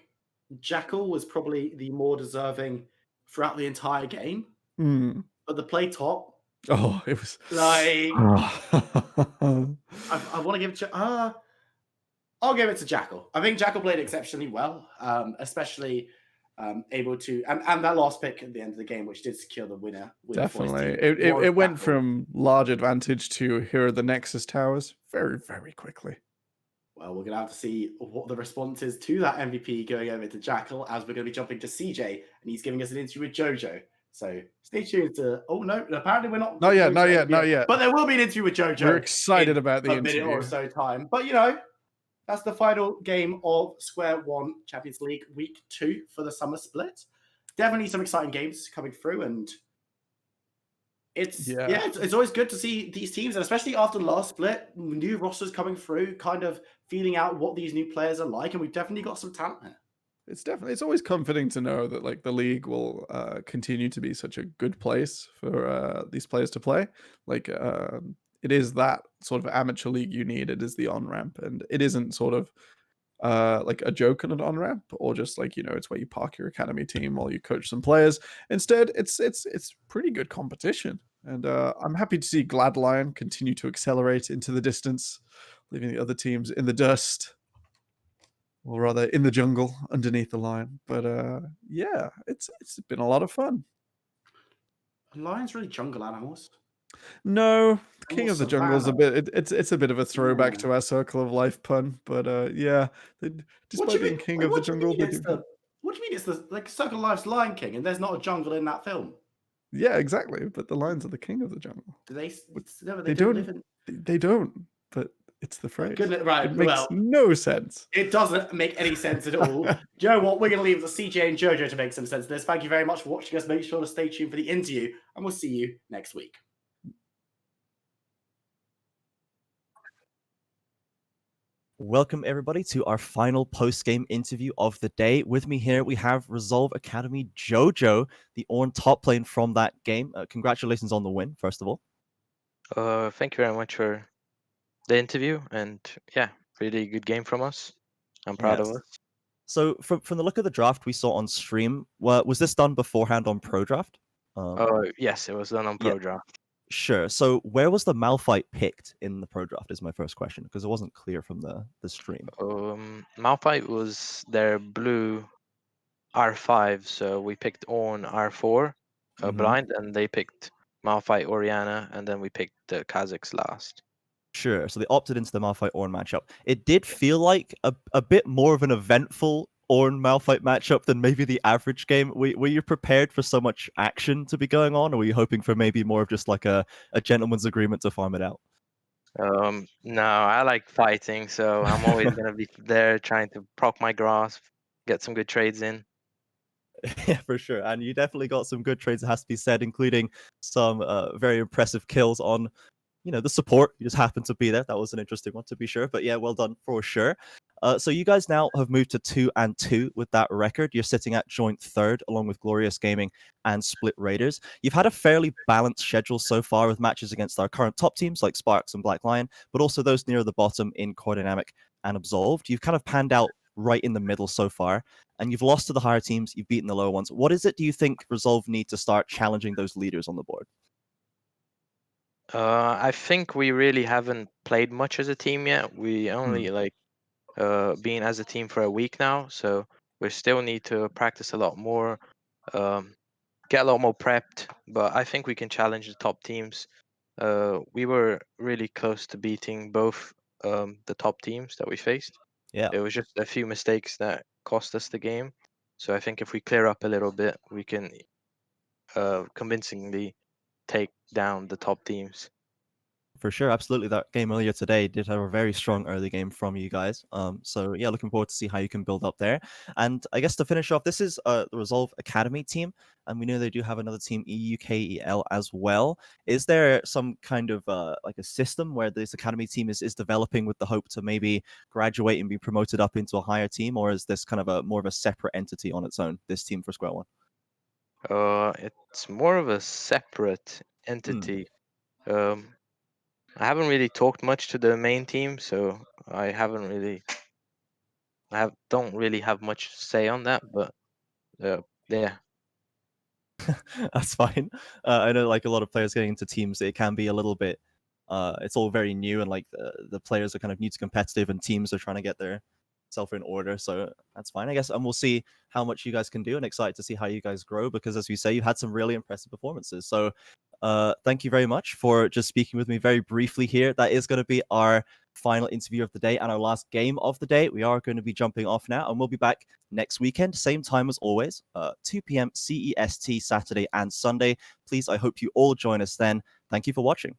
Jackal was probably the more deserving throughout the entire game. But the play top.
Oh, it was
like I want to give it to I'll give it to Jackal. I think Jackal played exceptionally well, especially able to and that last pick at the end of the game, which did secure the winner.
Definitely, it went from large advantage to here are the Nexus towers very, very quickly.
Well, we're gonna have to see what the response is to that MVP going over to Jackal, as we're gonna be jumping to CJ, and he's giving us an interview with Jojo. So stay tuned to. Oh no! Apparently we're not.
Not yet.
But there will be an interview with Jojo.
We're excited about the
interview. A minute or so time. But you know, that's the final game of SQ1 Champions League Week 2 for the summer split. Definitely some exciting games coming through, and it's always good to see these teams, and especially after the last split, new rosters coming through, kind of feeling out what these new players are like, and we've definitely got some talent here.
it's always comforting to know that like the league will continue to be such a good place for these players to play. Like it is that sort of amateur league you need. It is the on ramp, and it isn't sort of like a joke on an on ramp, or just like, you know, it's where you park your academy team while you coach some players. Instead, it's pretty good competition, and I'm happy to see Glad Lion continue to accelerate into the distance, leaving the other teams in the dust, or rather in the jungle underneath the line. But yeah, it's been a lot of fun.
Are lions really jungle animals?
No, the
They're
King
more
of the Jungle is a
savannah.
bit. It's a bit of a throwback
Yeah.
to our Circle of Life pun, but yeah,
What do
despite
you
being
mean?
King
Wait,
of the
what do you
Jungle,
mean
they
it's
do.
the? What do you mean it's the like Circle of Life's Lion King, and there's not a jungle in that film?
Yeah, exactly. But the lions are the king of the jungle.
Do they? No,
They
don't
don't.
live in.
They don't. But it's the phrase.
Goodness, right?
It makes
Well,
no sense.
it doesn't make any sense at all. Do you know what? We're going to leave the CJ and JoJo to make some sense of this. Thank you very much for watching us. Make sure to stay tuned for the interview, and we'll see you next week.
Welcome everybody to our final post-game interview of the day. With me here we have Resolve Academy Jojo, the Ornn top lane from that game. Congratulations on the win, first of all.
Thank you very much for the interview, and yeah, really good game from us. I'm proud of
Yes.
us.
So from the look of the draft we saw on stream, was this done beforehand on Pro Draft?
Yes, it was done on Pro Draft.
Sure. So where was the Malphite picked in the Pro Draft is my first question, because it wasn't clear from the stream.
Malphite was their blue R5, so we picked Ornn R4 blind, and they picked Malphite Oriana, and then we picked the Kazakhs last.
Sure. So they opted into the Malphite Ornn matchup. It did feel like a bit more of an eventful Ornn Malphite matchup than maybe the average game. Were you prepared for so much action to be going on, or were you hoping for maybe more of just like a gentleman's agreement to farm it out?
No, I like fighting, so I'm always gonna be there trying to proc my grass, get some good trades in.
Yeah, for sure. And you definitely got some good trades, it has to be said, including some very impressive kills on, you know, the support. You just happened to be there. That was an interesting one, to be sure. But yeah, well done for sure. So you guys now have moved to 2-2 with that record. You're sitting at joint third, along with Glorious Gaming and Split Raiders. You've had a fairly balanced schedule so far, with matches against our current top teams like Sparks and Black Lion, but also those near the bottom in Core Dynamic and Absolved. You've kind of panned out right in the middle so far, and you've lost to the higher teams. You've beaten the lower ones. What is it, do you think, Resolve need to start challenging those leaders on the board?
I think we really haven't played much as a team yet. We only been as a team for a week now, so we still need to practice a lot more, get a lot more prepped. But I think we can challenge the top teams. We were really close to beating both the top teams that we faced.
Yeah.
It was just a few mistakes that cost us the game. So I think if we clear up a little bit, we can convincingly take down the top teams.
For sure, absolutely. That game earlier today did have a very strong early game from you guys. So yeah, looking forward to see how you can build up there. And I guess to finish off, this is the Resolve Academy team, and we know they do have another team, EUKEL, as well. Is there some kind of like a system where this academy team is developing with the hope to maybe graduate and be promoted up into a higher team, or is this kind of a more of a separate entity on its own, this team for Square One?
It's more of a separate entity. I haven't really talked much to the main team, so I don't really have much to say on that. But yeah.
That's fine. I know, like, a lot of players getting into teams, it can be a little bit. It's all very new, and like the players are kind of new to competitive, and teams are trying to get their self in order. So that's fine, I guess. And we'll see how much you guys can do, and excited to see how you guys grow, because as we say, you've had some really impressive performances. So thank you very much for just speaking with me very briefly here. That is going to be our final interview of the day and our last game of the day. We are going to be jumping off now, and we'll be back next weekend, same time as always, 2 p.m. CEST, Saturday and Sunday. Please, I hope you all join us then. Thank you for watching.